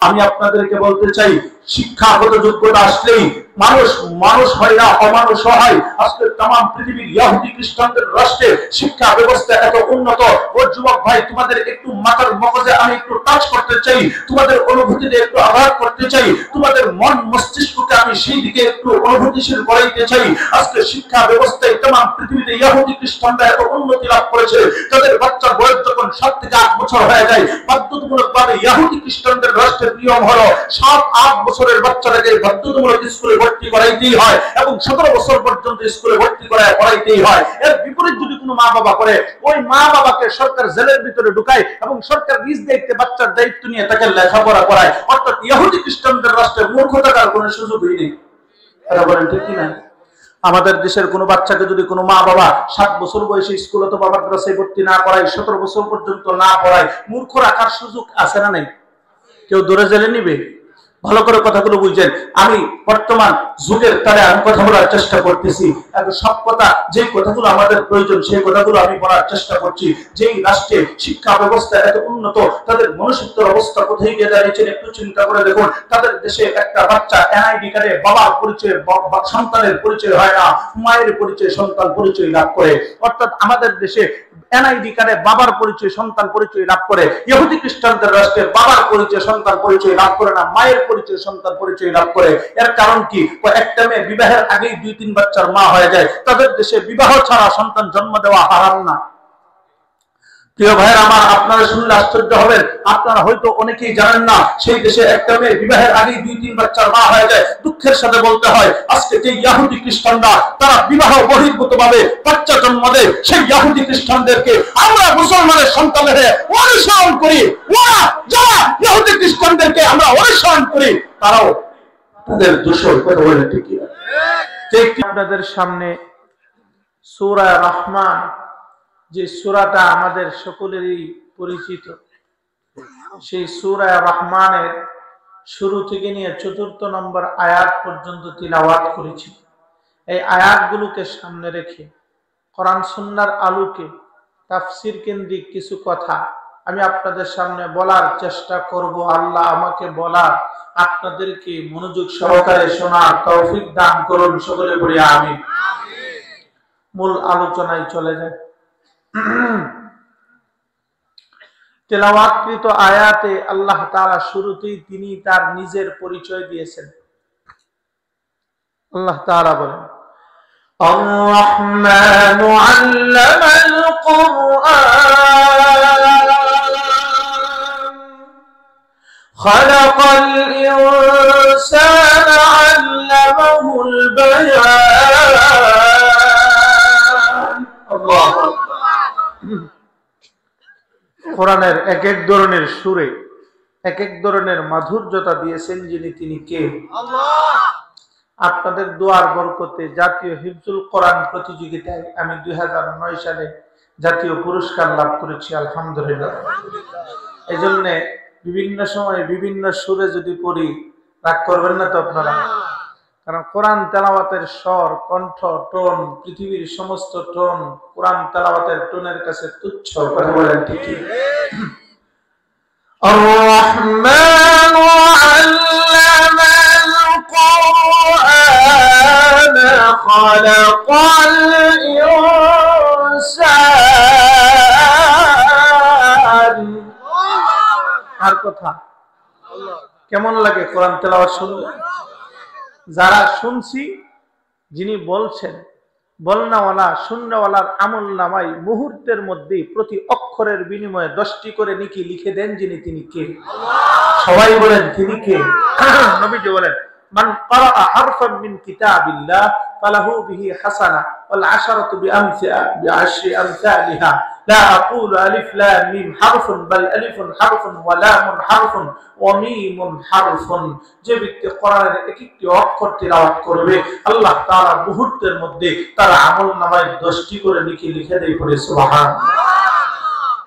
আমি আপনাদেরকে বলতে চাই, শিক্ষাগত যোগ্যতা আসলেই মানুষ মানুষ হয় না, অমানুষ হয়। আজকে तमाम পৃথিবীর ইহুদি খ্রিস্টানদের রাষ্ট্রে শিক্ষা ব্যবস্থা এত উন্নত। ও যুবক ভাই, তোমাদের একটু মাথার মগজে আমি একটু টাচ করতে চাই, তোমাদের অনুভূতিতে একটু আঘাত করতে চাই, তোমাদের মন মস্তিষ্ককে আমি সেই দিকে একটু অনুভূতিশীল করাইতে চাই। আজকে শিক্ষা ব্যবস্থায় तमाम পৃথিবীতে ইহুদি খ্রিস্টানরা এত উন্নতি লাভ করেছে, তাদের বাচ্চার বয়স যখন 7 থেকে 8 বছর হয়ে যায়, বাধ্যতামূলকভাবে ইহুদি খ্রিস্টানদের রাষ্ট্রের নিয়ম হলো 7-8 বছরের বাচ্চাটাকে বাধ্যতামূলক স্কুলে ভর্তি করাইতেই হয় এবং 17 বছর পর্যন্ত স্কুলে ভর্তি করাইতেই হয়। এর বিপরীত যদি কোনো মা বাবা করে, ওই মা বাবাকে সরকার জেলের ভিতরে ঢুকায় এবং সরকার নিজ দায়িত্বে বাচ্চার দায়িত্ব নিয়ে তাকে লেখাপড়া করায়। অর্থাৎ ইহুদি খ্রিস্টানদের রাষ্ট্রে মূর্খ থাকার কোনো সুযোগই নেই। এটা বলেন ঠিক কিনা? আমাদের দেশের কোনো বাচ্চাকে যদি কোনো মা বাবা 7 বছর বয়সে স্কুল অথবা মাদ্রাসায় ভর্তি না করায়, 17 বছর পর্যন্ত না পড়ায়, মূর্খ রাখার সুযোগ আছে না নাই? কেউ দূরে জেলে নিবে? ভালো করে কথাগুলো বুঝছেন। আমি বর্তমান যুগের তারে আমি কথা বলার চেষ্টা করতেছি। সব কথা, যে কথাগুলো আমাদের প্রয়োজন সেই কথাগুলো আমি বলার চেষ্টা করছি। যেই রাষ্ট্রে শিক্ষা ব্যবস্থা এত উন্নত, তাদের মনুষ্যত্বের অবস্থা কোথায় গিয়ে দাঁড়িয়েছেন একটু চিন্তা করে দেখুন। তাদের দেশে একটা বাচ্চা এনআইডি কার্ডে বাবার পরিচয়, সন্তানের পরিচয় হয় না, মায়ের পরিচয় সন্তান পরিচয় লাভ করে। অর্থাৎ আমাদের দেশে এনআইডি কার্ডে বাবার পরিচয় সন্তান পরিচয় লাভ করে। ইহুদি খ্রিস্টানদের রাষ্ট্রে বাবার পরিচয় সন্তান পরিচয় লাভ করে না, মায়ের পরিচয় সন্তান পরিচয় লাভ করে। এর কারণ কি? একটা মেয়ে বিবাহের আগেই 2-3 বাচ্চার মা হয়ে যায়। তাদের দেশে বিবাহ ছাড়া সন্তান জন্ম দেওয়া হারাম না। প্রিয় ভাইয়ের আমার, আপনারা শুনলে আশ্চর্য হবেন, আপনারা হয়তো অনেকেই জানেন না, সেই দেশে একটা মেয়ে বিবাহের আগেই 2-3 বাচ্চার মা হয়ে যায়। দুঃখের সাথে বলতে হয়, আজকে যে ইহুদি খ্রিস্টানরা তারা বিবাহ বহির্ভূত ভাবে বাচ্চা জন্ম দেয়, সেই ইহুদি খ্রিস্টানদেরকে আমরা মুসলমানের সন্তানের অনুসরণ করি। ওরা যারা ইহুদি খ্রিস্টানদেরকে আমরা অনুসরণ করি, তারাও তাদের দোষর কথা বলে ঠিকই। আপনাদের সামনে সূরা রহমান, যে সূরাটা আমাদের সকলেরই পরিচিত, সেই সূরা রহমানের শুরু থেকে নিয়ে 4 নম্বর আয়াত পর্যন্ত তিলাওয়াত করেছি। এই আয়াতগুলোকে সামনে রেখে কোরআন সুন্নাহর আলোকে তাফসীর কেন্দ্রিক কিছু কথা আমি আপনাদের সামনে বলার চেষ্টা করব। আল্লাহ আমাকে বলার, আপনাদেরকে মনোযোগ সহকারে শোনার তৌফিক দান করুন। সকলে বলি আমিন। মূল আলোচনায় চলে যায়। তেলাওয়াতকৃত আয়াতে আল্লাহ তাআলা শুরুতেই তিনি তার নিজের পরিচয় দিয়েছেন। আল্লাহ তাআলা বলেন, আর-রাহমানু আল্লামাল কুরআন খালাকাল ইনসানা আল্লামাহুল বায়ান। আল্লাহু কোরআনের এক এক ধরনের সুরে এক এক ধরনের মাধুর্যতা দিয়েছেন যিনি, তিনি কে? আল্লাহ। আপনাদের দোয়ার বরকতে জাতীয় হিফজুল কোরআন প্রতিযোগিতায় আমি 2009 সালে জাতীয় পুরস্কার লাভ করেছি, আলহামদুলিল্লাহ। এই জন্য বিভিন্ন সময় বিভিন্ন সুরে যদি পড়ি রাগ করবেন না তো আপনারা? কারণ কোরআন তেলাওয়াতের স্বর, কণ্ঠ, টোন, পৃথিবীর সমস্ত টোন কোরআন তেলাওয়াতের টোনের কাছে তুচ্ছ। কথা বলেন ঠিক? আর-রাহমানু আল্লামাল কুরআন খালাকাল ইনসান। আর কথা কেমন লাগে কোরআন তেলাওয়াত শুনলে? যারা শুনছি, যিনি বলছেন, বলনাওয়ালা শুননাওয়ালার আমল নামায় মুহূর্তের মধ্যে প্রতি অক্ষরের বিনিময়ে 10টি করে নেকি লিখে দেন যিনি, তিনি কে? সবাই বলেন তিনি কে? নবীজি বলেন, মান ক্বারাআ হারফান মিন কিতাবিল্লাহ ফালাহু বিহি হাসানাহ ওয়াল আশারাতু বিআশরি আমসালিহা লা আকুলু আলিফ লাম মিম হারফুন বাল আলিফুন হারফুন ওয়া লামুন হারফুন ওয়া মিমুন হারফুন। যে ব্যক্তি কোরআনের এক একটি অক্ষর তিলাওয়াত করবে, আল্লাহ তাআলা মুহূর্তের মধ্যে তার আমল নামায় 10টি করে নেকি লিখে দেয়। পড়ে সুবহানাল্লাহ।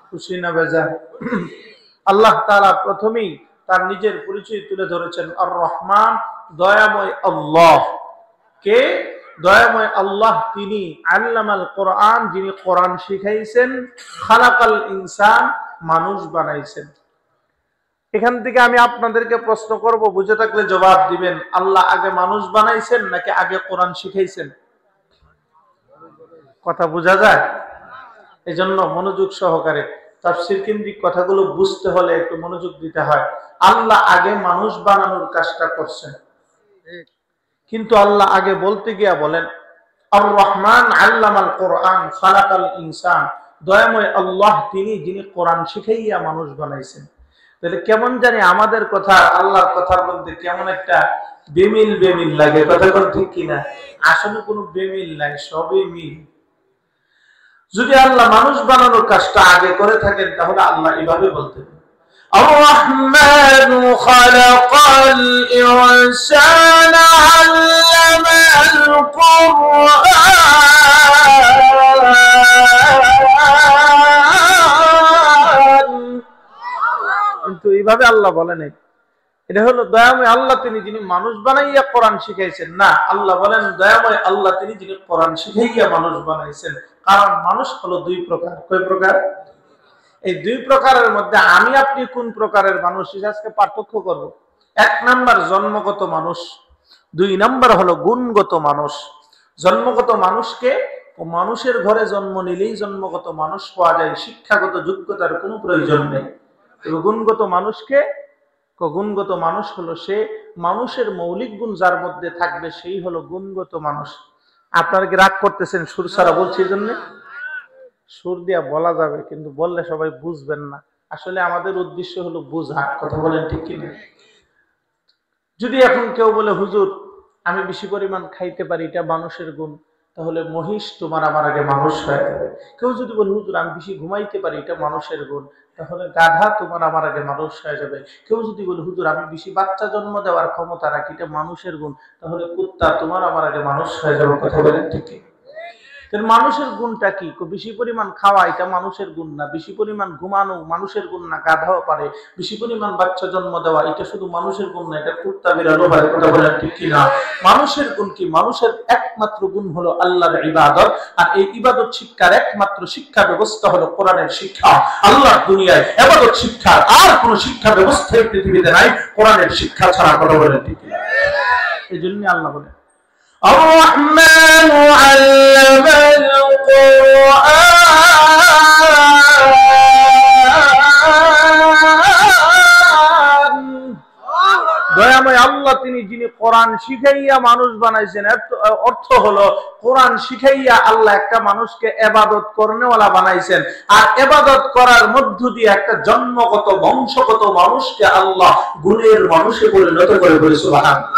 খুশি না বেজার? আল্লাহ তাআলা প্রথমেই তার নিজের পরিচয় তুলে ধরেছেন, আর রহমান, দয়াময় আল্লাহ। কে? দয়াময় আল্লাহ তিনি। আল্লামাল কোরআন, যিনি কোরআন শিখাইছেন। খালাকাল ইনসান, মানুষ বানাইছেন। এখান থেকে আমি আপনাদেরকে প্রশ্ন করব, বুঝে থাকলে জবাব দিবেন। আল্লাহ আগে মানুষ বানাইছেন নাকি আগে কোরআন শিখাইছেন? কথা বোঝা যায়? এই জন্য মনোযোগ সহকারে তাফসীর কেন্দ্রিক কথাগুলো বুঝতে হলে একটু মনোযোগ দিতে হয়। আল্লাহ আগে মানুষ বানানোর কাজটা করছেন, কিন্তু আল্লাহ আগে বলতে গিয়া বলেন আর রহমান আল্লামাল কোরআন খালাকাল ইনসান, দয়াময় আল্লাহ তিনি যিনি কোরআন শিখাইয়া মানুষ বানাইছেন। তাহলে কেমন জানি আমাদের কথা আল্লাহর কথার মধ্যে কেমন একটা বেমিল বেমিল লাগে, কথা কোন ঠিক কিনা? আসলে কোনো বেমিল নাই, সবই মিল। যদি আল্লাহ মানুষ বানানোর কাজটা আগে করে থাকেন তাহলে আল্লাহ এভাবে বলতেন الرحمن خلق الإنسان علمه القرآن, কিন্তু এইভাবে আল্লাহ বলেন এটা হলো দয়াময় আল্লাহ তিনি যিনি মানুষ বানাইয়া কোরআন শিখাইছেন না। আল্লাহ বলেন দয়াময় আল্লাহ তিনি যিনি কোরআন শিখাইয়া মানুষ বানাইছেন। কারণ মানুষ হলো দুই প্রকার। কয় প্রকার? এই দুই প্রকারের মধ্যে আমি আপনি কোন প্রকারের মানুষ আজকে পার্থক্য করব। এক নাম্বার জন্মগত মানুষ, দুই নাম্বার হলো গুণগত মানুষ। জন্মগত মানুষকে মানুষের ঘরে জন্ম নিলেই জন্মগত মানুষ পাওয়া যায়, শিক্ষাগত যোগ্যতার কোনো প্রয়োজন নেই। তবে গুণগত মানুষকে, গুণগত মানুষ হলো সে মানুষের মৌলিক গুণ যার মধ্যে থাকবে সেই হলো গুণগত মানুষ। আপনারা কি রাগ করতেছেন সুর ছাড়া বলছি? এই জন্য সুর দিয়া বলা যাবে, কিন্তু বললে সবাই বুঝবেন না। আসলে আমাদের উদ্দেশ্য হলো বুঝা, কথা বলেন ঠিক কিনা? যদি এখন কেউ বলে হুজুর আমি বেশি পরিমাণ খাইতে পারি, এটা মানুষের গুণ, তাহলে মহিষ তোমার আমার আগে মানুষ হয়ে যাবে। কেউ যদি বলে হুজুর আমি বেশি ঘুমাইতে পারি, এটা মানুষের গুণ, তাহলে গাধা তোমার আমার আগে মানুষ হয়ে যাবে। কেউ যদি বলে হুজুর আমি বেশি বাচ্চা জন্ম দেওয়ার ক্ষমতা রাখি, এটা মানুষের গুণ, তাহলে কুত্তা তোমার আমার আগে মানুষ হয়ে যাবে। কথা বলেন ঠিক? মানুষের গুণটা কি? বেশি পরিমাণ খাওয়া এটা মানুষের গুণ না, বেশি পরিমাণ ঘুমানো মানুষের গুণ না, গাধাও পারে। বেশি পরিমাণ বাচ্চা জন্ম দেওয়া এটা শুধু মানুষের গুণ না, এটা কুত্তা বিড়ালও পারে। কথা বলেন ঠিক কিনা? মানুষের গুণ কি? মানুষের একমাত্র গুণ হলো আল্লাহর ইবাদত, আর এই ইবাদত শিক্ষার একমাত্র শিক্ষা ব্যবস্থা হলো কোরআনের শিক্ষা। আল্লাহর দুনিয়ায় ইবাদত শিক্ষার আর কোনো শিক্ষা ব্যবস্থা এই পৃথিবীতে নাই কোরআনের শিক্ষা ছাড়া। কথা বলেন ঠিক কিনা? এই জন্য আল্লাহ বলেন الرحمن علم القرآن, দয়াময় আল্লাহ তিনি যিনি কোরআন শিখাইয়া মানুষ বানাইছেন। অর্থ হলো কোরআন শিখাইয়া আল্লাহ একটা মানুষকে ইবাদত করনেওয়ালা বানাইছেন, আর ইবাদত করার মধ্য দিয়ে একটা জন্মগত বংশগত মানুষকে আল্লাহ গুণের মানুষে পরিণত করে। সুবহানাল্লাহ।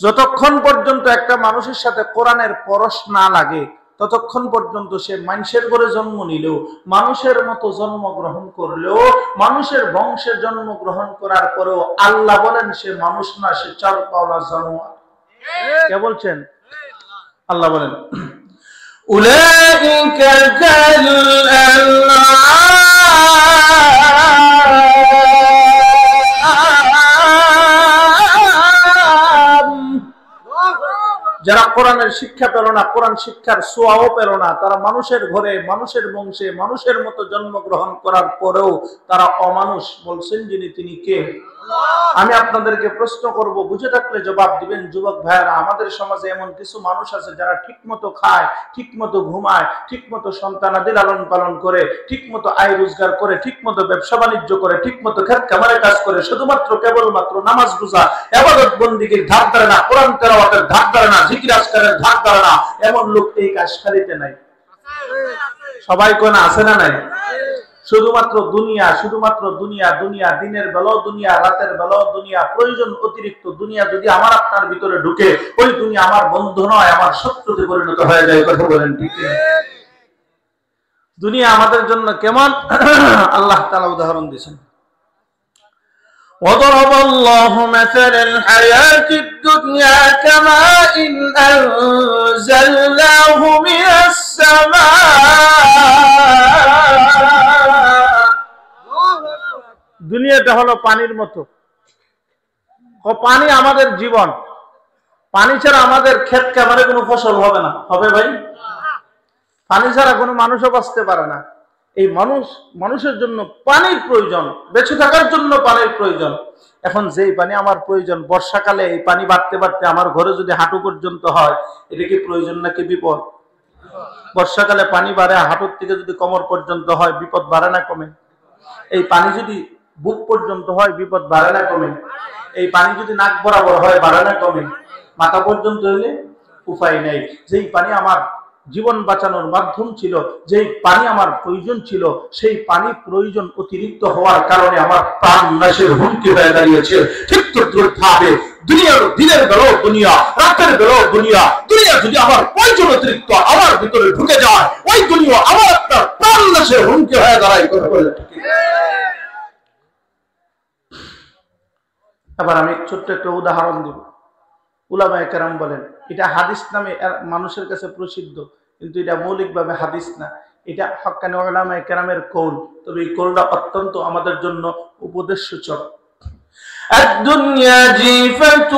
যতক্ষণ পর্যন্ত একটা মানুষের সাথে কোরআনের পরশ না লাগে ততক্ষণ পর্যন্ত সে মানুষের ঘরে জন্ম নিলেও, মানুষের মতো জন্মগ্রহণ করলেও, মানুষের বংশে জন্মগ্রহণ করার পরেও আল্লাহ বলেন সে মানুষ না, সে চার পাওয়া জানোয়ার। কে বলছেন? আল্লাহ বলেন উলাইকা কাল যারা কোরআনের শিক্ষা পেল না, কোরআন শিক্ষার ছোঁয়াও পেল না, তারা মানুষের ঘরে মানুষের বংশে মানুষের মতো জন্মগ্রহণ করার পরেও তারা অমানুষ। বলছেন যিনি তিনি কে? আমি আপনাদেরকে প্রশ্ন করব, বুঝে থাকলে জবাব দিবেন। যুবক ভাইয়েরা, আমাদের সমাজে এমন কিছু মানুষ আছে যারা ঠিক মতো খায়, ঠিক মতো ঘুমায়, ঠিক মতো সন্তানাদি লালন পালন করে, ঠিক মতো আয় রোজগার করে, ঠিক মতো ব্যবসা বাণিজ্য করে, ঠিক মতো খেত খামারে কাজ করে, শুধুমাত্র কেবলমাত্র নামাজ রোজা ইবাদত বন্দেগীর ধার ধারে না, কোরআন তেলাওয়াতের ধার ধারে না, জিকির আজকারের ধার ধারে না, এমন লোক এই কাশখালীতে নাই। সবাই কোন আছে না নাই? শুধুমাত্র দুনিয়া, শুধুমাত্র দুনিয়া, দুনিয়া, দিনের বেলাও দুনিয়া, রাতের বেলাও দুনিয়া, প্রয়োজন অতিরিক্ত দুনিয়া যদি আমার আপনার ভিতরে ঢুকে, ওই দুনিয়া আমার বন্ধু নয়, আমার শত্রুতে পরিণত হয়ে যায়। কথা বলেন ঠিক? দুনিয়া আমাদের জন্য কেমন আল্লাহ তাআলা উদাহরণ দিয়েছেন। وضرب الله مثل الحياة الدنيا كماء أنزلناه من السماء, দুনিয়াটা হলো পানির মতো। পানি আমাদের জীবন, পানি ছাড়া আমাদের ক্ষেত খামারে কোনো ফসল হবে না। হবে ভাই? পানি ছাড়া কোনো মানুষও বাঁচতে পারে না। এই মানুষের জন্য পানির প্রয়োজন, বেঁচে থাকার জন্য পানির প্রয়োজন। এখন যেই পানি আমার প্রয়োজন, বর্ষাকালে এই পানি বাড়তে বাড়তে আমার ঘরে যদি হাঁটু পর্যন্ত হয়, এটা কি প্রয়োজন নাকি বিপদ? বর্ষাকালে পানি বাড়ে হাঁটুর থেকে যদি কোমর পর্যন্ত হয়, বিপদ বাড়ে না কমে? এই পানি যদি বুক পর্যন্ত হয়, বিপদ বাড়ে না কমে? এই পানি যদি নাক বরাবর হয়, বাড়ে না কমে? মাথা পর্যন্ত হইলে উপায় নেই। যেই পানি আমার জীবন বাঁচানোর মাধ্যম ছিল, যেই পানি আমার প্রয়োজন ছিল, সেই পানি প্রয়োজন অতিরিক্ত হওয়ার কারণে আমার প্রাণ নাশের হুমকি হয়ে দাঁড়িয়েছে। ঠিক তদ্রুপভাবে দুনিয়ার দিনের বেলাও দুনিয়া, রাতের বেলাও দুনিয়া, দুনিয়া যদি আমার প্রয়োজন অতিরিক্ত আমার ভিতরে ঢুকে যায়, ওই দুনিয়া আমার একটা প্রাণ নাশের হুমকি হয়ে দাঁড়ায়। কথা বলে ঠিক। আবার আমি ছোট্ট একটা উদাহরণ দিব। উলামায়ে কেরাম বলেন, এটা হাদিস নামে মানুষের কাছে প্রসিদ্ধ, কিন্তু এটা মৌলিকভাবে হাদিস না, এটা হক্কানি উলামায়ে কেরামের কৌল। তবে এই কৌলটা অত্যন্ত আমাদের জন্য উপদেশ সূচক। الدنيا جيفة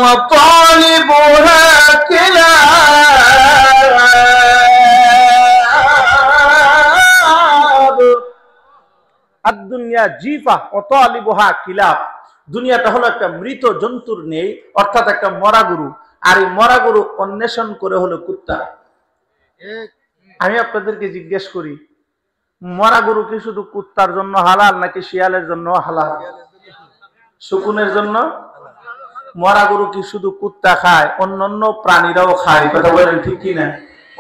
وطالبها كلاب الدنيا جيفة وطالبها كلاب। দুনিয়াটা হলো একটা মৃত জন্তুর নেই, অর্থাৎ একটা মরা গরু, আর এই মরা গরু অন্বেষণ করে হলো কুত্তা। আমি আপনাদেরকে জিজ্ঞেস করি, মরা গরু কি শুধু কুত্তার জন্য হালাল নাকি শিয়ালের জন্য হালাল? শকুনের জন্য। মরা গরু কি শুধু কুত্তা খায়? অন্যান্য প্রাণীরাও খায়। কথা বলেন ঠিক কিনা?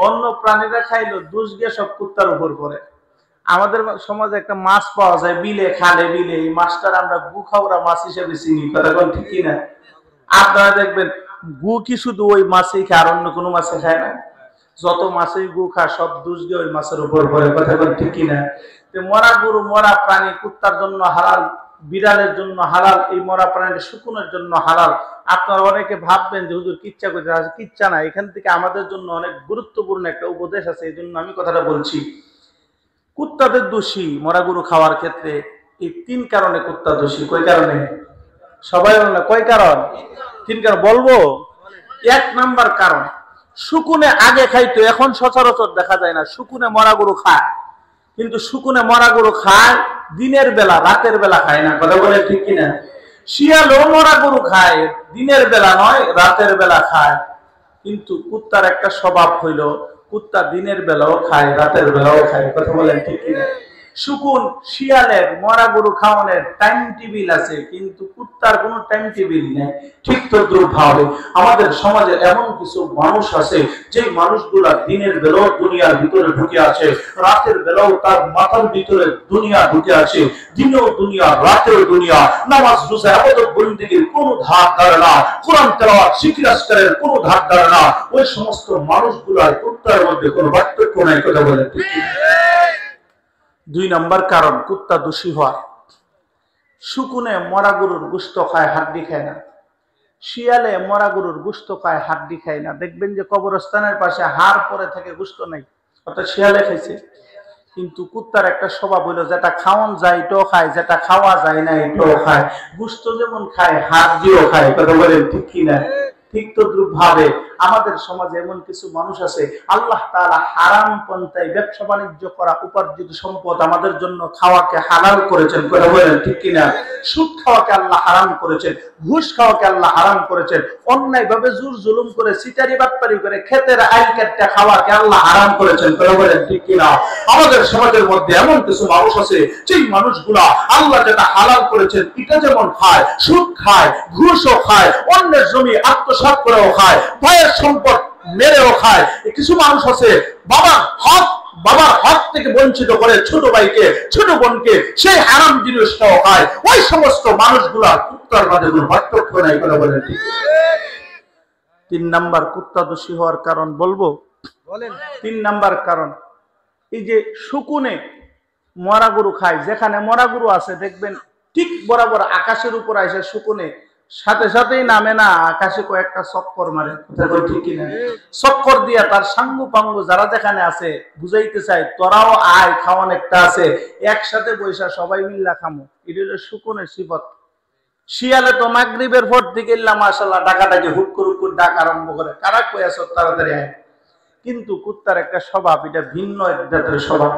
অন্য প্রাণীরা খাইলো, দোষ গিয়ে সব কুত্তার উপর পড়ে। আমাদের সমাজে একটা মাছ পাওয়া যায় বিলে, খালে বিলে, এই মাছটার আমরা গু খাওয়া মাছ হিসেবে চিনি। কথা বলেন ঠিক কিনা? আপনারা দেখবেন গু কি শুধু ওই মাছেই খায়, আর অন্য কোনো মাছে খায় না? যত মাছেই গু খায় সব দোষ গিয়ে ওই মাছের উপর পড়ে। কথা বলেন ঠিক কিনা? মরা গরু, মরা প্রাণী কুত্তার জন্য হালাল, বিড়ালের জন্য হালাল, এই মরা প্রাণীটা শকুনের জন্য হালাল। আপনারা অনেকে ভাববেন যে হুজুর কিচ্ছা করতে আছে, কিচ্ছা না, এখান থেকে আমাদের জন্য অনেক গুরুত্বপূর্ণ একটা উপদেশ আছে, এই জন্য আমি কথাটা বলছি। কুত্তাদের দোষী মরা গরু খাওয়ার ক্ষেত্রে এই 3 কারণে কুত্তা দোষী। কয় কারণে? সবাই বলে না, কয় কারণ? 3 কারণ বলবো। 1 নাম্বার কারণ, শকুনে আগে খাইতো, এখন সচরাচর দেখা যায় না। শকুনে মরা গরু খায়, কিন্তু শকুনে মরা গরু খায় দিনের বেলা, রাতের বেলা খায় না। কথা বলে ঠিক কিনা? শিয়ালও মরা গরু খায়, দিনের বেলা নয়, রাতের বেলা খায়। কিন্তু কুত্তার একটা স্বভাব হইল, কুত্তা দিনের বেলাও খায়, রাতের বেলাও খায়। কথা বলেন ঠিক কিনা? শকুন শিয়ালের মরা গরু খাওয়ানোর টাইম টেবিল আছে, কিন্তু কুত্তার কোনো টাইম টেবিল নেই। ঠিক তদ্রুপভাবে আমাদের সমাজে এমন কিছু মানুষ আছে, যে মানুষগুলা দিনের বেলাও দুনিয়ার ভিতরে ঢুকে আছে, রাতের বেলাও তার মাথার ভিতরে দুনিয়া ঢুকে আছে। দিনেও দুনিয়া, রাতেও দুনিয়া। নামাজ রোজা ইবাদত বন্দেগীর কোনো ধার ধারে না, কোরআন তেলাওয়াত জিকির আজকারের কোনো ধার ধারে না। ওই সমস্ত মানুষগুলার কুত্তার মধ্যে কোনো পার্থক্য নাই। কথা বলে ঠিক। 2 নাম্বার কারণ কুত্তা দোষী হওয়ার, শকুনে মরা গরুর গোশত খায়, হাড্ডি খায় না। শিয়ালে মরা গরুর গোশত খায়, হাড্ডি খায় না। দেখবেন যে কবরস্থানের পাশে হাড় পরে থেকে গোশত নাই, অর্থাৎ শিয়ালে খাইছে। কিন্তু কুত্তার একটা স্বভাব হইলো, যেটা খাওয়ান যায় এটাও খায়, যেটা খাওয়া যায় না এটাও খায়। গোশত যেমন খায়, হাড্ডিও খায়। কথা বলেন ঠিক কিনা? ঠিক তদ্রুপ ভাবে আমাদের সমাজে এমন কিছু মানুষ আছে, আল্লাহ তাআলা হারাম পন্থায় ব্যবসা বাণিজ্য করা উপার্জিত সম্পদ আমাদের জন্য খাওয়াকে হালাল করেছেন। কথা বলেন ঠিক কিনা? সুদ খাওয়াকে আল্লাহ হারাম করেছেন, ঘুষ খাওয়াকে আল্লাহ হারাম করেছেন, অন্যায় ভাবে জোর জুলুম করে সিটারি বাটপারি করে ক্ষেতের আইল কাটটা খাওয়াকে আল্লাহ হারাম করেছেন। কথা বলেন ঠিক কিনা? আমাদের সমাজের মধ্যে এমন কিছু মানুষ আছে, যেই মানুষগুলা আল্লাহ যেটা হালাল করেছেন এটা যেমন খায়, সুদ খায়, ঘুষও খায়, অন্যের জমি আত্মসাৎ করেও খায়, ভাইয়ের সম্পদ মেরেও খায়। কিছু মানুষ আছে বাবার হক থেকে বঞ্চিত করে ছোট ভাইকে, ছোট বোনকে, সেই হারাম জিনিসটাও খায়। ওই সমস্ত মানুষগুলা কুত্তার মাঝে কোনো পার্থক্য নাই। কথা বলেন ঠিক। 3 নাম্বার কুত্তা দোষী হওয়ার কারণ বলবো। 3 নাম্বার কারণ, এই যে শকুনে মরা গরু খায়, যেখানে মরা গরু আছে দেখবেন ঠিক বরাবর আকাশের উপর আসে শকুনে, সাথে সাথেই নামে না, আকাশে কয়েকটা চক্কর মারে। ঠিক কিনা? চক্কর দিয়া তার সাঙ্গু পাঙ্গু যারা যেখানে আছে বুঝাইতে চায়, তোরাও আয়, খাওয়ান একটা আছে, একসাথে বৈশা সবাই মিল্লা খামো। এটা হলো শকুনের সিফত। শিয়ালে তো মাগরিবের পর থেকে মাশাআল্লাহ ডাকাডাকি হুক্কুর হুক্কুর ডাক আরম্ভ করে, কারা কই আছো তাড়াতাড়ি আয়। কিন্তু কুত্তার একটা স্বভাব, এটা ভিন্ন এক জাতের স্বভাব।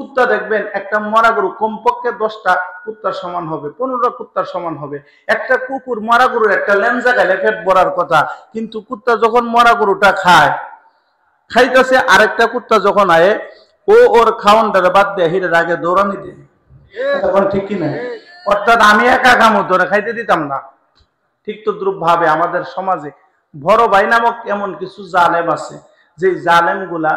কুত্তা দেখবেন একটা মরা গরু কমপক্ষে 10টা কুত্তার সমান হবে, 15টা কুত্তার সমান হবে। একটা কুকুর মরা গরুর একটা লেঞ্জা গালে পেট ভরার কথা, কিন্তু কুত্তা যখন মরা গরুটা খাইতেছে, আরেকটা কুত্তা যখন আয়ে ওর খাওয়ানটারে বাদ দিয়ে হিরের আগে দৌড়ানি দেয়। তখন ঠিক কিনা? অর্থাৎ আমি একা খামো, তোরা খাইতে দিতাম না। ঠিক তো দ্রুপ ভাবে আমাদের সমাজে বড় ভাই নামক এমন কিছু জালেম আছে, যে জালেম গুলা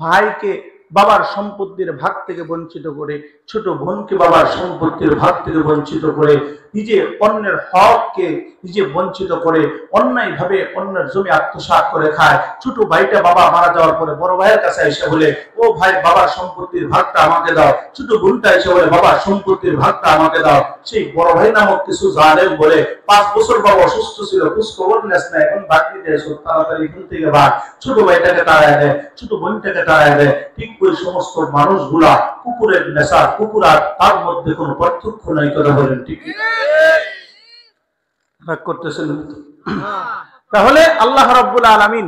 ভাইকে বাবার সম্পত্তির ভাগ থেকে বঞ্চিত করে, ছোট বোনকে বাবার সম্পত্তির ভাগ থেকে বঞ্চিত করে, নিজে অন্যের হককে নিজে বঞ্চিত করে, অন্যায় ভাবে অন্যের জমি আত্মসাৎ করে খায়। ছোট ভাইটা বাবা মারা যাওয়ার পরে বড় ভাইয়ের কাছে এসে বলে, ও ভাই বাবার সম্পত্তির ভাগটা আমাকে দাও। ছোট বোনটা এসে বলে, বাবার সম্পত্তির ভাগটা আমাকে দাও। সেই বড় ভাই নামক কিছু জালেম বলে, 5 বছর বাবা অসুস্থ ছিল, খোঁজ খবর নেস না, এখন ভাগ দিতে এসো, তাড়াতাড়ি এখান থেকে ভাগ। ছোট ভাইটাকে তাড়ায় দেয়, ছোট বোনটাকে তাড়ায় দেয়। ঠিক ওই সমস্ত মানুষগুলা কুকুরের নেশা, কুকুর আর তার মধ্যে কোনো পার্থক্য নাই। কথা বলেন ঠিক রাগ করতেছেন? তাহলে আল্লাহ রাব্বুল আলামিন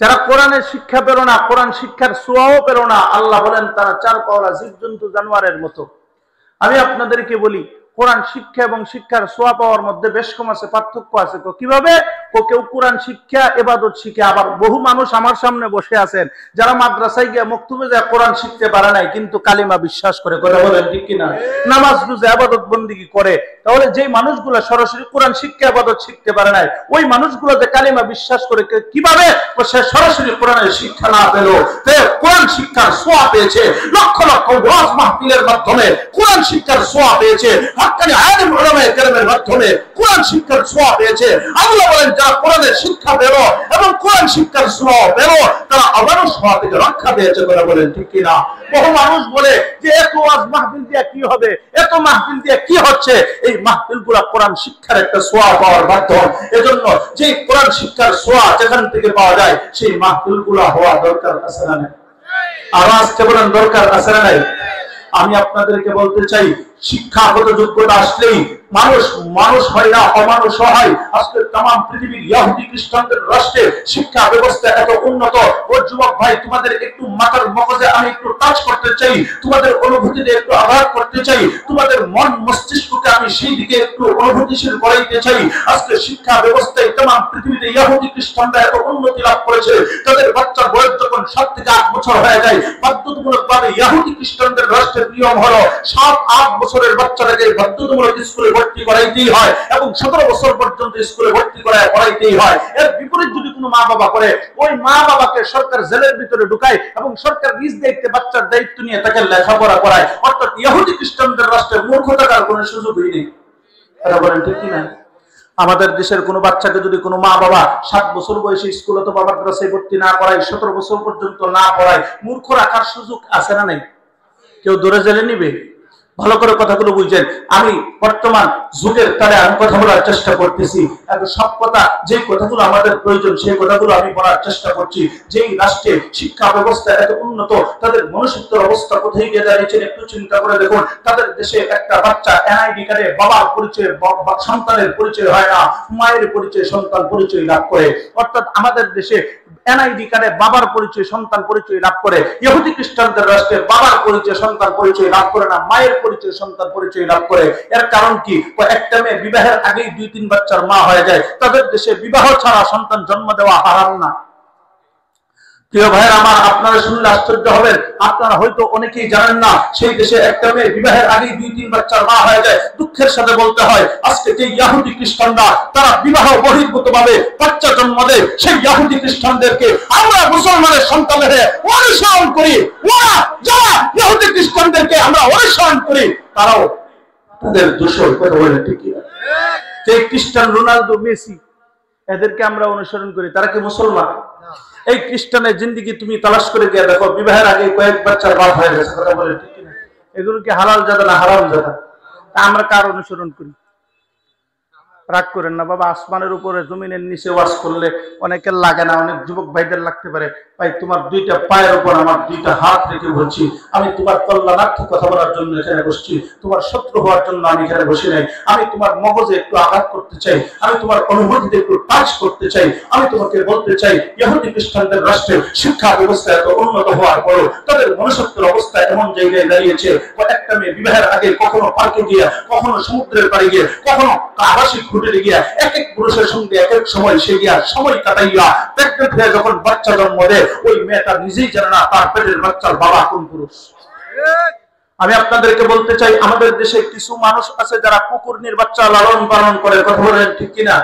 যারা কোরআনের শিক্ষা পেল না, কোরআন শিক্ষার ছোঁয়াও পেল না, আল্লাহ বলেন তারা 4 পাওয়া জীবজন্তু জানোয়ারের মতো। আমি আপনাদেরকে বলি, কোরআন শিক্ষা এবং শিক্ষার ছোঁয়া পাওয়ার মধ্যে বেশ কম আছে, পার্থক্য আছে। তো কিভাবে? কেউ কোরআন শিক্ষা ইবাদত শিখে, আবার বহু মানুষ আমার সামনে বসে আছেন যারা মাদ্রাসায় গিয়ে মক্তবে যায় কোরআন শিখতে পারে নাই, কিন্তু কালিমা বিশ্বাস করে। কথা বলেন ঠিক কিনা? নামাজ রোজা ইবাদত বন্দেগী করে। তাহলে যেই মানুষগুলো সরাসরি কোরআন শিক্ষা ইবাদত শিখতে পারে নাই, ওই মানুষগুলো যে কালিমা বিশ্বাস করে কিভাবে? সে সরাসরি কোরআনের শিক্ষা না পেল, কোরআন শিক্ষার ছোঁয়া পেয়েছে, লক্ষ লক্ষ ওয়াজ মাহফিলের মাধ্যমে কোরআন শিক্ষার ছোঁয়া পেয়েছে, হাক্কানি আলেম উলামায়ে কেরামের মাধ্যমে কোরআন শিক্ষার ছোঁয়া পেয়েছে। আল্লাহ বলেন যারা কোরআনের শিক্ষা পেল এবং কোরআন শিক্ষার ছোঁয়া পেল, তারা আবারও ছোঁয়া থেকে রক্ষা পেয়েছে। কথা বলেন ঠিক কিনা? বহু মানুষ বলে যে এত ওয়াজ মাহফিল দিয়ে কি হবে, এত মাহফিল দিয়ে কি হচ্ছে? এই মাহফিলগুলো কোরআন শিক্ষার একটা ছোঁয়া পাওয়ার মাধ্যম। এজন্য যে কোরআন শিক্ষার ছোঁয়া যেখান থেকে পাওয়া যায়, সেই মাহফিলগুলো হওয়া দরকার আছে না নাই? আওয়াজ বলেন দরকার আছে না নাই? আমি আপনাদেরকে বলতে চাই, শিক্ষাগত যোগ্যতা আসলেই মানুষ হয় না, অমানুষ হয়। আজকে তাম পৃথিবীর ইহুদি খ্রিস্টানদের রাষ্ট্রে শিক্ষা ব্যবস্থা এত উন্নত। ও যুবক ভাই, তোমাদের একটু মাথার মগজে আমি একটু টাচ করতে চাই, তোমাদের অনুভূতিতে একটু আঘাত করতে চাই, তোমাদের মন মস্তিষ্ককে আমি সেই দিকে একটু অনুভূতিশীল করাইতে চাই। আজকে শিক্ষা ব্যবস্থায় তাম পৃথিবীতে ইহুদি খ্রিস্টানরা এত উন্নতি লাভ করেছে, তাদের বাচ্চার বয়স যখন 7 থেকে 8 বছর হয়ে যায়, বাধ্যতামূলকভাবে ইহুদি খ্রিস্টানদের রাষ্ট্রের নিয়ম হলো 7-8 বছরের বাচ্চাটাকে বাধ্যতামূলক স্কুলে ভর্তি করাইতেই হয় এবং 17 বছর পর্যন্ত স্কুলে ভর্তি করাইতেই হয়। এর বিপরীত যদি কোনো মা বাবা করে, ওই মা বাবাকে সরকার জেলের ভিতরে ঢুকায় এবং সরকার নিজ দায়িত্বে বাচ্চার দায়িত্ব নিয়ে তাকে লেখাপড়া করায়। অর্থাৎ ইহুদি খ্রিস্টানদের রাষ্ট্রে মূর্খ থাকার কোনো সুযোগই নেই। এটা বলেন ঠিক কিনা? আমাদের দেশের কোনো বাচ্চাকে যদি কোনো মা বাবা 7 বছর বয়সে স্কুল অথবা মাদ্রাসায় ভর্তি না করায়, 17 বছর পর্যন্ত না পড়ায়, মূর্খ রাখার সুযোগ আছে না নাই? কেউ দূরে জেলে নিবে? ভালো করে কথাগুলো বুঝছেন। আমি বর্তমান যুগের তালে আমি কথা বলার চেষ্টা করতেছি, সব কথা যে কথাগুলো আমাদের প্রয়োজন সেই কথাগুলো আমি বলার চেষ্টা করছি। যেই রাষ্ট্রে শিক্ষা ব্যবস্থা এত উন্নত, তাদের মনুষ্যত্বের অবস্থা কোথায় গিয়ে দাঁড়িয়েছেন একটু চিন্তা করে দেখুন। তাদের দেশে একটা বাচ্চা এনআইডি কার্ডে বাবার পরিচয়, সন্তানের পরিচয় হয় না, মায়ের পরিচয় সন্তান পরিচয় লাভ করে। অর্থাৎ আমাদের দেশে এনআইডি কার্ডে বাবার পরিচয় সন্তান পরিচয় লাভ করে। ইহুদি খ্রিস্টানদের রাষ্ট্রে বাবার পরিচয় সন্তান পরিচয় লাভ করে না, মায়ের পরিচয় সন্তান পরিচয় লাভ করে। এর কারণ কি? একটা মেয়ে বিবাহের আগেই 2-3 বাচ্চার মা হয়ে যায়। তাদের দেশে বিবাহ ছাড়া সন্তান জন্ম দেওয়া হারাম না। প্রিয় ভাইয়ের আমার, আপনারা শুনলে আশ্চর্য হবেন, আপনারা হয়তো অনেকেই জানেন না, সেই দেশে একটা মেয়ে বিবাহের আগেই 2-3 বাচ্চার মা হয়ে যায়। দুঃখের সাথে বলতে হয়, আজকে যে ইহুদি খ্রিস্টানরা তারা বিবাহ বহির্ভূত ভাবে বাচ্চা জন্ম দেয়, সেই ইহুদি খ্রিস্টানদেরকে আমরা মুসলমানের সন্তানের অনুসরণ করি। ওরা যারা ইহুদি খ্রিস্টানদেরকে আমরা অনুসরণ করি, তারাও তাদের দোষর। কথা বলে ঠিক কি? যে খ্রিস্টান রোনালদো, মেসি, এদেরকে আমরা অনুসরণ করি, তারা কি মুসলমান? এই খ্রিস্টানের জিন্দিগি তুমি তালাশ করে গিয়ে দেখো, বিবাহের আগে কয়েক বাচ্চার বাপ হয়ে গেছে। কথা বলে ঠিক কিনা? এগুলো কি হালাল জাদা না হারাম জাদা? আমরা কার অনুসরণ করি? রাগ করেন না বাবা, আসমানের উপরে জমিনের নিচে ওয়াজ করলে অনেকের লাগে না, অনেক যুবক ভাইদের লাগতে পারে। ভাই তোমার দুইটা পায়ের উপর আমার দুইটা হাত রেখে বলছি, আমি তোমার কল্যাণার্থে কথা বলার জন্য এখানে বসছি, তোমার শত্রু হওয়ার জন্য আমি এখানে বসে নাই। আমি তোমার মগজে একটু আঘাত করতে চাই, আমি তোমার অনুভূতিতে একটু টাচ করতে চাই। আমি তোমাকে বলতে চাই, ইহুদি খ্রিস্টানদের রাষ্ট্রে শিক্ষা ব্যবস্থা এত উন্নত হওয়ার পরও তাদের মনুষ্যত্বের অবস্থা এমন জায়গায় দাঁড়িয়েছে, একটা মেয়ে বিবাহের আগে কখনো পার্কে গিয়া, কখনো সমুদ্রের পাড়ে গিয়ে, কখনো আবাসিক হোটেলে গিয়া, এক এক পুরুষের সঙ্গে এক এক সময় সে গিয়া সময় কাটাইয়া প্রেগনেন্ট হয়ে যখন বাচ্চা জন্ম দেয়, ওই মেয়েটা নিজেই জানে না তার পেটের বাচ্চার বাবা কোন পুরুষ। আমি আপনাদেরকে বলতে চাই, আমাদের দেশে কিছু মানুষ আছে যারা কুকুরনির বাচ্চা লালন পালন করে, কথা বলেন ঠিক কিনা?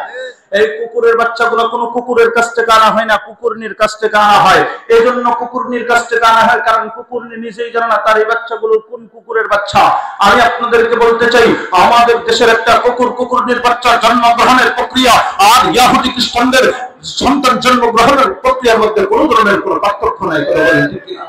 এই কুকুরের বাচ্চাগুলো কোনো কুকুরের কাছ থেকে আনা হয় না, কুকুরনির কাছ থেকে আনা হয়। এই জন্য কুকুরনির কাছ থেকে আনা হয়, কারণ কুকুরনি নিজেই জানে না তার এই বাচ্চাগুলো কোন কুকুরের বাচ্চা। আমি আপনাদেরকে বলতে চাই, আমাদের দেশের একটা কুকুরনির বাচ্চার জন্মগ্রহণের প্রক্রিয়া আর ইহুদি খ্রিস্টানদের সন্তান জন্মগ্রহণের প্রক্রিয়ার মধ্যে কোনো ধরনের কোনো পার্থক্য নাই, কথা বলেন ঠিক কিনা?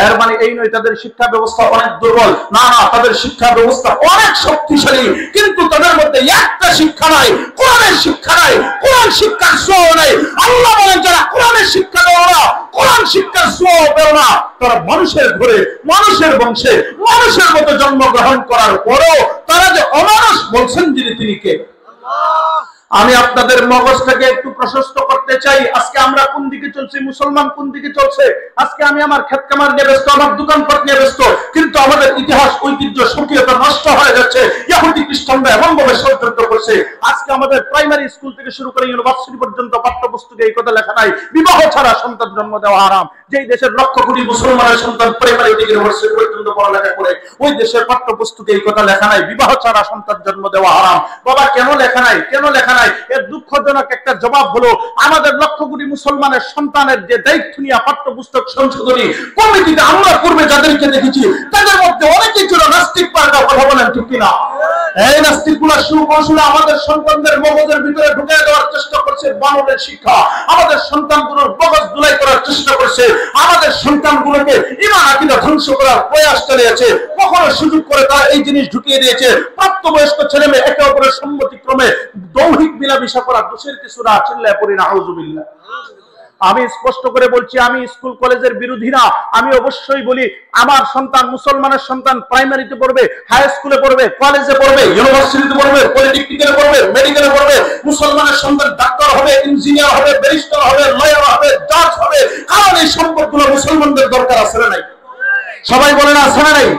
এর মানে এই নয় তাদের শিক্ষা ব্যবস্থা অনেক দুর্বল, না না, তাদের শিক্ষা ব্যবস্থা অনেক শক্তিশালী, কিন্তু তাদের মধ্যে একটা শিক্ষা নাই, কোরআনের শিক্ষা নাই, কোরআন শিক্ষার ছোঁয়া নাই। আল্লাহ বলেন, যারা কোরআনের শিক্ষা দেও না, কোরআন শিক্ষার ছোঁয়া দেও না, তারা মানুষের ঘরে, মানুষের বংশে, মানুষের মতো জন্মগ্রহণ করার পরও তারা যে অমানুষ বলছেন যিনি, তিনি কে? আমি আপনাদের মগজটাকে একটু প্রশস্ত করতে চাই। আজকে আমরা কোন দিকে চলছি, মুসলমান কোন দিকে চলছে? আজকে আমি আমার ক্ষেত খামার নিয়ে ব্যস্ত, আমার দোকানপাট নিয়ে ব্যস্ত, কিন্তু আমাদের ইতিহাস, ঐতিহ্য, স্বকীয়তা নষ্ট হয়ে যাচ্ছে। ইহুদি খ্রিস্টানরা এমন ভাবে ষড়যন্ত্র করছে, আজকে আমাদের প্রাইমারি স্কুল থেকে শুরু করে ইউনিভার্সিটি পর্যন্ত পাঠ্যপুস্তকে এই কথা লেখা নাই, বিবাহ ছাড়া সন্তান জন্ম দেওয়া হারাম। যেই দেশের লক্ষ কোটি মুসলমানের সন্তান প্রাইমারি থেকে ইউনিভার্সিটি পর্যন্ত পড়ালেখা করে, ওই দেশের পাঠ্যপুস্তকে এই কথা লেখা নাই, বিবাহ ছাড়া সন্তান জন্ম দেওয়া হারাম। বাবা কেন লেখা নাই, কেন লেখা নাই? এর দুঃখজনক একটা জবাব হলো, আমাদের লক্ষ কোটি মুসলমানের সন্তানের যে দায়িত্ব নিয়ে পাঠ্যপুস্তক সংশোধনী কমিটিতে আমরা পূর্বে যাদেরকে দেখেছি, তাদের মধ্যে অনেকেই ছিল নাস্তিক পাল্টা, কথা বলেন ঠিক কিনা? এই নাস্তিকগুলো সুকৌশলে আমাদের সন্তানদের মগজের ভিতরে ঢুকে দেওয়ার চেষ্টা করছে বানরের শিক্ষা, আমাদের সন্তানগুলোর মগজ ধুলাই করার চেষ্টা করছে, আমাদের সন্তানগুলোকে ঈমান আকীদা ধ্বংস করার প্রয়াস চালিয়েছে। কখনো সুযোগ করে তারা এই জিনিস ঢুকিয়ে দিয়েছে, প্রাপ্তবয়স্ক ছেলে মেয়ে একে অপরের সম্মতিক্রমে দৈহিক মিলামিশা করা দোষের কিছু না, চিল্লায় পড়ি না আউযুবিল্লাহ। আমি স্পষ্ট করে বলছি, আমি স্কুল কলেজের বিরোধী না। আমি অবশ্যই বলি, আমার সন্তান, মুসলমানের সন্তান প্রাইমারিতে পড়বে, হাই স্কুলে পড়বে, কলেজে পড়বে, ইউনিভার্সিটিতে পড়বে, পলিটেকনিকে পড়বে, মেডিকেলে পড়বে, মুসলমানের সন্তান ডাক্তার হবে, ইঞ্জিনিয়ার হবে, ব্যারিস্টার হবে, লয়ার হবে, জাজ হবে, কারণ এই সম্পদগুলো মুসলমানদের দরকার আছে না নাই? সবাই বলে না, আছে না নাই?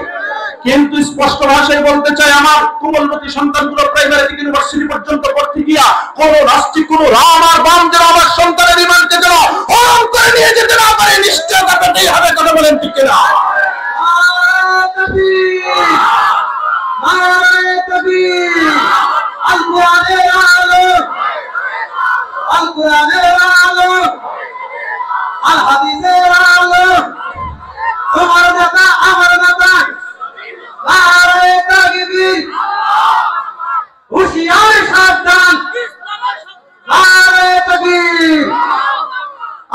কিন্তু স্পষ্ট ভাষায় বলতে চাই, আমার কোমলমতি সন্তানগুলো প্রাইমারি থেকে ইউনিভার্সিটি পর্যন্ত পড়তে গিয়া কোন রাষ্ট্রিক কোন রাম আর বাম যেন আমার সন্তানের ঈমানকে যেন হরণ করে নিয়ে যেতে না পারে, নিশ্চয়তা পেতেই হবে, কথা বলেন ঠিক কিনা? তোমার নেতা, আমার নেতা, হুশিয়ার, সাবধান।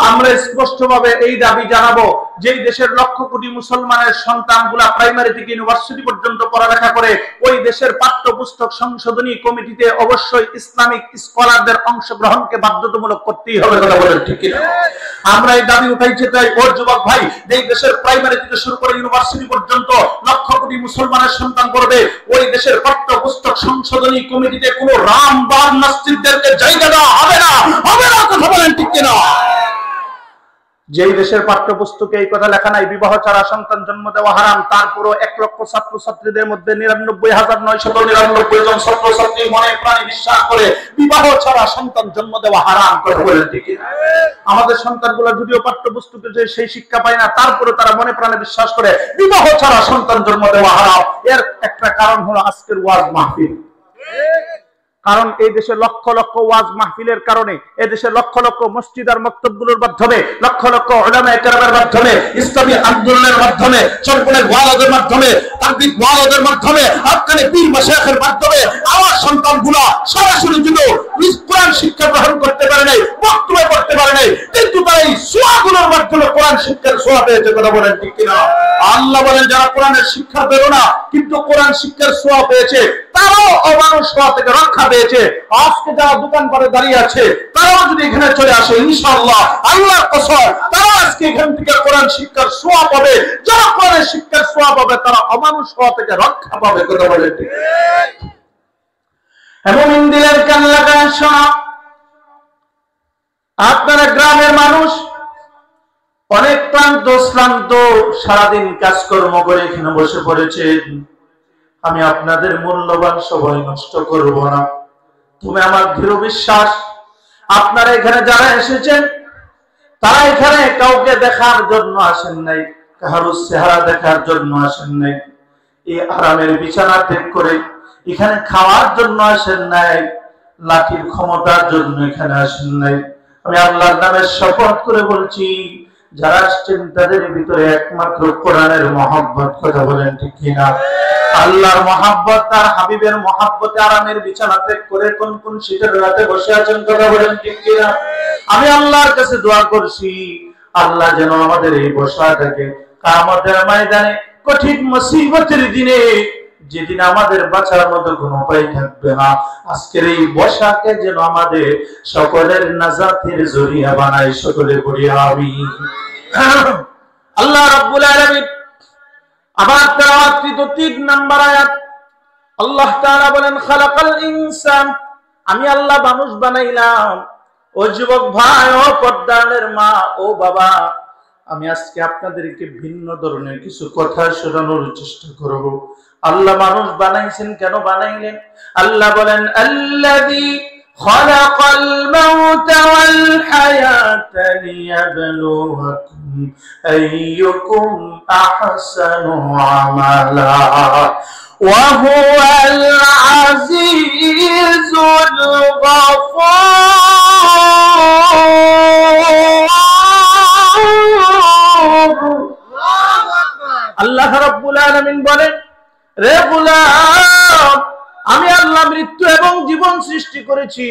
আমরা স্পষ্টভাবে এই দাবি জানাবো, যেই দেশের লক্ষ কোটি মুসলমানের সন্তানগুলা প্রাইমারি থেকে ইউনিভার্সিটি পর্যন্ত পড়ালেখা করে, ওই দেশের পাঠ্যপুস্তক সংশোধনী কমিটিতে অবশ্যই ইসলামিক স্কলারদের অংশগ্রহণকে বাধ্যতামূলক করতেই হবে, কথা বলেন ঠিক কিনা? আমরা এই দাবি উঠাইছি তাই, ওর যুবক ভাই, যেই দেশের প্রাইমারি থেকে শুরু করে ইউনিভার্সিটি পর্যন্ত লক্ষ কোটি মুসলমানের সন্তান পড়বে, ওই দেশের পাঠ্যপুস্তক সংশোধনী কমিটিতে কোনো রাম বাম নাস্তিকদেরকে জায়গা দেওয়া হবে না, হবে না, কথা বলেন ঠিক কিনা? যেই দেশের পাঠ্যপুস্তকে এই কথা লেখা নাই, বিবাহ ছাড়া সন্তান জন্ম দেওয়া হারাম, তারপরও 1 লক্ষ ছাত্রছাত্রীদের মধ্যে 99,999 জন ছাত্রছাত্রী মনে প্রাণে বিশ্বাস করে বিবাহ ছাড়া সন্তান জন্ম দেওয়া হারাম, কথা বলেন ঠিক কিনা? আমাদের সন্তানগুলো যদিও পাঠ্যপুস্তকে যে সেই শিক্ষা পায় না, তারপরে তারা মনে প্রাণে বিশ্বাস করে বিবাহ ছাড়া সন্তান জন্ম দেওয়া হারাম। এর একটা কারণ হলো আজকের ওয়াজ মাহফিল। কারণ এই দেশে লক্ষ লক্ষ ওয়াজ মাহফিলের কারণে, এই দেশে লক্ষ লক্ষ মসজিদ আর মক্তবগুলোর মাধ্যমে, লক্ষ লক্ষ উলামায়ে কেরামের মাধ্যমে, ইসলামী আন্দোলনের মাধ্যমে, সরকারের ওয়ালাদের মাধ্যমে, তাবলীগ ওয়ালাদের মাধ্যমে, আফগানি পীর মাশায়েখের মাধ্যমে আমার সন্তানগুলো সরাসরি যদি কোরআন শিক্ষা গ্রহণ করতে পারে নাই, বক্তব্য করতে পারে নাই, কিন্তু তারা এই সূরাগুলোর মাধ্যমে কোরআন শিক্ষার ছোঁয়া পেয়েছে, কথা বলেন ঠিক কিনা? আল্লাহ বলেন যারা কোরআনের শিক্ষা পেল না কিন্তু কোরআন শিক্ষার ছোঁয়া পেয়েছে তারাও অমানুষ হওয়া থেকে রক্ষা পেয়েছে। আজকে যারা দোকান করে দাঁড়িয়ে আছে তারাও যদি এখানে চলে আসে ইনশাআল্লাহ আল্লাহর কসম তারা আজকে এখান থেকে কোরআন শিক্ষার ছোঁয়া পাবে। যারা কোরআনের শিক্ষার ছোঁয়া পাবে তারা অমানুষ হওয়া থেকে রক্ষা পাবে, কথা বলেন ঠিক? এমন দিলের কান লাগায় শোনা, আপনারা গ্রামের মানুষ অনেক ক্লান্ত শ্রান্ত, সারাদিন কাজকর্ম করে এখানে বসে পড়েছেন। আমি আপনাদের মূল্যবান সময় নষ্ট করব না। তুমি আমার দৃঢ় বিশ্বাস, আপনারা এখানে যারা এসেছেন তারা এখানে কাউকে দেখার জন্য আসেন নাই, কারো চেহারা দেখার জন্য আসেন নাই, এই আরামের বিছানা ত্যাগ করে এখানে খাওয়ার জন্য আসেন নাই, লাঠির ক্ষমতার জন্য এখানে আসেন নাই। আমি আল্লাহর নামে শপথ করে বলছি, যারা আসছেন তাদের ভিতরে একমাত্র কোরআনের মহব্বত, কথা বলেন ঠিক কিনা? আল্লাহর মহব্বত, তার হাবিবের মহব্বতে আরামের বিছানা ত্যাগ করে কোন কোন শীতের রাতে বসে আছেন, কথা বলেন ঠিক কিনা? আমি আল্লাহর কাছে দোয়া করছি, আল্লাহ যেন আমাদের এই বসাটাকে কিয়ামতের ময়দানে কঠিন মুসিবতের দিনে, যেদিন আমাদের বাঁচার মতো কোনো উপায় থাকবে না, আজকের এই বসাকে যেন আমাদের সকলের নাজাতের জরিয়া বানায়। সকলে বলি আমিন। আল্লাহ রাব্বুল আলামিন আবার তেলাওয়াতকৃত 3 নম্বর আয়াত আল্লাহ তাআলা বলেন, খালাকাল ইনসান, আমি আল্লাহ মানুষ বানাইলাম। ও যুবক ভাই, ও পর্দানের মা, ও বাবা, আমি আজকে আপনাদেরকে ভিন্ন ধরনের কিছু কথা শোনানোর চেষ্টা করব। আল্লাহ মানুষ বানাইছেন, কেন বানাইলেন? আল্লাহ বলেন, আল্লাযী খালাকাল মাউতা ওয়াল হায়াতা লিয়াবলুয়াকুম আইয়ুকুম আহসানু আমালা ওয়া হুয়াল আজিজুল গফুর। আল্লাহ রাব্বুল আলামিন বলেন, রে গোলাম, আমি আল্লাহ মৃত্যু এবং জীবন সৃষ্টি করেছি।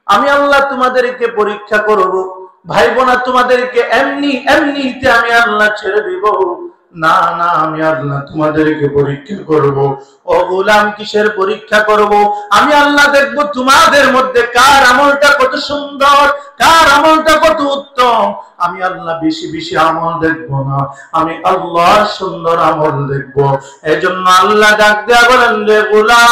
আমি আল্লাহ তোমাদেরকে পরীক্ষা করব। ভাই বোনা, তোমাদেরকে এমনিতে আমি আল্লাহ ছেড়ে দিব না, না, আমি আল্লাহ তোমাদেরকে পরীক্ষা করব। ও গোলাম, কিসের পরীক্ষা করব? আমি আল্লাহ দেখব তোমাদের মধ্যে কার আমলটা কত সুন্দর, কার আমলটা কত উত্তম। আমি আল্লাহ বেশি বেশি আমল দেখব না, আমি আল্লাহ সুন্দর আমল দেখব। এজন্য আল্লাহ ডাক দেয়া বলেন, রে গোলাম,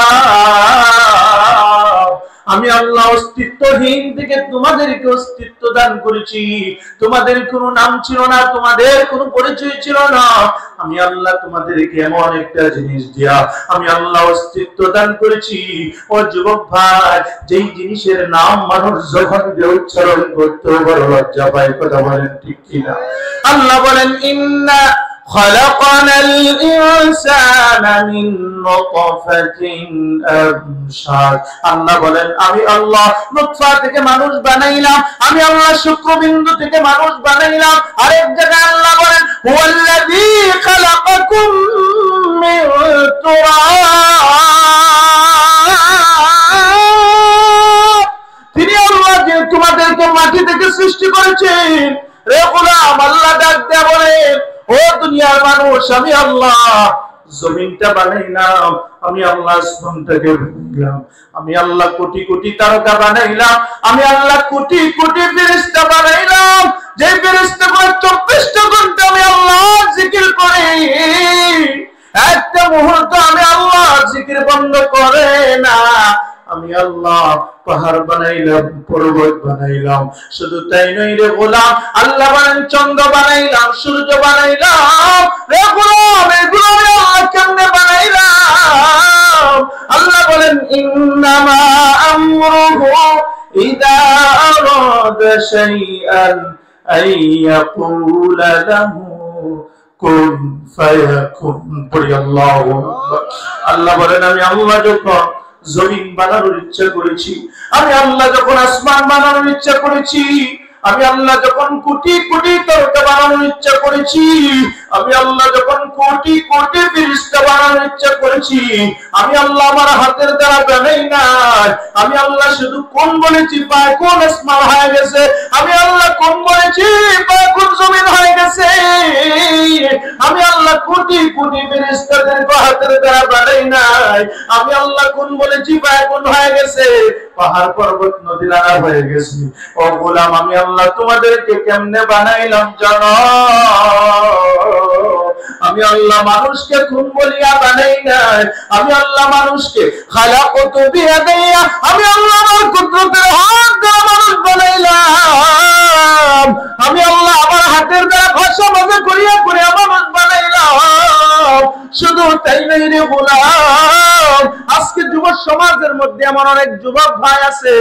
আমি আল্লাহ অস্তিত্বহীন থেকে তোমাদেরকে অস্তিত্ব দান করেছি। তোমাদের কোনো নাম ছিল না, তোমাদের কোনো পরিচয় ছিল না। আমি আল্লাহ তোমাদেরকে এমন একটা জিনিস দিয়া আমি আল্লাহ অস্তিত্ব দান করেছি। ও যুবক ভাই, যেই জিনিসের নাম মানুষ যখন উচ্চারণ করতে বড় লজ্জা পায়, কথা বলেন ঠিক কিনা? আল্লাহ বলেন, ইন্না খালাকানাল ইনসানা মিন নুতফাতিন আমশাদ। আল্লাহ বলেন, আমি আল্লাহ নুতফা থেকে মানুষ বানাইলাম, আমি আল্লাহ শুক্রবিন্দু থেকে মানুষ বানাইলাম। আরেক জায়গায় আল্লাহ বলেন, হুয়াল্লাযী খালাকাকুম মিন তুরাব। তিনি আল্লাহ যে তোমাদেরকে মাটি থেকে সৃষ্টি করেছেন। রে গোলাম, আল্লাহ ডাক দেয়া বলেন, ও দুনিয়ার মানুষ, আমি আল্লাহ জমিনটা বানাইলাম, আমি আল্লাহ আসমানটাকে বানাইলাম, আমি আল্লাহ কোটি কোটি তারকা বানাইলাম, আমি আল্লাহ কোটি কোটি ফেরেশতা বানাইলাম। যে ফেরেশতাগুলো 24 ঘন্টা আমি আল্লাহ জিকির করি, একটা মুহূর্ত আমি আল্লাহ জিকির বন্ধ করে না। আমি আল্লাহ পাহাড় বানাইলাম, পর্বত বানাইলাম। শুধু তাই নয় রে গোলাম, আল্লাহ বলেন চন্দ্র বানাইলাম, সূর্য বানাইলাম। রে গোলাম, এগুলো আমি আল্লাহ কেমনে বানাইলাম? আল্লাহ বলেন, ইন্নামা আমরুহু ইযা আরাদা শাইআন আইয়াকুলা লাহু কুন ফায়াকুন। পড়ি আল্লাহু আকবার। আল্লাহ বলেন, আমি আল্লাহ যখন জমিন বানানোর ইচ্ছা করেছি, আমি আল্লাহ যখন আসমান বানানোর ইচ্ছা করেছি, আমি আল্লাহ যখন কোটি কোটি তারকা বানানোর ইচ্ছা করেছি, আমি আল্লাহ যখন কোটি কোটি ফেরেশতা বানানোর ইচ্ছা করেছি, আমি আল্লাহ আমার হাতের দ্বারা বানাই নাই। আমি আল্লাহ শুধু কোন বলেছি পায়কুন আসমান হয়ে গেছে, আমি আল্লাহ কোন বলেছি পায়কুন জমিন হয়ে গেছে। আমি আল্লাহ কোটি কোটি ফেরেশতাদের হাতের দ্বারা বানাই নাই। আমি আল্লাহ কোন বলেছি পায়কুন হয়ে গেছে, পাহাড় পর্বত নদী নালা হয়ে গেছে। ও গোলাম, আমি আল্লাহ তোমাদেরকে কেমনে বানাইলাম জানো? আমি আল্লাহ মানুষকে খুন বলিয়া বানাই নাই। আমি আল্লাহ মানুষকে খালাকতু বিয়াদিয়া, আমি আল্লাহ আমার কুদরতের হাত দ্বারা মানুষ বানাইলাম। আমি আল্লাহ আমার হাতের দ্বারা ভাষা মজা করিয়া করিয়া মানুষ বানাইলাম। শুধু তাই নাই রে গোলাম, আজকে যুব সমাজের মধ্যে আমার অনেক যুবক ভাই আছে,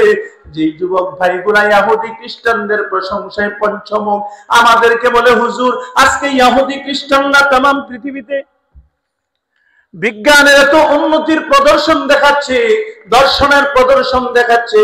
যে যুবক ভাইগুলা ইহুদি খ্রিস্টানদের প্রশংসায় পঞ্চমুখ। আমাদেরকে বলে হুজুর আজকে ইহুদি খ্রিস্টানরা तमाम পৃথিবীতে বিজ্ঞানের এত উন্নতির প্রদর্শন দেখাচ্ছে, দর্শনের প্রদর্শন দেখাচ্ছে,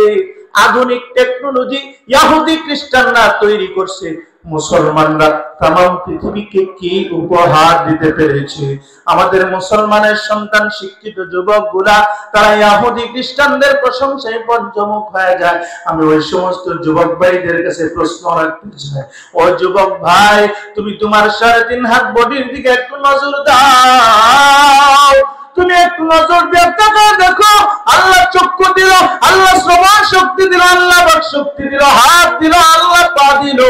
আধুনিক টেকনোলজি ইহুদি খ্রিস্টানরা তৈরি করছে। মুসলমানরা तमाम পৃথিবীকে কি উপহার দিতে পেরেছে? আমাদের মুসলমানের সন্তান শিক্ষিত যুবকগুলা তারা ইহুদি খ্রিস্টানদের প্রশংসায় পঞ্চমুখ হয়ে যায়। আমি ওই সমস্ত যুবক ভাইদের কাছে প্রশ্ন রাখতে চাই, ও যুবক ভাই, তুমি তোমার 3.5 হাত বডির দিকে একটু নজর দাও। তুমি একটু নজর দিয়ে তাকাও, দেখো আল্লাহ চক্ষু দিল, আল্লাহ শ্রবণ শক্তি দিল, আল্লাহ বাক শক্তি দিল, হাত দিল, আল্লাহ পা দিল।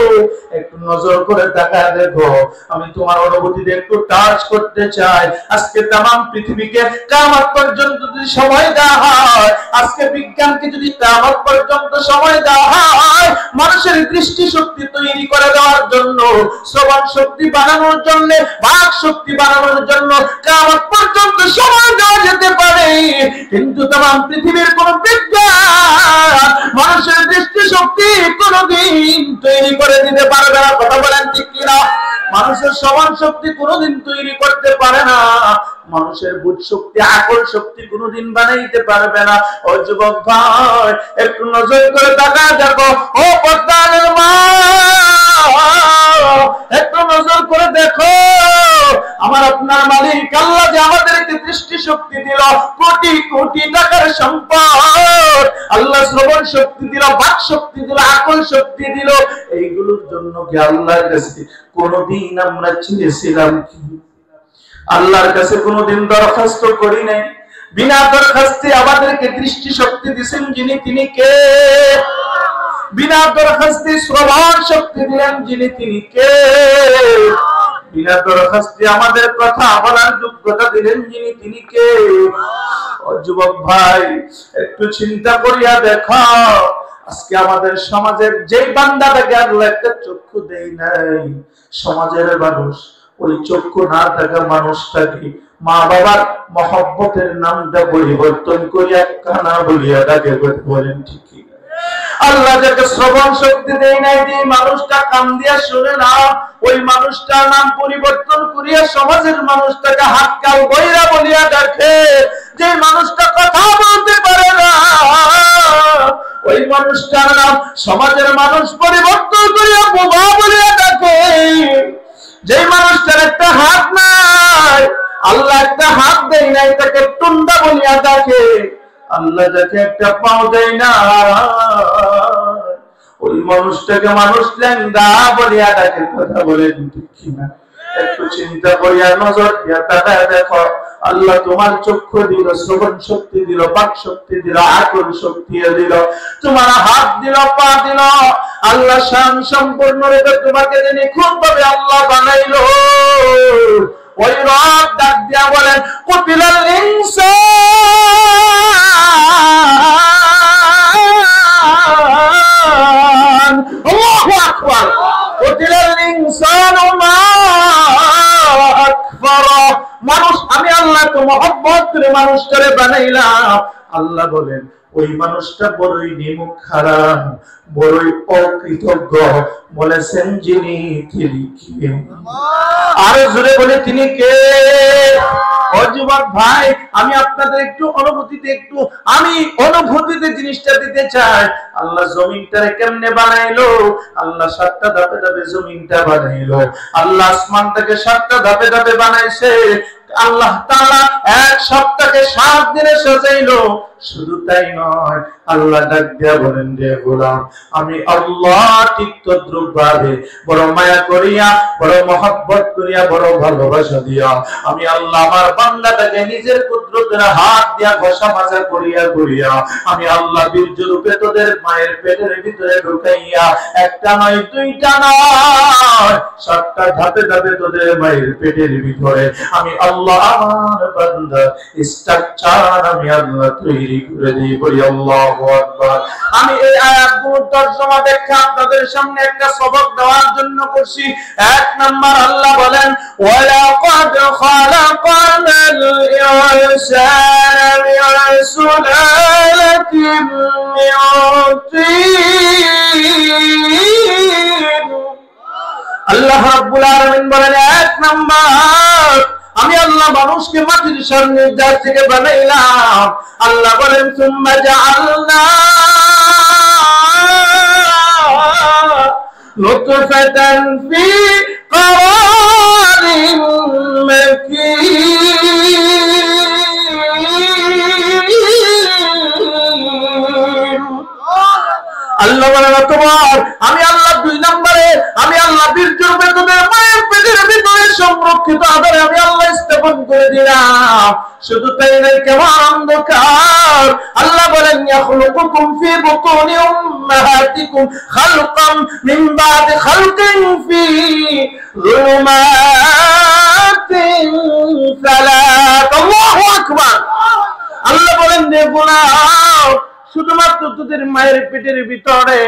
একটু নজর করে তাকায় দেখো। আমি তোমার অনুভূতিতে একটু টাচ করতে চাই। আজকে तमाम পৃথিবীকে কিয়ামত পর্যন্ত যদি সময় দেওয়া হয়, আজকে বিজ্ঞানকে যদি কিয়ামত পর্যন্ত সময় দেওয়া হয়, মানুষের দৃষ্টি শক্তি তৈরি করে দেওয়ার জন্য, শ্রবণ শক্তি বানানোর জন্য, বাক শক্তি বানানোর জন্য কিয়ামত পর্যন্ত সময় দেওয়া যেতে পারে। কিন্তু तमाम পৃথিবীর কোন বিজ্ঞান মানুষের দৃষ্টি শক্তি কোনদিন তৈরি করে দিতে পারবে না। কথা বলেন ঠিক কিনা? মানুষের শ্রবণ শক্তি কোনদিন তৈরি করতে পারে না, মানুষের বুঝ শক্তি, আকল শক্তি কোনদিন বানাইতে পারবে না। ও যুবক ভাই, একটু নজর করে তাকায় দেখো। ও পদ্মানের মা, একটু নজর করে দেখো। আমার আপনার মালিক আল্লাহ যে আমাদেরকে দৃষ্টি শক্তি দিল, কোটি কোটি টাকার সম্পদ, আল্লাহ শ্রবণ শক্তি দিল, বাক শক্তি দিল, আকল শক্তি দিল, এইগুলোর জন্য কি আল্লাহর কাছে কোনদিন আমরা চেয়েছিলাম কি? আল্লাহর কাছে কোনদিন দরখাস্ত করি নাই? বিনা দরখাস্তে আমাদেরকে দৃষ্টি শক্তি দিয়েছেন যিনি, তিনি কে? বিনা দরখাস্তে শ্রবণ শক্তি দিলেন যিনি, তিনি কে? বিনা দরখাস্তে আমাদের কথা বলার যোগ্যতা দিলেন যিনি, তিনি কে? ও যুবক ভাই, একটু চিন্তা করিয়া দেখো। আজকে আমাদের সমাজের যে বান্দাটাকে আল্লাহ একটা চক্ষু দেয় নাই, সমাজের মানুষ ওই চক্ষু না থাকা মানুষটাকে মা বাবার মহব্বতের নামটা পরিবর্তন করিয়া কানা বলিয়া ডাকে। বলেন ঠিক? আল্লাহ যাকে শ্রবণ শক্তি দেয় নাই, যে মানুষটা কান দিয়া শুনে না, ওই মানুষটার নাম পরিবর্তন করিয়া সমাজের মানুষটাকে হাত কাল বইরা বলিয়া ডাকে। যে মানুষটা কথা বলতে পারে না, ওই মানুষটার নাম সমাজের মানুষ পরিবর্তন করিয়া বোবা বলিয়া ডাকে। যে মানুষটার একটা হাত নাই, আল্লাহ একটা হাত দেয় নাই, তাকে টুন্ডা বলিয়া ডাকে। আল্লাহ যাকে একটা পাও দেয় না, ওই মানুষটাকে মানুষ ল্যাংড়া বলিয়া ডাকে। কথা বলে ঠিক কিনা? একটু চিন্তা করিয়া নজর দিয়া তাকায় দেখো। আল্লাহ তোমার চক্ষু দিল, শ্রবণ শক্তি দিল, বাক শক্তি দিল, আকল শক্তি দিল, তোমার হাত দিল, পা দিল। আল্লাহ শান সম্পূর্ণ রেখে তোমাকে যিনি খুব ভাবে আল্লাহ বানাইলো, ওই রব ডাক দিয়া বলেন কুতিলাল ইনসান। আল্লাহু আকবার। কুতিলাল ইনসানু মা আকফারা। মানুষ, আমি আল্লাহ তো মহব্বত করে মানুষটারে বানাইলাম, আল্লাহ বলেন ওই মানুষটা বড়ই নিমুখ হারাম, বড়ই অকৃতজ্ঞ। বলেছেন যিনি, তিনি কে? আরো জোরে বলে তিনি কে? ও যুবক ভাই, আমি আপনাদের একটু অনুভূতিতে জিনিসটা দিতে চাই। আল্লাহ জমিনটারে কেমনে বানাইলো? আল্লাহ 7টা ধাপে ধাপে জমিনটা বানাইলো। আল্লাহ আসমানটাকে 7টা ধাপে ধাপে বানাইছে। আল্লাহ তাআলা এক সপ্তাহকে 7 দিনে সাজাইলো। শুধু তাই নয়, আল্লাহ ডাক দিয়া বলেন, রে গোলাম, আমি আল্লাহ ঠিক তদ্রুপভাবে বড় মায়া করিয়া, বড় মহব্বত করিয়া, বড় ভালোবাসা দিয়া আমি আল্লাহ আমার বান্দাটাকে নিজের কুদরতের হাত দিয়া ঘষা মাজা করিয়া করিয়া আমি আল্লাহ বীর্য রূপে তোদের মায়ের পেটের ভিতরে ঢুকাইয়া, একটা নয়, দুইটা নয়, 7টা ধাপে ধাপে তোদের মায়ের পেটের ভিতরে আমি আল্লাহ আমার বান্দা স্ট্রাকচার আমি আল্লাহ তৈরি করে দিই। বলি আল্লাহু আকবার। আমি এই আয়াতগুলোর তরজমা ব্যাখ্যা আপনাদের সামনে একটা সবক দেওয়ার জন্য করছি। 1 নাম্বার, আল্লাহ বলেন ওয়ালাকাদ খালাকানাল ইনসানা মিন সুলালাতিন মিন তিন। আল্লাহ রাব্বুল আলামিন বলেন 1 নাম্বার, আমি আল্লাহ মানুষকে মাটির সান্নিধ্য থেকে বানাইলাম। আল্লাহ বলেন সুম্মা জাআলনা নুতফাতান ফি قرار مكين আল্লাহ বলেন তোমার আমি আল্লাহ 2 নম্বরে আমি আল্লাহ বীর্যরূপে তোমার মায়ের পেটের ভিতরে সংরক্ষিত আদরে আমি আল্লাহ স্থাপন করে দিলাম। শুধু তাই নয়, কেমন অন্ধকার। আল্লাহ বলেন ইয়াখলুকুকুম ফি বুতুনি উম্মাহাতিকুম খালকাম মিন বাদি খালকিন ফি যুলুমাতিন সালাত। আল্লাহু আকবার। আল্লাহ বলেন দেখুনা, শুধুমাত্র তোদের মায়ের পেটের ভিতরে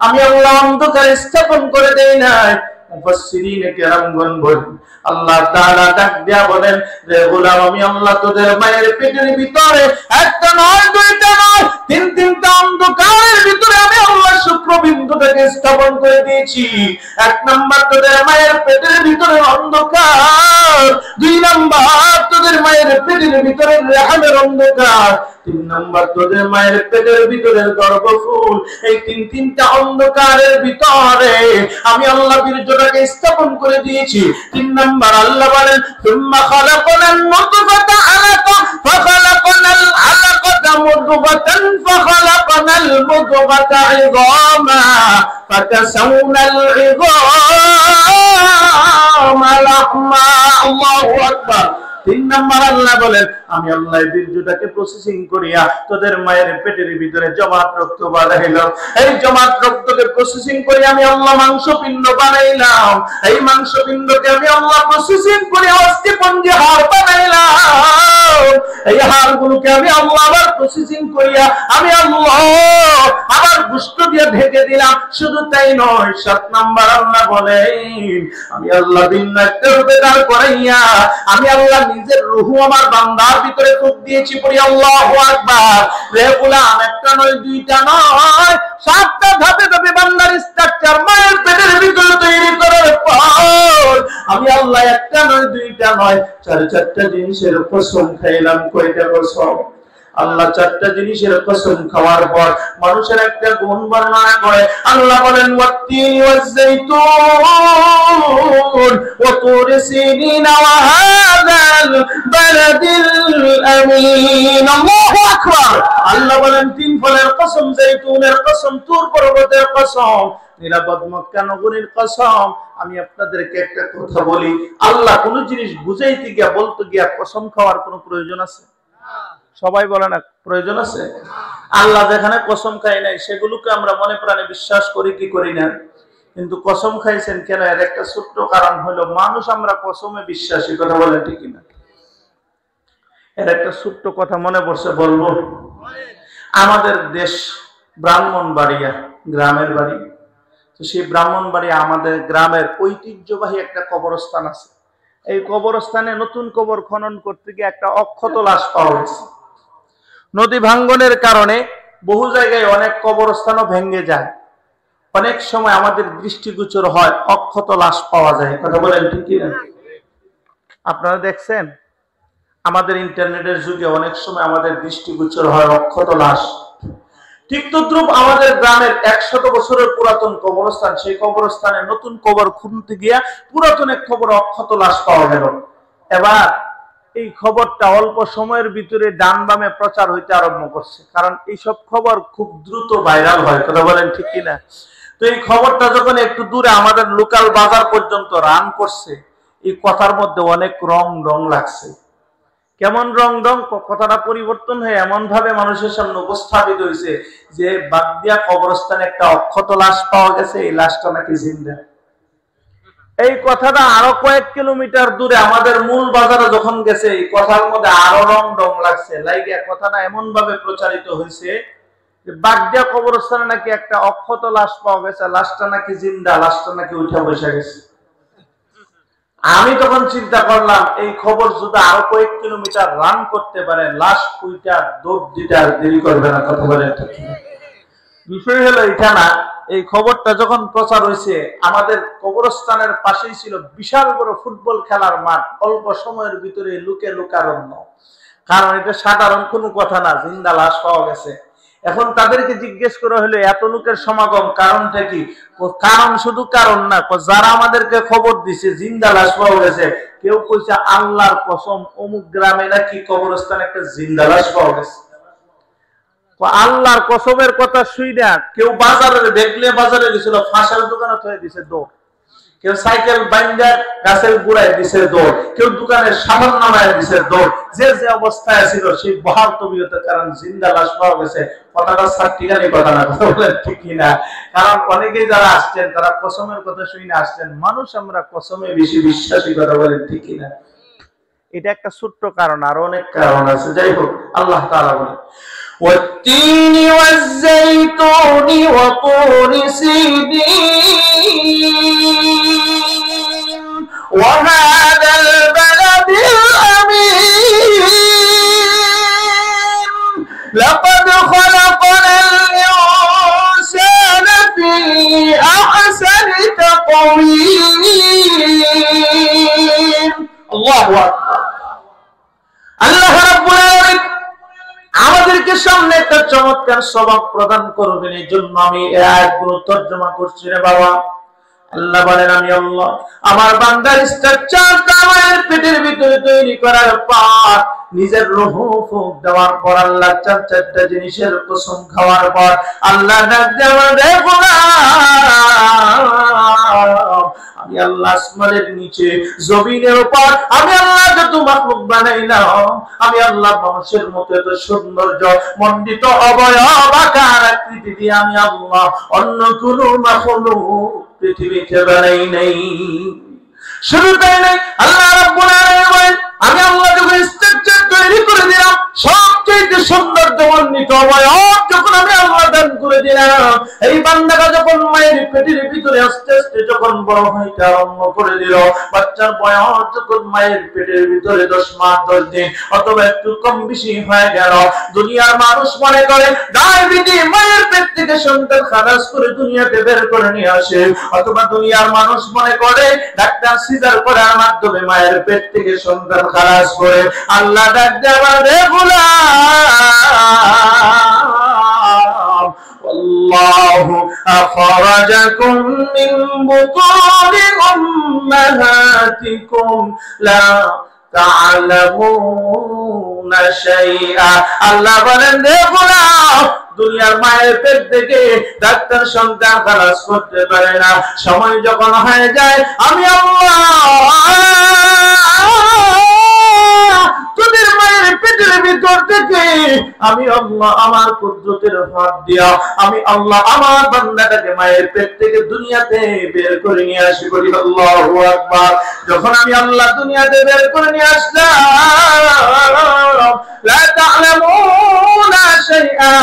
আমি আল্লাহ অন্ধকার স্থাপন করে দেই নাই। মুফাসসিরিনে কেরামগণ বলেন, আল্লাহ তাআলা ডাক দিয়া বলেন, রে গোলাম, আমি আল্লাহ তোদের মায়ের পেটের ভিতরে একটা নয়, দুইটা নয়, 3টা অন্ধকারের ভিতরে আমি আল্লাহ শুক্রবিন্দুটাকে স্থাপন করে দিয়েছি। 1 নাম্বার, তোদের মায়ের পেটের ভিতরে অন্ধকার। 2 নাম্বার, তোদের মায়ের পেটের ভিতরে রেহামের অন্ধকার। 3 নাম্বার, তোদের মায়ের পেটের ভিতরে গর্ভফুল। এই 3টা অন্ধকারের ভিতরে আমি আল্লাহ বীর্যটাকে স্থাপন করে দিয়েছি। 3 নাম্বার, আল্লাহ বলেন সুম্মা খালাকনাল নুতফাতা আলাকা ফাখালাকনাল আলাকাতা মুদগাতান ফাখালাকনাল মুদগাতা ইযামা ফাকাসাউনাল ইযামা লাহমা। আল্লাহু আকবার। 3 নাম্বার, আল্লাহ বলেন আমি আল্লাহ বীর্যটাকে প্রসেসিং করিয়া তোদের মায়ের পেটের ভিতরে জমাট রক্ত বানাইলাম। এই জমাট রক্তকে প্রসেসিং করে আমি আল্লাহ মাংসপিণ্ড বানাইলাম। এই মাংসপিণ্ডকে আমি আল্লাহ প্রসেসিং করে অস্থিপঞ্জী হাড় বানাইলাম। এই হাড়গুলোকে আমি আল্লাহ আবার প্রসেসিং করিয়া আমি আল্লাহ আবার গোশত দিয়ে ঢেকে দিলাম। শুধু তাই নয়, 7 নাম্বার, আল্লাহ বলেন আমি আল্লাহ ভিন্ন একটা রূপে দাঁড় করাইয়া আমি আল্লাহ নিজের রূহ আমার বান্দার ভিতরে ফুঁক দিয়েছি। পড়ি আল্লাহু আকবার। রে গোলাম, একটা নয়, দুইটা নয়, 7টা ধাপে ধাপে বান্দার স্ট্রাকচার মায়ের পেটের ভিতরে তৈরি করার পর আমি আল্লাহ একটা নয়, দুইটা নয়, 4টা জিনিসের কসম খাইলাম। কয়টা কসম? আল্লাহ 4টা জিনিসের কসম খাওয়ার পর মানুষের একটা গুণ বর্ণনা করে। আল্লাহ বলেন ওয়াত্তিনি ওয়াজ্জাইতুন ওয়া তুরি সিনিন ওয়া হাযাল বালাদিল আমিন। আল্লাহু আকবার। আল্লাহ বলেন 3 ফলের কসম, জাইতুনের কসম, তুর পর্বতের কসম, নিরাপদ মক্কা নগরীর কসম। আমি আপনাদেরকে একটা কথা বলি, আল্লাহ কোন জিনিস বুঝাইতে গিয়া বলতে গিয়া কসম খাওয়ার কোনো প্রয়োজন আছে? সবাই বলে না প্রয়োজন আছে? আল্লাহ যেখানে কসম খাই নাই সেগুলোকে আমরা মনে প্রাণে বিশ্বাস করি কি করি না? কিন্তু কসম খাইছেন কেন? এর একটা ছোট্ট কারণ হলো মানুষ আমরা কসমে বিশ্বাসী। কথা বলেন ঠিক কিনা? এর একটা ছোট্ট কথা মনে পড়ছে, বলবো। আমাদের দেশ ব্রাহ্মণবাড়িয়া, গ্রামের বাড়ি। তো সেই ব্রাহ্মণবাড়িয়া আমাদের গ্রামের ঐতিহ্যবাহী একটা কবরস্থান আছে। এই কবরস্থানে নতুন কবর খনন করতে গিয়ে একটা অক্ষত লাশ পাওয়া গেছে। নদী ভাঙ্গনের কারণে বহু জায়গায় অনেক কবরস্থানও ভেঙে যায়। অনেক সময় আমাদের দৃষ্টিগোচর হয়, অক্ষত লাশ পাওয়া যায়। কথা বলেন ঠিক কি না? আপনারা দেখছেন আমাদের ইন্টারনেটের যুগে অনেক সময় আমাদের দৃষ্টিগোচর হয় অক্ষত লাশ। ঠিক তদ্রুপ আমাদের গ্রামের 100 বছরের পুরাতন কবরস্থান, সেই কবরস্থানে নতুন কবর খুঁড়তে গিয়া পুরাতন এক কবর অক্ষত লাশ পাওয়া গেল। এবার এই খবরটা অল্প সময়ের ভিতরে ডান বামে প্রচার হইতে আরম্ভ করছে, কারণ এইসব খবর খুব দ্রুত ভাইরাল হয়। কথা বলেন ঠিক কিনা? তো এই খবরটা যখন একটু দূরে আমাদের লোকাল বাজার পর্যন্ত রান করছে, এই কথার মধ্যে অনেক রং লাগছে। কেমন রং কথাটা পরিবর্তন হয়ে এমন ভাবে মানুষের সামনে উপস্থাপিত হয়েছে যে বাগদিয়া কবরস্থানে একটা অক্ষত লাশ পাওয়া গেছে, এই লাশটা নাকি জিন্দা। এই কথাটা আরো কয়েক কিলোমিটার দূরে আমাদের মূল বাজারে যখন গেছে, এই কথার মধ্যে আরো রং লাগছে। লাইগা কথাটা এমন ভাবে প্রচারিত হয়েছে যে বাগদিয়া কবরস্থানে নাকি একটা অক্ষত লাশ পাওয়া গেছে, লাশটা নাকি জিন্দা, লাশটা নাকি উঠে বসে গেছে। আমি তখন চিন্তা করলাম এই খবর যদি আরো কয়েক কিলোমিটার রান করতে পারে, লাশ কুইটা দৌড় দিতে আর দেরি করবে না। কথা বলে বিষয় হলো এটা না, এই খবরটা যখন প্রচার হয়েছে, আমাদের কবরস্থানের পাশেই ছিল বিশাল বড় ফুটবল খেলার মাঠ, অল্প সময়ের ভিতরে লোকারণ্য। কারণ এটা সাধারণ কোনো কথা না, জিন্দা লাশ পাওয়া গেছে। এখন তাদেরকে জিজ্ঞেস করা হলো এত লোকের সমাগম কারণটা কি? কারণ শুধু কারণ না, যারা আমাদেরকে খবর দিছে জিন্দা লাশ পাওয়া গেছে, কেউ কইছে আল্লাহর কসম অমুক গ্রামে নাকি কবরস্থানে একটা জিন্দা লাশ পাওয়া গেছে। আল্লাহর কসমের কথা শুই না, কেউ বাজারে দেখলে বাজারে গেছিল, ফাঁসের দোকানে থয়ে দিছে দৌড়, কেউ সাইকেল বাইন্দা গাছের গুড়ায় দিছে দৌড়, কেউ দোকানের সামান নামায় দিছে দৌড়। যে অবস্থায় ছিল সেই বহাল তবিয়তের কারণ জিন্দা লাশ পাওয়া গেছে। কথাটা সার্টিকালি কথা না, কথা বলেন ঠিক না? কারণ অনেকেই যারা আসছেন তারা কসমের কথা শুনে আসছেন। মানুষ আমরা কসমে বেশি বিশ্বাসী। কথা বলেন ঠিক না? এটা একটা ছোট্ট কারণ, আরো অনেক কারণ আছে। যাই হোক, আল্লাহ তাআলা বলেন والتين والزيتون وطور سينين وهذا البلد الأمين لقد خلقنا الإنسان في أحسن تقويم الله أكبر। আল্লাহ রাব্বুল আলামিন আমাদেরকে সামনে একটা চমৎকার সবক প্রদান করবেন, এই জন্য আমি এই আয়াতগুলো তর্জমা করছি রে বাবা। আল্লাহ বলেন আমি আল্লাহ আমার বান্দার স্ট্রাকচারটা আমার পেটের ভিতরে তৈরি করার পর, নিজের রূহ ফুঁক দেওয়ার পর, আল্লাহ চারটা জিনিসের কসম খাওয়ার পর আল্লাহ ডাক দেওয়া দেখো না, আমি আল্লাহ আসমানের নিচে জমিনের উপর আমি আল্লাহ যত মাখলুক বানাইলাম, আমি আল্লাহ মানুষের মতো এত সৌন্দর্য মণ্ডিত অবয়ব আকার আকৃতি দিয়ে আমি আল্লাহ অন্য কোন মাখলুক পৃথিবীতে বানাই নাই। শুধু তাই নাই, আল্লাহ রাব্বুল আলামিন বলেন আমি আল্লাহ যখন স্ট্রাকচার তৈরি করে দিলাম, সবচেয়ে সৌন্দর্য মণ্ডিত অবয়ব যখন আমি আল্লাহ দান করে দিলাম, এই বান্দাটা যখন মায়ের পেটের ভিতরে আস্তে আস্তে যখন বড় হইতে আরম্ভ করে দিল, বাচ্চার বয়স যখন মায়ের পেটের ভিতরে 10 মাস 10 দিন অথবা একটু কম বেশি হয়ে গেল, দুনিয়ার মানুষ মনে করে ডায়াবেটিস মায়ের পেট থেকে সন্তান খালাস করে দুনিয়াতে বের করে নিয়ে আসে, অথবা দুনিয়ার মানুষ মনে করে ডাক্তার সিজার করার মাধ্যমে মায়ের পেট থেকে সন্তান খালাস করে। আল্লাহ ডাক দেওয়া রে গোলাম, আল্লাহু আখরাজাকুম মিন বুতুনি উম্মাহাতিকুম লা তা'লামুনা শাইআ। আল্লাহ বলেন রে গোলাম, দুনিয়ার মায়ের পেট থেকে ডাক্তার সন্তান খালাস করতে পারে না, সময় যখন হয়ে যায় আমি আল্লাহ তোদের মায়ের পেটের ভিতর থেকে আমি আল্লাহ আমার কুদরতের হাত দিয়া আমি আল্লাহ আমার বান্দাটাকে মায়ের পেট থেকে দুনিয়াতে বের করে নিয়ে আসি। বলি আল্লাহু আকবার। যখন আমি আল্লাহ দুনিয়াতে বের করে নিয়ে আসলাম, লা তা'লামুনা শাইআ,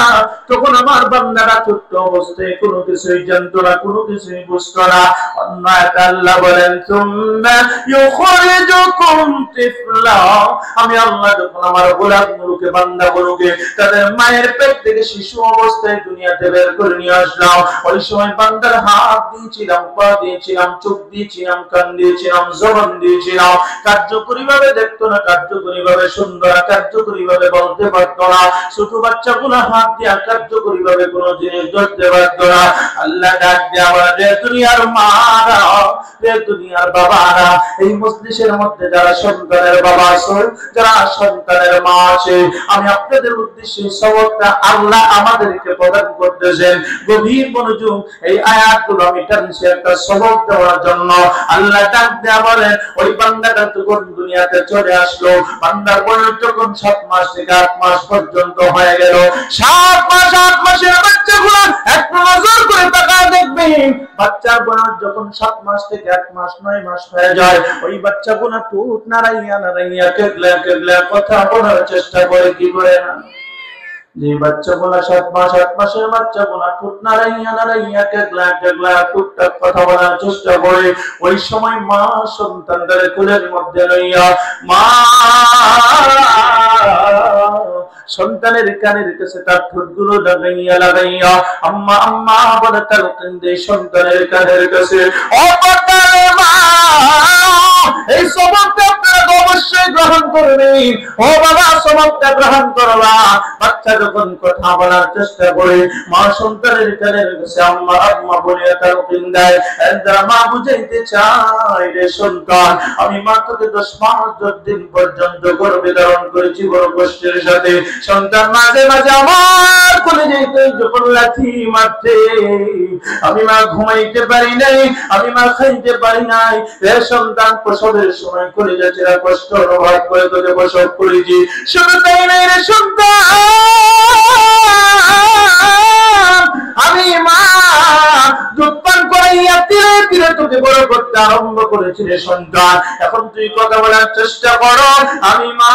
তখন আমার বান্দাটা ছোট্ট অবস্থায় কোনো কিছুই জানতো না, কোনো কিছুই বুঝতো না। আল্লাহ বলেন সুম্মা ইউখরিজুকুম তিফলা, আমি আল্লাহ যখন আমার গোলামগুলোকে বান্দাগুলোকে তাদের মায়ের পেট থেকে শিশু অবস্থায় দুনিয়াতে বের করে নিয়ে আসলাম, ওই সময় বান্দার হাত দিয়েছিলাম, পা দিয়েছিলাম, চোখ দিয়েছিলাম, কান দিয়েছিলাম, জবান দিয়েছিলাম। কার্যকরী ভাবে দেখতো না, কার্যকরী ভাবে শুনতো না, কার্যকরী ভাবে বলতে পারতো না। ছোট বাচ্চাগুলো হাত দিয়ে কার্যকরী ভাবে কোনো জিনিস ধরতে পারতো না। আল্লাহ ডাক দিয়ে আমার রে দুনিয়ার মারা, রে দুনিয়ার বাবারা, এই মজলিসের মধ্যে যারা সন্তানের বাবা আছে, যারা সন্তানের মা আছে, আমি আপনাদের উদ্দেশ্যে সবকটা আল্লাহ আমাদেরকে প্রদান করতেছেন। গভীর মনোযোগ, এই আয়াতগুলো আমি টানছি একটা সবক দেওয়ার জন্য। আল্লাহ ডাক দেয়া বলেন, ওই বান্দাটা যখন দুনিয়াতে চলে আসলো, বান্দার বয়স যখন 7 মাস থেকে 8 মাস পর্যন্ত হয়ে গেল, 7 মাস 8 মাসের বাচ্চাগুলো একটু নজর করে তাকায় দেখবেন, বাচ্চার বয়স যখন 7 মাস থেকে 8 মাস 9 মাস হয়ে যায়, ওই বাচ্চাগুলো টুট নাড়াইয়া নাড়াইয়া কেগলা কেগলা কথা বলার চেষ্টা করে, কি করে না? যে বাচ্চাগুলো 7 মাস 8 মাসের বাচ্চাগুলো টুট নাড়াইয়া নাড়াইয়া কেগলা কেগলা টুকটাক কথা বলার চেষ্টা করে, ওই সময় মা সন্তানদের কোলের মধ্যে লইয়া মা সন্তানের কানের কাছে তার ঠোঁটগুলো লাগাইয়া লাগাইয়া আম্মা আম্মা বলে তালকিন দেয় সন্তানের কানের কাছে। অপরটারে মা, এই সবকটা আপনারা অবশ্যই গ্রহণ করবেন। ও বাবা, সবকটা গ্রহণ করবা। বাচ্চা যখন কথা বলার চেষ্টা করে, মা সন্তানের কানের কাছে আম্মা আম্মা বলে তালকিন দেয়। এরা মা বুঝাইতে চায়, রে সন্তান, আমি মা তোকে 10 মাস 10 দিন পর্যন্ত গর্ভে ধারণ করেছি বড় কষ্টের সাথে। সন্তান মাঝে মাঝে আমার কোলে যেতে যখন লাথি মারতে, আমি মা ঘুমাইতে পারি নাই, আমি মা খাইতে পারি নাই। রে সন্তান, প্রসবের সময় করে যাচ্ছে কষ্ট অনুভব করে তোকে প্রসব করেছি। শুধু তাই নাই রে সন্তান, আমি মা দুধ পান করাইয়া ধীরে ধীরে তোকে বড় করতে আরম্ভ করেছি রে সন্তান। এখন তুই কথা বলার চেষ্টা করো, আমি মা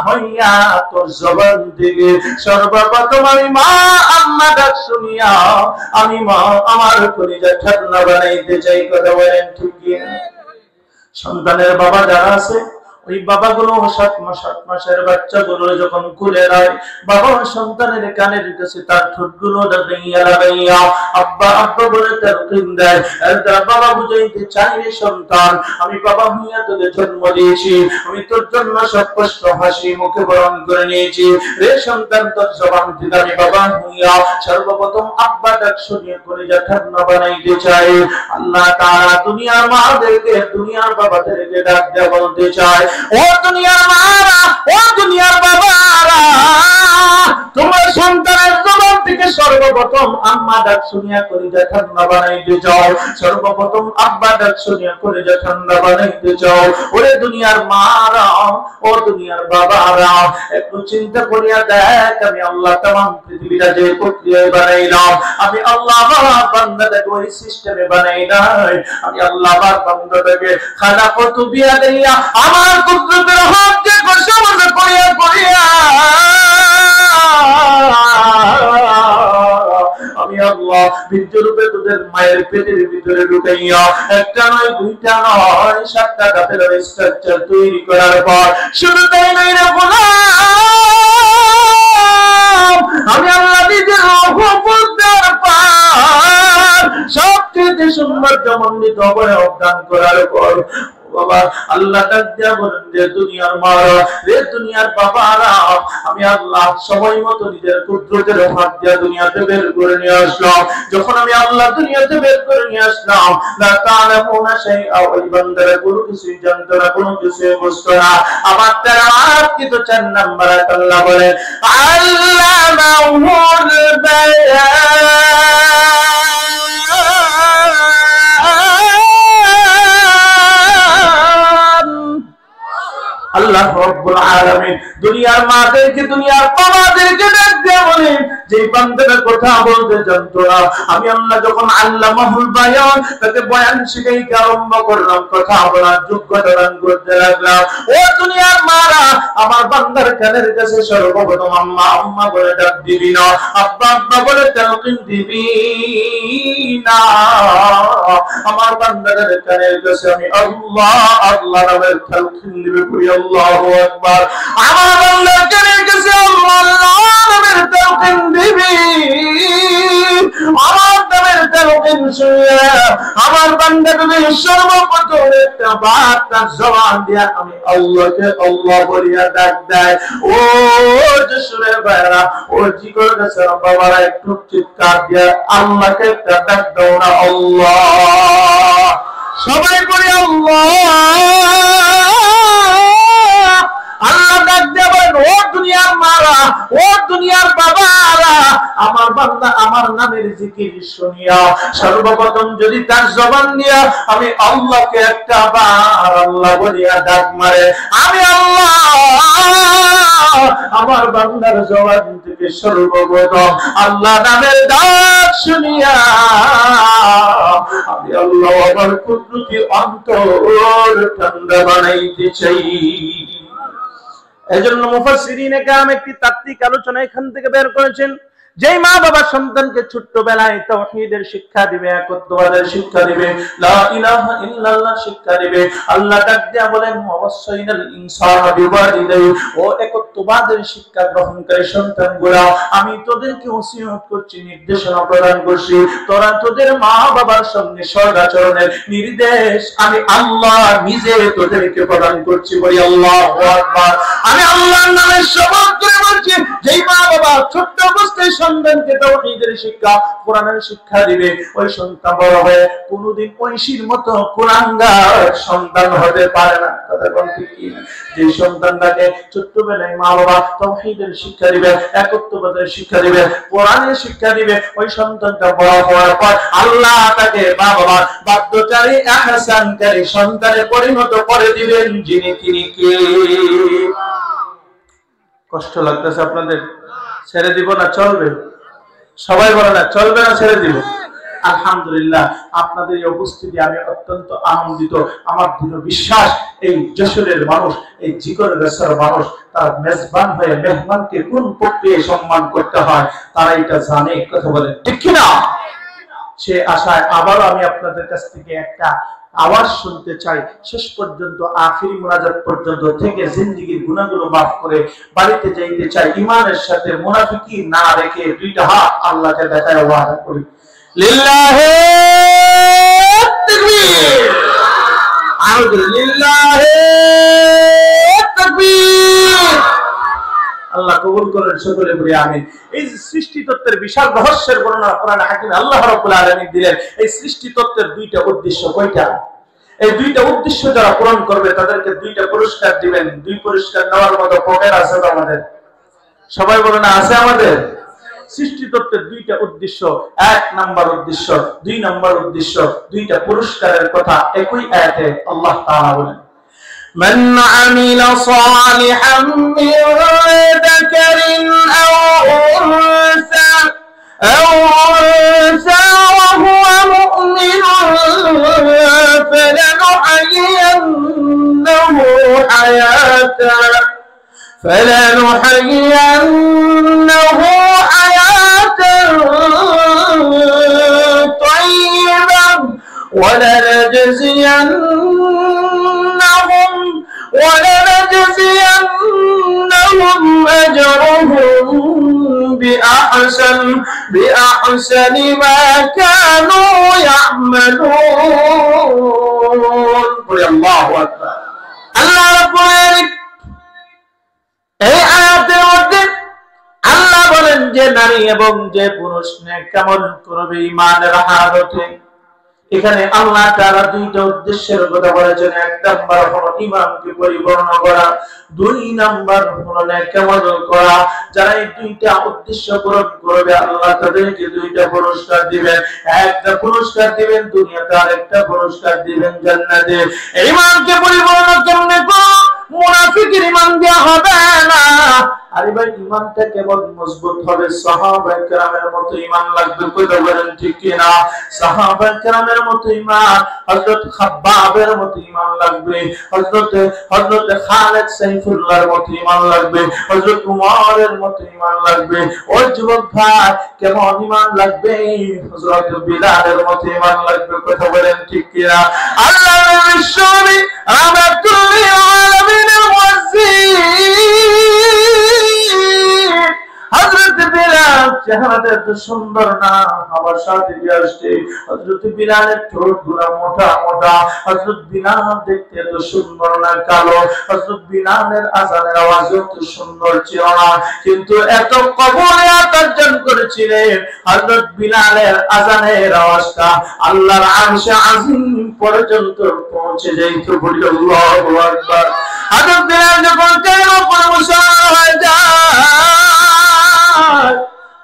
হইয়া তোর জবান থেকে সর্বপ্রথম আমি মা আম্মা ডাক শুনিয়া আমি মা আমার কলিজা ঠান্ডা বানাইতে চাই। কথা বলেন ঠিক কি? সন্তানের বাবা যারা আছে, ওই বাবাগুলো 7 মাস 8 মাসের বাচ্চাগুলো যখন কোলে নেয়, বাবা সন্তানের কানের কাছে তার ঠোঁটগুলো লাগাইয়া লাগাইয়া আব্বা আব্বা বলে তালকিন দেয়। এরা বাবা বুঝাইতে চাই, রে সন্তান, আমি বাবা হইয়া তোকে জন্ম দিয়েছি, আমি তোর জন্য সব কষ্ট হাসি মুখে বরণ করে নিয়েছি। রে সন্তান, তোর জবান থেকে আমি বাবা হইয়া সর্বপ্রথম আব্বা ডাক শুনিয়ে কলিজা ঠান্ডা বানাইতে চাই। আল্লাহ তাআলা দুনিয়ার মাদেরকে, দুনিয়ার বাবাদেরকে ডাক দেয়া বলতে চায়, ও দুনিয়ার মারা, ও দুনিয়ার বাবারা, তোমার সন্তানের জবান থেকে সর্বপ্রথম আম্মা ডাক শুনিয়া কলিজা ঠান্ডা বানাইতে চাও, সর্বপ্রথম আব্বা ডাক শুনিয়া কলিজা ঠান্ডা বানাইতে চাও। ওরে দুনিয়ার মারা, ও দুনিয়ার বাবারা, একটু চিন্তা করিয়া দেখ, আমি আল্লাহ তামাম পৃথিবীটা যে প্রক্রিয়ায় বানাইলাম, আমি আল্লাহ বান্দাটাকে ওই সিস্টেমে বানাই নাই। আমি আল্লাহ বান্দাটাকে খালাকতু বিয়াদিয়া, আমার কুদরতের হাত দিয়ে কসম করিয়া করিয়া আমি আল্লাহ বীর্যরূপে তোদের মায়ের পেটের ভিতরে ঢুকাইয়া একটা নয়, দুইটা নয়, 7টা গাছের স্ট্রাকচার তৈরি করার পর শুধু তাই নাই রে গোলাম, আমি আল্লাহ নিজের রহমতের পার সবচেয়ে সৌন্দর্যমণ্ডিত অবয়ব দান করার পর বাবা আল্লাহ ডাক দিয়া বলেন, রে দুনিয়ার মারা, রে দুনিয়ার বাবারা, আমি আল্লাহ সময় মতো নিজের কুদরতের হাত দিয়া দুনিয়াতে বের করে নিয়ে আসলাম। যখন আমি আল্লাহ দুনিয়াতে বের করে নিয়ে আসলাম, লা তাআলামুনা শাইআ, ওই বান্দারা কোনো কিছুই জানতো না, কোনো কিছুই বুঝতো না। আমার তেলাওয়াত কিন্তু 4 নাম্বার আয়াত আল্লাহ বলেন, আল্লামাহুল বায়ান, আল্লাহ রাব্বুল আলামিন দুনিয়ার মাদেরকে, দুনিয়ার বাবাদেরকে ডাক দিয়ে বলেন যে বান্দারা কথা বলতে জানতো না, আমি আল্লাহ যখন আল্লামাহুল বায়ান তাকে বয়ান শিখাইতে আরম্ভ করলাম, কথা বলার যোগ্যতা দান করতে লাগলাম। ও দুনিয়ার মারা, আমার বান্দার কানের কাছে সর্বপ্রথম আম্মা আম্মা বলে ডাক দিবি না, আব্বা আব্বা বলে তালকিন দিবি না। আমার বান্দাদের কানের কাছে আমি আল্লাহ আল্লাহ নামের তালকিন দিবে, করি আল্লাহু আকবার। আমার বান্দার কানের কাছে আল্লাহ আল্লাহ নামের তালকিন দিবি, আমার নামের তালকিন শুনে আমার বান্দা যদি সর্বপ্রথম একটা বার তার জবান দিয়া আমি আল্লাহকে আল্লাহ বলিয়া ডাক দেয়, ও যশোরের ভাইরা, ও জিগর গাছের বাবারা, একটু চিৎকার দিয়া আল্লাহকে একটা ডাক দাও না, আল্লাহ। সবাই বলি আল্লাহ। আল্লাহ ডাক দিয়ে বলেন, ও দুনিয়ার মারা, ও দুনিয়ার বাবারা, আমার বান্দা আমার নামের জিকির শুনিয়া সর্বপ্রথম যদি তার জবান দিয়া আমি আল্লাহকে একটা বার আল্লাহ বলিয়া ডাক মারে, আমি আল্লাহ আমার বান্দার জবান থেকে সর্বপ্রথম আল্লাহ নামের ডাক শুনিয়া আমি আল্লাহ আমার কুদরতি অন্তর ঠান্ডা বানাইতে চাই। এজন্য মুফাসসিরিনে কেরাম একটি তাত্ত্বিক আলোচনা এখান থেকে বের করেছেন, যেই মা বাবা সন্তানকে ছোট্টবেলায় তাওহীদের শিক্ষা দিবে, একত্ববাদের শিক্ষা দিবে, লা ইলাহা ইল্লাল্লাহ শিক্ষা দিবে, আল্লাহ ডাক দিয়া বলেন ওয়াসাইনাল ইনসানা বিওয়ালিদাইহি, ও একত্ববাদের শিক্ষা গ্রহণকারী সন্তানগুলো আমি তোদেরকে ওসিয়ত করছি, নির্দেশনা প্রদান করছি, তোরা তোদের মা বাবার সঙ্গে সদাচরণের নির্দেশ আমি আল্লাহ নিজে তোদেরকে প্রদান করছি, বলি আল্লাহু আকবার। আমি আল্লাহর নামে শপথ করে বলছি, যেই মা বাবা ছোট্ট অবস্থায় সন্তানকে তাওহীদের শিক্ষা, কোরআনের শিক্ষা দিবে, ওই সন্তান বড় হয়ে কোনদিন ঐশীর মতো কুলাঙ্গার সন্তান হতে পারে না। কথা বলতে কি, যে সন্তানটাকে ছোট্টবেলায় মা বাবা তাওহীদের শিক্ষা দিবে, একত্ববাদের শিক্ষা দিবে, কোরআনের শিক্ষা দিবে, ওই সন্তানটা বড় হওয়ার পর আল্লাহ তাকে মা বাবার বাধ্যচারী ইহসানকারী সন্তানে পরিণত করে দিবেন, যিনি তিনি কে। কষ্ট লাগতেছে আপনাদের? ছেড়ে দিব না চলবে? সবাই বলে না চলবে না ছেড়ে দিব? আলহামদুলিল্লাহ, আপনাদের এই উপস্থিতি আমি অত্যন্ত আনন্দিত। আমার দৃঢ় বিশ্বাস এই যশোরের মানুষ, এই জিগর গাছের মানুষ, তার মেজবান হয়ে মেহমানকে কোন প্রক্রিয়ায় সম্মান করতে হয় তারা এটা জানে। কথা বলেন ঠিক কিনা? সে আশায় আবারও আমি আপনাদের কাছ থেকে একটা আওয়াজ শুনতে চাই। শেষ পর্যন্ত আখিরি মুনাজাত পর্যন্ত থেকে জিন্দেগীর গুনাহগুলো মাফ করে বাড়িতে যাইতে চাই ঈমানের সাথে, মুনাফিকি না রেখে দুইটা হাত আল্লাহকে দেখায় ওয়াদা করি, লিল্লাহি তাকবীর, আউযু লিল্লাহি তাকবীর। আল্লাহ কবুল করেন, সকলে বলি আমিন। এই সৃষ্টি তত্ত্বের বিশাল রহস্যের বর্ণনা কোরআনে হাকিমে আল্লাহ রাব্বুল আলামিন দিলেন। এই সৃষ্টি তত্ত্বের দুইটা উদ্দেশ্য, কয়টা? এই দুইটা উদ্দেশ্য যারা পূরণ করবে তাদেরকে দুইটা পুরস্কার দিবেন। দুই পুরস্কার নেওয়ার মতো পকেট আছে তো আমাদের? সবাই বলে না আছে আমাদের? সৃষ্টি তত্ত্বের দুইটা উদ্দেশ্য, এক নাম্বার উদ্দেশ্য, দুই নাম্বার উদ্দেশ্য, দুইটা পুরস্কারের কথা একই আয়াতে আল্লাহ তাআলা বলেন, من عمل صالحا من ذكر أو أنثى وهو مؤمن فلنحيينه حياة طيبة ولنجزينهم أجرهم بأحسن ما كانوا يعملون. الله أكبر. الله رب العالمين এই আয়াতের মধ্যে আল্লাহ বলেন যে নারী এবং যে পুরুষ নেক আমল করবে ঈমানের হালতে। এখানে আল্লাহ তাআলা দুইটা উদ্দেশ্যের কথা বলেছেন। এক নাম্বার হলো ঈমানকে পরিপূর্ণ করা, দুই নাম্বার হলো নেক আমল করা। যারা এই দুইটা উদ্দেশ্য পূরণ করবে আল্লাহ তাদেরকে দুইটা পুরস্কার দিবেন। একটা পুরস্কার দিবেন দুনিয়াতে, আর একটা পুরস্কার দিবেন জান্নাতে। ঈমানকে পরিপূর্ণ কেমনে করব? মুনাফিকের ঈমান দেয়া হবে না, আরে ভাই ঈমানটা কেবল মজবুত হবে সাহাবায়ে কেরামের মতো ঈমান লাগবে, কইতে বলেন ঠিক কি না? সাহাবায়ে কেরামের মতো ঈমান, হযরত খাব্বাবের মতো ঈমান লাগবে, হযরত খালিদ সাইফুল্লাহর মতো ঈমান লাগবে, হযরত উমরের মতো ঈমান লাগবে। ওই যুবক ভাই কেমন ঈমান লাগবে? হযরত বিলালের মতো ঈমান লাগবে, কথা বলেন ঠিক কি না? আল্লাহর বিশ্বনবী রাহমাতুল লিল আলামিনের মুয়াজ্জিন হযরত বিলাল চেহারাটা এত সুন্দর না, আমার সাথে আসছে। হযরত বিলালের ঠোঁটগুলো মোটা মোটা, হযরত বিলাল দেখতে এত সুন্দর না, কালো। হযরত বিলালের আযানের আওয়াজ এত সুন্দর ছিল না, কিন্তু এত কবুলিয়ত অর্জন করেছিলেন হযরত বিলালের আযানের আওয়াজটা আল্লাহর আরশে আজিম পর্যন্ত পৌঁছে যাইত। বলি আল্লাহু আকবার। হযরত বিলাল যখন কালেমা পড়ে মুসলমান হয়ে যায়,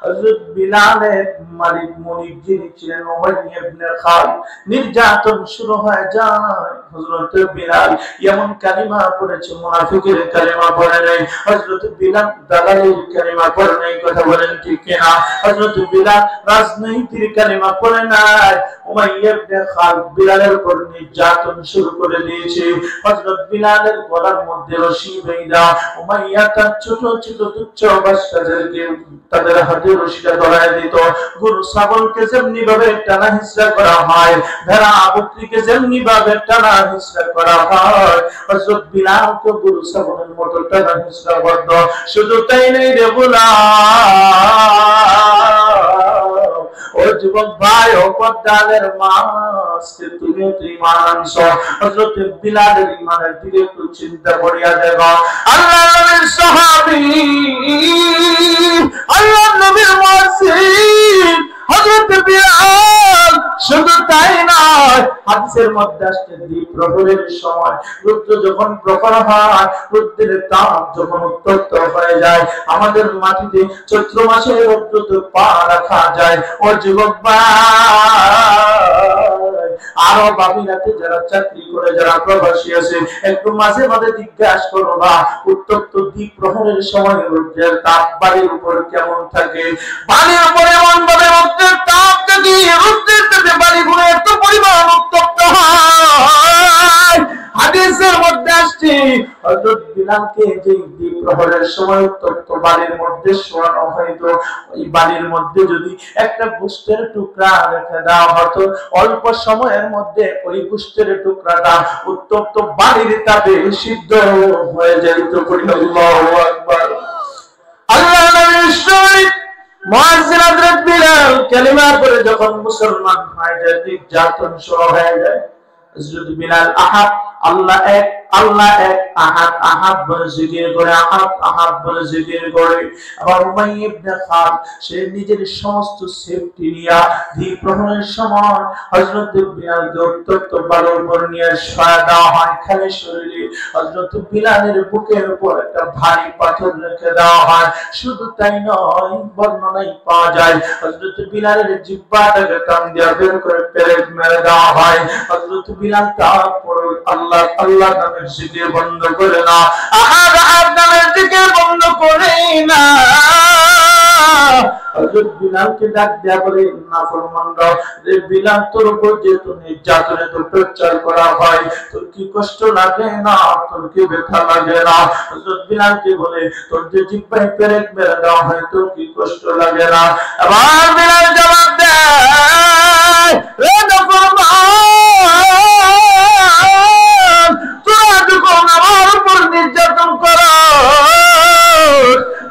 হযরত বিলালের মালিক মুনিব যিনি ছিলেন উমাইয়া ইবনে খালিদ, নির্যাতন শুরু হয়ে যায়। হযরত বিলাল এমন কালিমা পড়েছে, মুনাফিকের কালিমা পড়ে নাই। হযরত বিলাল দালালের কালিমা পড়ে নাই, কথা বলেন ঠিক কিনা? হযরত বিলাল রাজনীতির কালিমা পড়ে নাই। উমাইয়া ইবনে খালিদ বিলালের উপর নির্যাতন শুরু করে দিয়েছে। হযরত বিলালের গলার মধ্যে রশি বেঁধা উমাইয়া তার ছোট ছোট তুচ্ছ বাচ্চাদেরকে তাদের হাতে রশিটা ধরায় দিত। গরু ছাগলকে যেমনি ভাবে টানা হিচড়া করা হয়, ভেড়া বকরিকে যেমনি ভাবে টানা হিচড়া করা হয়, হযরত বিলালকে গরু ছাগলের মতো টানা হিচড়া করত। শুধু তাই নেই রে গোলাম, ও যুবক ভাই, ও পদ্মালের মাছ, তুমি তো ঈমান আনছো। হযরত বিলালের ঈমানের দিকে একটু চিন্তা করিয়া দেখো। আল্লাহর নবীর সাহাবী, আল্লাহর নবীর মুয়াজ্জিন হযরত বিলাল। শুধু তাই নয়, হাদিসের মধ্যে আসছে দ্বিপ্রহরের সময় রৌদ্র যখন প্রখর হয়, রৌদ্রের তাপ যখন উত্তপ্ত হয়ে যায়, আমাদের মাটিতে চৈত্র মাসে রৌদ্রতে পা রাখা যায়। ও যুবক ভাই, আরো বাবিরাতে যারা চাকরি করে, যারা প্রবাসী আছে, একটু মাঝে মাঝে জিজ্ঞাসা করো না, উত্তপ্ত দ্বিপ্রহরের সময় রৌদ্রের তাপ বাড়ির উপর কেমন থাকে? বাড়ির উপরে এমন ভাবে রৌদ্রের তাপ থাকে, রৌদ্রের তাপে বাড়িগুলো এত পরিমাণ উত্তপ্ত হয়। হাদিসের মধ্যে আসছে হযরত বিলালকে যে দ্বিপ্রহরের সময় উত্তপ্ত বাড়ির মধ্যে শোয়ানো হয়তো, ওই বাড়ির মধ্যে যদি একটা গোশতের টুকরা রেখে দেওয়া হতো, অল্প সময়ের মধ্যে ওই গোশতের টুকরাটা উত্তপ্ত বাড়ির তাপে সিদ্ধ হয়ে যেত। আল্লাহু আকবার। আল্লাহর নবীর শহীদ মুয়াজ্জিন হযরত বিলাল কালিমা পড়ে যখন মুসলমান হয়ে যায়, নির্যাতন শুরু হয়ে যায়। হযরত বিলাল আহাদ, আল্লাহ এক, আল্লাহ এক, আহাদ আহাদ বলে জিকির করে, আহাদ আহাদ বলে জিকির করে। আবার উমাইয়া ইবনে খালিদ সে নিজের সমস্ত সেফটি নিয়া দ্বিপ্রহরের সময় হযরত বিলালকে উত্তপ্ত বালুর উপর নিয়ে শোয়া দেওয়া হয় খালি শরীরে। হযরত বিলালের বুকের উপর একটা ভারী পাথর রেখে দেওয়া হয়। শুধু তাই নয়, বর্ণনায় পাওয়া যায় হযরত বিলালের জিহ্বাটাকে টান দিয়ে বের করে পেরেক মেরে দেওয়া হয়। হযরত বিলাল তারপর আল্লাহ আল্লাহ নামের জিকির বন্ধ করে না, আহাদ আহাদ নামের জিকির বন্ধ করে না। হযরত বিলালকে ডাক দেয়া বলে, নাফরমানরা, রে বিলাল, তোর উপর যেহেতু নির্যাতনে তোর প্রচার করা হয়, তোর কি কষ্ট লাগে না? তোর কি ব্যথা লাগে না? হযরত বিলালকে বলে, তোর যে জিহ্বায় পেরেক মেরে দেওয়া হয়, তোর কি কষ্ট লাগে না? আবার বিলাল জবাব দেয়, রে নাফরমান, তোরা যখন আমার উপর নির্যাতন করো,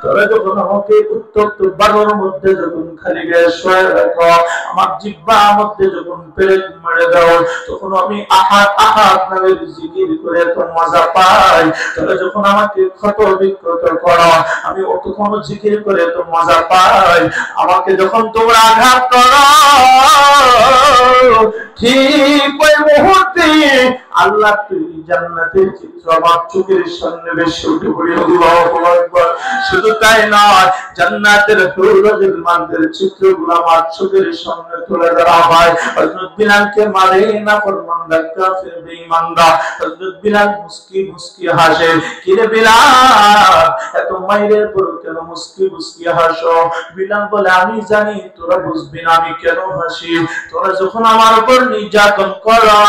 তোরা যখন আমাকে উত্তপ্ত বালুর মধ্যে যখন খালি গায়ে শুয়ে রাখো, আমার জিহ্বার মধ্যে যখন পেরেক মেরে দাও, তখন আমি আহাদ আহাদ নামের জিকির করে এত মজা পাই। তোরা যখন আমাকে ক্ষত বিক্ষত করো, আমি তখন জিকির করে এত মজা পাই। আমাকে যখন তোমরা আঘাত করো, ঠিক ওই মুহূর্তে আল্লাহ তৈরি জান্নাতের চিত্র আমার চোখের সামনে বেশি উঠে পড়ে। আল্লাহু আকবার। শুধু তাই নয়, জান্নাতের হুরুল মানদের চিত্রগুলো আমার চোখের সামনে তুলে ধরা হয়। হযরত বিলালকে মারে না ফরমানদা কাফির বেঈমানরা, হযরত বিলাল মুস্কি মুস্কি হাসে। কি রে বিলাল, এত মাইরের পর কেন মুস্কি মুস্কি হাসো? বিলাল বলে, আমি জানি তোরা বুঝবি না আমি কেন হাসি। তোরা যখন আমার উপর নির্যাতন করো,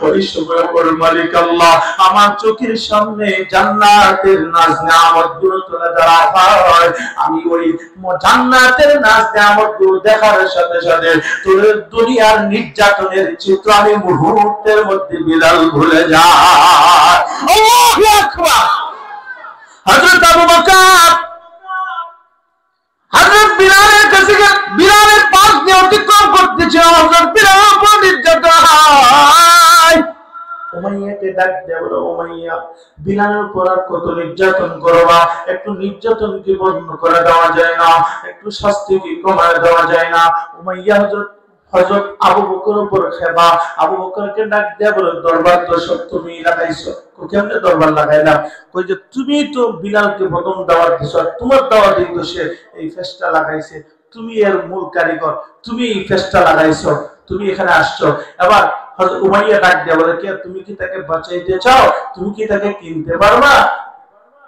ওই সময় ওর মালিক আল্লাহ আমার চোখের সামনে জান্নাতের নাজ নিয়ামত গুলো তুলে ধরা হয়। আমি ওই জান্নাতের নাজ নিয়ামত গুলো দেখার সাথে সাথে তোর দুনিয়ার নির্যাতনের চিত্র আমি মুহূর্তের মধ্যে বিলাল ভুলে যায়। আল্লাহু আকবার। হযরত আবু বকর হযরত বিলালের কাছে বিলালের পাশ দিয়ে অতিক্রম করতেছে। হযরত বিলাল উপর নির্যাতন হয়। উমাইয়াকে ডাক দেয়া বলো, উমাইয়া বিলালের উপর আর কত নির্যাতন করবা? একটু নির্যাতন কি বন্ধ করে দেওয়া যায় না? একটু শাস্তি কি কমায় দেওয়া যায় না? উমাইয়া হযরত আবু বকরের উপর খেপা। আবু বকরকে ডাক দেয়া বলো, দরবার তো সব তুমি লাগাইছো। কেমনে দরবার লাগাইলাম? কই যে তুমি তো বিলালকে প্রথম দাওয়াত দিছো, তোমার দাওয়াতেই তো সে এই ফেসটা লাগাইছে। তুমি এর মূল কারিগর, তুমি এই ফেসটা লাগাইছো, তুমি এখানে আসছো। এবার হযরত উমাইয়া ডাক দেয়া বলে, কে তুমি কি তাকে বাঁচাইতে চাও? তুমি কি তাকে কিনতে পারবা?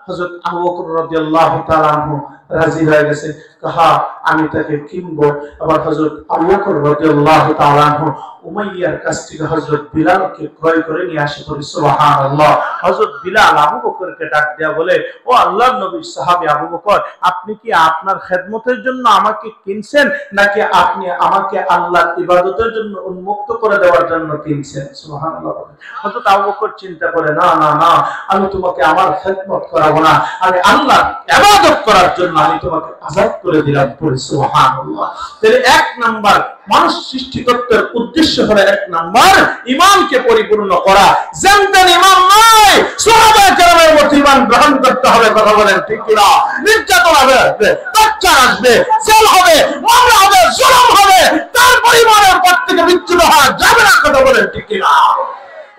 হযরত আবু বকর রাদিয়াল্লাহু তাআলা আনহু রাজি হয়ে গেছে, হ্যাঁ আমি তাকে কিনবো। আবার হযরত আবু বকর রাদিয়াল্লাহু তাআলা আনহু উমাইয়ার কাছ থেকে হযরত বিলালকে ক্রয় করে নিয়ে আসে। বলি সুবহানাল্লাহ। হযরত বিলাল আবু বকরকে ডাক দেয়া বলে, ও আল্লাহর নবীর সাহাবী আবু বকর, আপনি কি আপনার খেদমতের জন্য আমাকে কিনছেন, নাকি আপনি আমাকে আল্লাহর ইবাদতের জন্য উন্মুক্ত করে দেওয়ার জন্য কিনছেন? সুবহানাল্লাহ। হযরত আবু বকর চিন্তা করে, না না না, আমি তোমাকে আমার খেদমত করাবো না, আমি আল্লাহর ইবাদত করার জন্য আমি তোমাকে আযাদ করে দিলাম। পড়ি সুবহানাল্লাহ। তাহলে এক নাম্বার মানুষ সৃষ্টিকর্তার উদ্দেশ্য হলো এক নাম্বার ঈমানকে পরিপূর্ণ করা। জানতেন ঈমান নয়, সাহাবায়ে কেরামের মতো ঈমান গ্রহণ করতে হবে। কথা বলেন ঠিক কি না? নির্যাতন হবে, বাচ্চা আসবে, জেল হবে, মামলা হবে, জুলুম হবে, তার পরিবারের পর থেকে বিচ্যুত হওয়া যাবে না। কথা বলেন ঠিক কি না?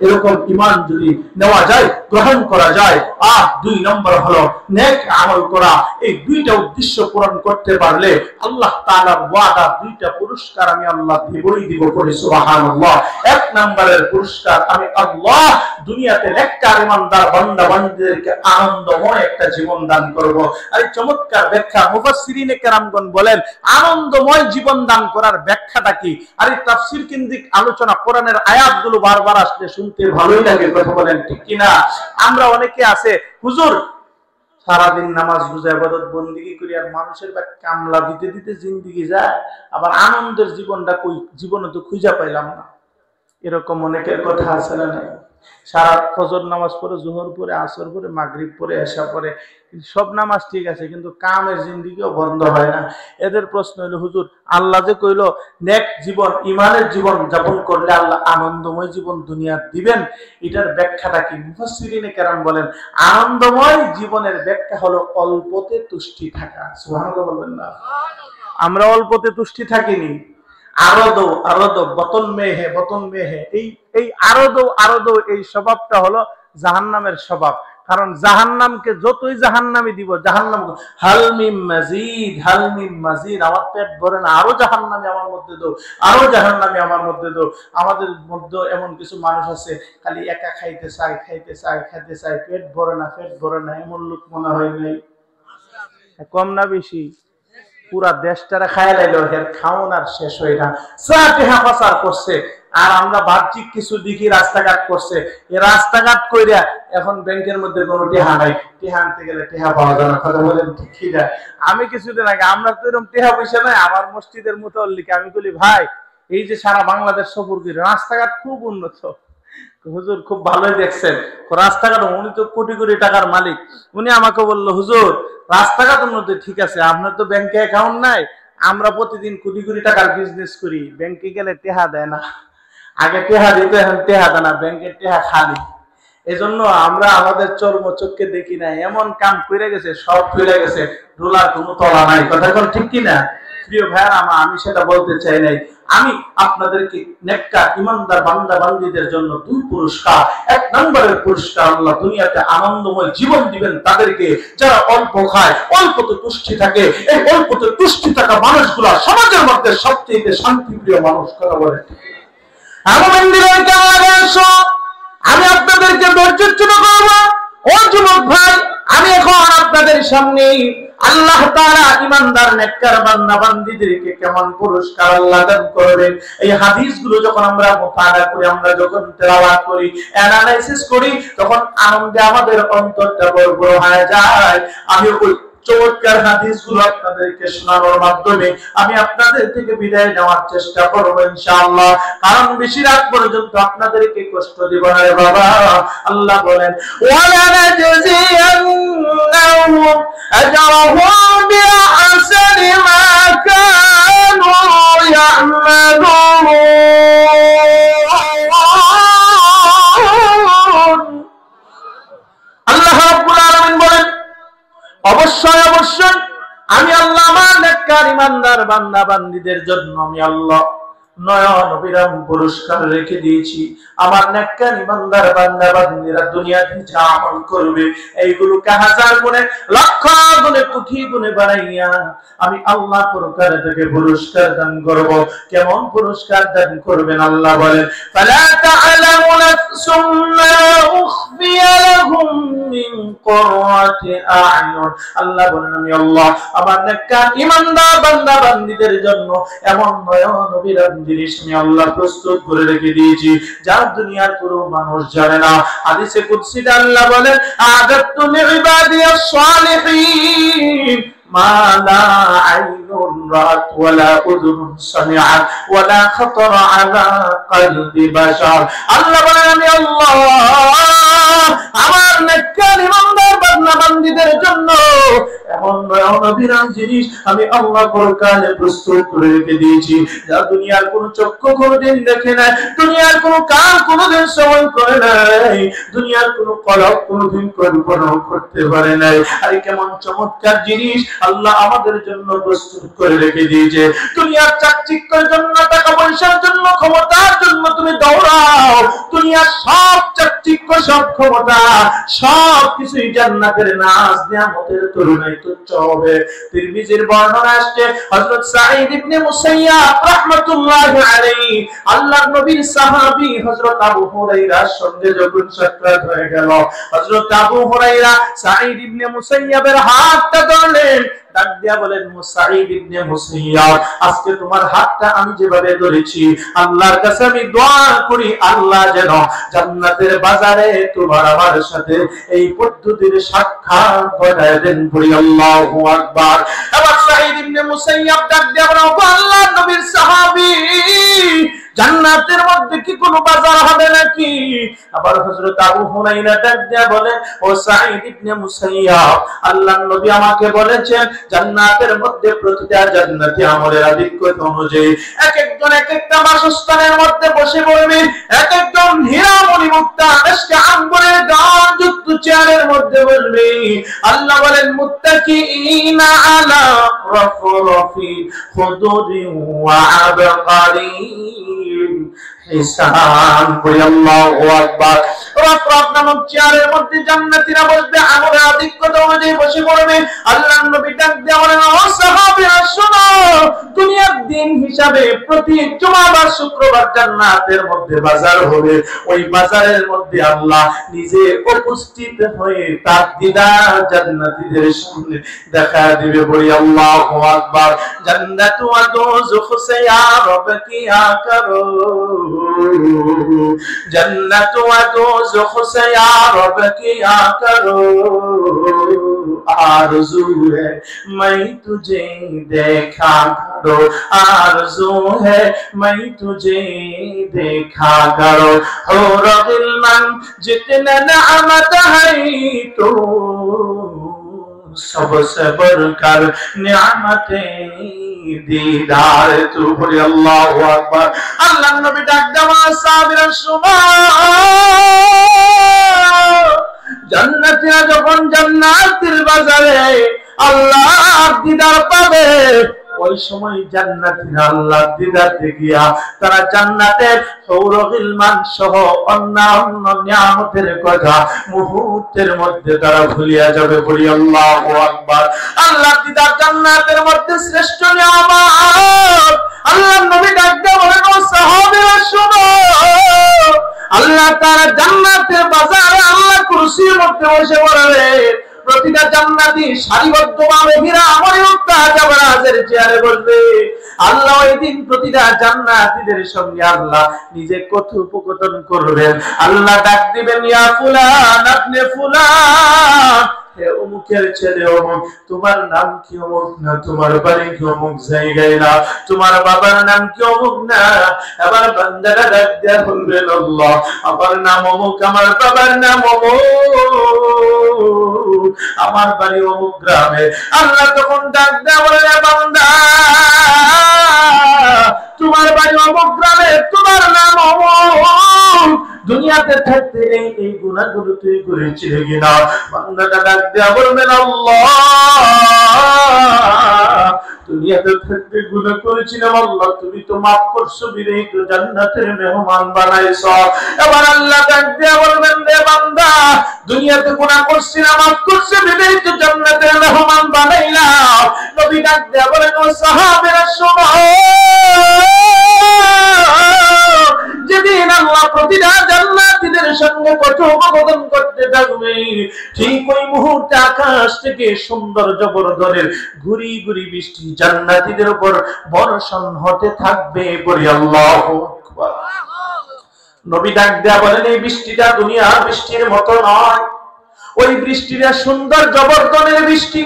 এরকম ঈমান যদি নেওয়া যায়, গ্রহণ করা যায়। আর দুই নম্বর হলো নেক আমল করা। এই দুইটা উদ্দেশ্য পূরণ করতে পারলে আল্লাহ তাআলার ওয়াদা দুইটা পুরস্কার আমি আল্লাহ দিবই দিব। পড়ি সুবহানাল্লাহ। এক নম্বরের পুরস্কার আমি আল্লাহ দুনিয়াতে নেককার ঈমানদার বান্দা বান্দীদেরকে আনন্দময় একটা জীবন দান করব। আর চমৎকার ব্যাখ্যা মুফাসসিরিনে কেরামগণ বলেন, আনন্দময় জীবন দান করার ব্যাখ্যাটা কি? আর এই তাফসীর কেন্দ্রিক আলোচনা, কোরআনের আয়াতগুলো বারবার আসলে শুনতে ভালোই লাগে। কথা বলেন ঠিক কিনা? আমরা অনেকে আছে, হুজুর সারাদিন নামাজ রোজা ইবাদত বন্দেগী করি আর মানুষের বা কামলা দিতে দিতে জিন্দেগি যায়, আবার আনন্দের জীবনটা কই, জীবনে তো খুঁজে পাইলাম না। এরকম অনেকের কথা আছে না? সারা ফজর নামাজ পড়ে, জোহর পড়ে, আসর পড়ে, মাগরিব পড়ে, এশা পড়ে, সব নামাজ ঠিক আছে, কিন্তু কামের জিন্দেগিও বন্ধ হয় না। এদের প্রশ্ন হলো, হুজুর আল্লাহ যে কইলো নেক জীবন ঈমানের জীবন যাপন করলে আল্লাহ আনন্দময় জীবন দুনিয়া দিবেন, এটার ব্যাখ্যাটা কি? মুফাসসিরিনে কেরাম বলেন, আনন্দময় জীবনের ব্যাখ্যা হলো অল্পতে তুষ্টি থাকা। সুবহানাল্লাহ বলবেন না? আমরা অল্পতে তুষ্টি থাকিনি। আরদ বতন মেহে এই আরদ এই স্বভাবটা হলো জাহান্নামের স্বভাব। কারণ জাহান্নামকে যতই জাহান্নামী দিব, জাহান্নাম হালমিম মাজিদ, আমার পেট ভরে না, আরো জাহান্নামী আমার মধ্যে দাও, আরো জাহান্নামী আমার মধ্যে দাও। আমাদের মধ্যে এমন কিছু মানুষ আছে, খালি একা খাইতে চায়, পেট ভরে না, এমন লোক মনে হয় নাই? কম না বেশি? পুরা দেশটারে খায় লাইলো, এর খাওন আর শেষ হয় না। টেহা পাচার করছে, আর আমরা বাহ্যিক কিছু দিকে রাস্তাঘাট করছে। এই রাস্তাঘাট কইরা এখন ব্যাংকের মধ্যে কোনো টেহা নাই, টেহা আনতে গেলে টেহা পাওয়া যায় না। কথা বলেন ঠিক না? আমি কিছুদিন আগে, আমরা তো এরকম টেহা পয়সা নাই, আমার মসজিদের মুতাল্লিকে আমি বলি, ভাই এই যে সারা বাংলাদেশ সফর করে রাস্তাঘাট খুব উন্নত, হুজুর খুব ভালোই দেখছেন রাস্তাঘাট, উনি তো কোটি কোটি টাকার মালিক। উনি আমাকে বললো, হুজুর রাস্তাঘাট উন্নত ঠিক আছে, আপনার তো ব্যাংকে অ্যাকাউন্ট নাই, আমরা প্রতিদিন কোটি কোটি টাকার বিজনেস করি, ব্যাংকে গেলে টেহা দেয় না। আগে টেহা দিত, এখন টেহা দেয় না, ব্যাংকের টেহা খালি। এজন্য আমরা আমাদের চর্ম চোখকে দেখি না, এমন কাম করে গেছে, সব ফিরে গেছে, ডোলার কোনো তলা নাই। কথা বল ঠিক কিনা? প্রিয় ভাইরা আমার, আমি সেটা বলতে চাই নাই। আমি আপনাদেরকে নেককার ইমানদার বান্দা বান্দীদের জন্য দুই পুরস্কার। এক নম্বরের পুরস্কার, আল্লাহ দুনিয়াতে আনন্দময় জীবন দিবেন তাদেরকে যারা অল্প খায়, অল্পতে তুষ্টি থাকে। এই অল্পতে তুষ্টি থাকা মানুষগুলা সমাজের মধ্যে সবচেয়ে শান্তিপ্রিয় মানুষ। কথা বলে আমি আপনাদেরকে ধৈর্যচ্যুত করব। ও যুবক ভাই, আমি এখন আপনাদের সামনে আল্লাহ তাআলা ইমানদার নেককার বান্দা বান্দীদেরকে কেমন পুরস্কার আল্লাহ দান করবেন, এই হাদিসগুলো যখন আমরা মুতাআলা করি, আমরা যখন তেলাওয়াত করি, অ্যানালাইসিস করি, তখন আনন্দে আমাদের অন্তরটা ভরপুর হয়ে যায়। আমি ওই চমৎকার হাদিসগুলো আপনাদেরকে শোনানোর মাধ্যমে আমি আপনাদের থেকে বিদায় নেওয়ার চেষ্টা করব ইনশাআল্লাহ। কারণ বেশি রাত পর্যন্ত আপনাদেরকে কষ্ট দিব না রে বাবা। আল্লাহ বলেন, ওয়ালা নাজজিয়ান্নাহুম আজরাহুম বিআহসানি মা কানু ইয়ামালুন। আল্লাহ রাব্বুল আলামিন বলেন, অবশ্যই অবশ্যই আমি আল্লাহ আমার নেককার ইমানদার বান্দা বান্দীদের জন্য আমি আল্লাহ নয়ন অবিরাম পুরস্কার রেখে দিয়েছি। আমার নেককার ইমানদার বান্দা বান্দীরা দুনিয়াতে যা আমল করবে এইগুলোকে হাজার গুণে, লক্ষ গুণে, কোটি গুণে বাড়াইয়া আমি আল্লাহ প্রকারে থেকে পুরস্কার দান করব। কেমন পুরস্কার দান করবেন আল্লাহ বলেন, ফালা তা'লামু নাফসুম মা উখফিয়া লাহুম মিন কুররাতি আ'য়ুন। আল্লাহ বলেন, আমি আল্লাহ আমার নেককার ইমানদার বান্দা বান্দীদের জন্য এমন নয়ন অবিরাম জিনিস আমি আল্লাহ প্রস্তুত করে রেখে দিয়েছি যা দুনিয়ার কোনো মানুষ জানে না। হাদিসে কুদসিতে আল্লাহ বলেন, আ'দাতু লিইবাদিয়াস সালিহিন মা লা আইনুন রাআত ওয়ালা উযুনুন সামিআত ওয়ালা খাতারা আলা কলবি বাশার। আল্লাহ বলেন, আমি আল্লাহ আমার নেককার ইমানদার বান্দা বান্দীদের জন্য এমন নয়ন অবিরাম জিনিস আমি আল্লাহ পরকালে প্রস্তুত করে রেখে দিয়েছি যা দুনিয়ার কোন চক্ষু কোনদিন দেখে নাই, দুনিয়ার কোন কান কোনদিন শ্রবণ করে নাই, দুনিয়ার কোন কলব কোনদিন কল্পনা করতে পারে নাই। আর কেমন চমৎকার জিনিস আল্লাহ আমাদের জন্য প্রস্তুত করে রেখে দিয়েছে। দুনিয়ার চাকচিক্যের জন্য, টাকা পয়সার জন্য, ক্ষমতার জন্য তুমি দৌড়াও, দুনিয়ার সব চাকচিক্য, সব ক্ষমতা, সব কিছুই জান্নাতের নাজ নিয়ামতের তুলনায় তুচ্ছ হবে। তিরমিজির বর্ণনা আসছে, হযরত সাঈদ ইবনে মুসাইয়াব রাহমাতুল্লাহি আলাইহি আল্লাহর নবীর সাহাবী হযরত আবু হুরায়রার সঙ্গে যখন সাক্ষাৎ হয়ে গেল, হযরত আবু হুরায়রা সাঈদ ইবনে মুসাইয়াবের হাতটা ধরলেন, ডাক দিয়া বলেন, সাঈদ ইবনে মুসাইয়াব, আজকে তোমার হাতটা আমি যেভাবে ধরেছি আল্লাহর কাছে আমি দোয়া করি আল্লাহ যেন জান্নাতের বাজারে তোমার আমার সাথে এই পদ্ধতির সাক্ষাৎ ঘটায় দেন। বলি আল্লাহু আকবার। এবার সাঈদ ইবনে মুসাইয়াব ডাক দিয়া বলেন, ও আল্লাহর নবীর সাহাবী, জান্নাতের মধ্যে কি কোনো বাজার হবে নাকি? আবার হযরত আবু হুরায়রা ডাক দিয়া বলেন, ও সাঈদ ইবনে মুসাইয়াব, আল্লাহর নবী আমাকে বলেছেন জান্নাতের মধ্যে প্রতিটা জান্নাতি আমলের আধিক্যতা অনুযায়ী এক একজন এক একটা বাসস্থানের মধ্যে বসে পড়বে, এক একজন হীরা মণি মুক্তা আশকে আম্বরের গান যুক্ত চেয়ারের মধ্যে বসবে। আল্লাহ বলেন, মুত্তাকিইনা আলা রাফরাফি খুদুরি ওয়া আবকারি হিসান। বলি আল্লাহু আকবার। রাফরাফ নামক চেয়ারের মধ্যে জান্নাতীরা বসবে, আমলের আধিক্যতা অনুযায়ী বসে পড়বে। আল্লাহর নবী ডাক দিয়ে বলেন, ও সাহাবীরা শোনো, দুনিয়ার দিন হিসাবে প্রতি জুমাবার শুক্রবার জান্নাতের মধ্যে বাজার হবে। ওই বাজারের মধ্যে আল্লাহ নিজে উপস্থিত হয়ে তার দিদার জান্নাতীদের সামনে দেখা দিবে। বলি আল্লাহু আকবার। জান্নাত ওয়া দোযখ সে ইয়া রব কিয়া করো, जन्नत व दोज़ख से या रब किया करो, आरज़ू है मैं तुझे देखा करो, आरज़ू है मैं तुझे देखा करो, हो रगिलमन जितने नेमत है तो सबसे बढ़कर नेमतें दीदार तू। बोले अल्लाहु अकबर। अल्लाह नबी डाक देवा साबिरा सुमा, জান্নাতীরা যখন জান্নাতের বাজারে আল্লাহর দিদার পাবে, ওই সময় জান্নাতীরা আল্লাহর দিদার দেখিয়া তারা জান্নাতের হুর গিলমান সহ অন্যান্য নিয়ামতের কথা মুহূর্তের মধ্যে তারা ভুলিয়া যাবে। বলি আল্লাহু আকবার। আল্লাহর দিদার জান্নাতের মধ্যে শ্রেষ্ঠ নিয়ামত। আল্লাহর নবী ডাক দিয়ে বলেন, ও সাহাবীরা শুনো, আল্লাহ তাআলা জান্নাতের বাজারে আল্লাহ কুরসির মধ্যে বসে বলবে, প্রতিটা জান্নাতি সারিবদ্ধভাবে হীরা মরুক্তা জাবরাজের চেয়ারে বসবে। আল্লাহ ওই দিন প্রতিটা জান্নাতীদের সঙ্গে আল্লাহ নিজে কথোপকথন করবেন। আল্লাহ ডাক দিবেন, ইয়া ফুলান আপনি ফুলান, হে অমুকের ছেলে অমুক, তোমার নাম কি অমুক না, তোমার বাড়ি কি অমুক জায়গায় না, তোমার বাবার নাম কি অমুক না। আবার বান্দারা ডাক দিয়া বলবেন, আল্লাহ আমার নাম অমুক, আমার বাবার নাম অমুক, আমার বাড়ি অমুক গ্রামে। আল্লাহ তখন ডাক দিয়া বলেন, বান্দা তোমার বাড়ি অমুক গ্রামে, তোমার নাম অমুক, দুনিয়াতে থাকতে এই গুনাহগুলো তুই করেছিলি কিনা? বান্দাটা ডাক দিয়া বলবেন, আল্লাহ দুনিয়াতে থাকতে গুনাহ করেছিলাম, আল্লাহ তুমি তো মাফ করছো, বিদায় তো জান্নাতের মেহমান বানাইছো। এবার আল্লাহ ডাক দিয়া বলবেন, রে বান্দা দুনিয়াতে গুনাহ করছিলাম, মাফ করছো, বিদায় তো জান্নাতের মেহমান বানাইলাম। নবী ডাক দিয়া বলেন, ও সাহাবীরা শোনো, যেদিন আল্লাহ প্রতিটা জান্নাতীদের সঙ্গে কথোপকথন করতে থাকবে, ঠিক ওই মুহূর্তে আকাশ থেকে সুন্দর জবরদনের ঘুরি ঘুরি বৃষ্টি জান্নাতীদের উপর বর্ষণ হতে থাকবে। বলি আল্লাহু আকবার। নবী ডাক দেয়া বলেন, এই বৃষ্টিটা দুনিয়ার বৃষ্টির মতো নয়, ওই বৃষ্টিটা সুন্দর জবরদনের বৃষ্টি।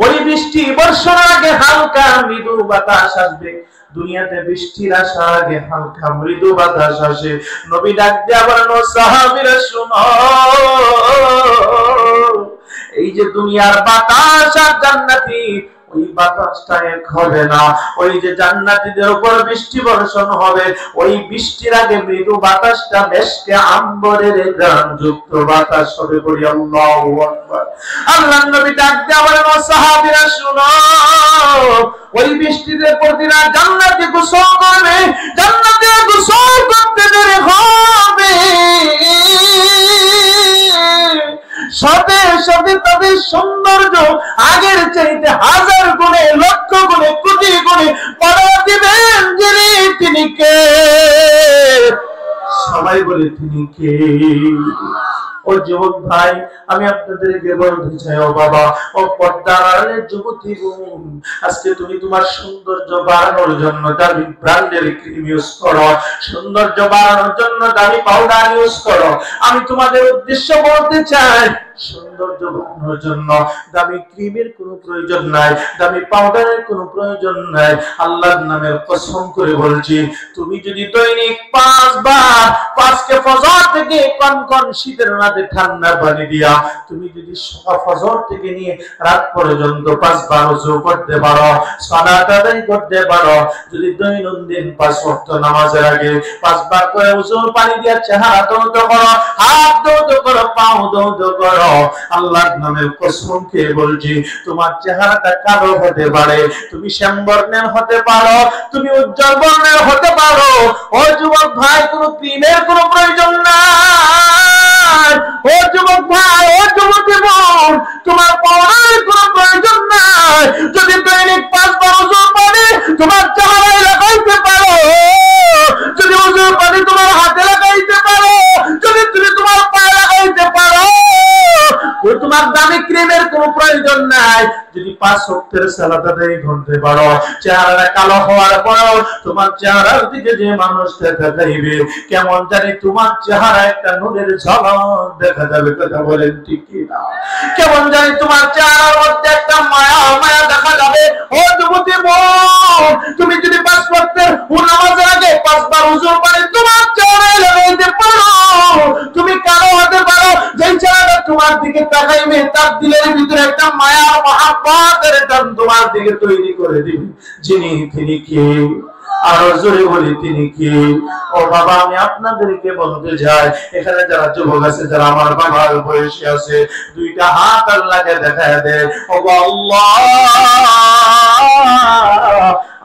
ওই বৃষ্টি বর্ষণের আগে হালকা মৃদু বাতাস আসবে। দুনিয়াতে বৃষ্টির আসার আগে হালকা মৃদু বাতাস আসে। নবী ডাক দিয়া বলেন, ও সাহাবীরা শুনো, এই যে দুনিয়ার বাতাস আর জান্নাতি, ওই বাতাসটা এক হবে না। ওই যে জান্নাতীদের উপর বৃষ্টি বর্ষণ হবে, ওই বৃষ্টির আগে মৃদু বাতাসটা মেশকে আম্বরের ঘ্রাণযুক্ত বাতাস হবে। বলি আল্লাহু আকবার। আল্লাহর নবী ডাক দিয়া বলেন, ও সাহাবীরা শুনো, ওই বৃষ্টিতে প্রতিটা জান্নাতি গোসল করবে, জান্নাতে গোসল করতে দেরি হবে, সাথে সাথে তাদের সৌন্দর্য আগের চাইতে হাজার গুণে, লক্ষ গুণে, কোটি গুণে বাড়া দিবেন। যিনি তিনি কে? সবাই বলে তিনি কে? ও যুবক ভাই, আমি আপনাদেরকে বলতে চাই, ও বাবা, ও পর্দার আড়ালের যুবতী বোন, আজকে তুমি তোমার সৌন্দর্য বাড়ানোর জন্য দামি ব্র্যান্ডের ক্রিম ইউজ করো, সৌন্দর্য বাড়ানোর জন্য দামি পাউডার ইউজ করো। আমি তোমাদের উদ্দেশ্য বলতে চাই, সৌন্দর্য বাড়ানোর জন্য দামি ক্রিমের কোনো প্রয়োজন নাই, দামি পাউডারের কোনো প্রয়োজন নাই। আল্লাহর নামের কসম করে বলছি, তুমি যদি দৈনিক 5 বার, 5কে ফজর থেকে কনকন শীতের রাতে ঠান্ডা পানি দিয়া তুমি যদি ফজর থেকে নিয়ে রাত পর্যন্ত 5 বার ওযু করতে পারো, সালাত আদায় করতে পারো, যদি দৈনন্দিন 5 ওয়াক্ত নামাজের আগে 5 বার করে ওযুর পানি দিয়া চেহারা ধৌত করো, হাত ধৌত করো, পাও ধৌত করো, আল্লাহর নামের কসম খেয়ে বলছি, তোমার চেহারাটা কালো হতে পারে, তুমি শ্যামবর্ণের হতে পারো, তুমি উজ্জ্বল বর্ণের হতে পারো। ও যুবক ভাই, কোনো ক্রিমের কোনো প্রয়োজন নাই। ও যুবক ভাই, ও যুবতী বোন, তোমার পাউডারের কোনো প্রয়োজন নাই। যদি দৈনিক 5 বার ওযুর পানি তোমার চেহারায় লাগাইতে পারো, যদি ওযুর পানি তোমার হাতে লাগাইতে পারো, যদি তুমি তোমার পায়ে লাগাইতে পারো, তোমার দামি ক্রিমের কোনো প্রয়োজন নাই। যদি 5 ওয়াক্তের সালাত আদায় করতে পারো, চেহারাটা কালো হওয়ার পরেও তোমার চেহারার দিকে যে মানুষ তাকাইবে, কেমন জানি তোমার চেহারা একটা নূরের ঝলক দেখা যাবে। কথা বলেন ঠিক কি না? কেমন জানি তোমার চেহারার মধ্যে একটা মায়া মায়া দেখা যাবে। ও যুবতী বোন, তুমি যদি 5 ওয়াক্তের নামাজের আগে 5 বার ওযুর পানি তোমার চেহারায় লাগাইতে পারো, তুমি কালো হতে পারো, যেই চেহারাটা তোমার দিকে তাকাইবে তার দিলের ভিতরে একটা মায়া মহব্বতের টান তোমার দিকে তৈরি করে দিবে। যিনি তিনি কে? আর জোরে বলি তিনি কি? ও বাবা, আমি আপনাদেরকে বলতে চাই, এখানে যারা যুবক আছে, যারা আমার বাবার বয়সী আছে, দুইটা হাত আল্লাহকে দেখায় দেয়। ও আল্লাহ,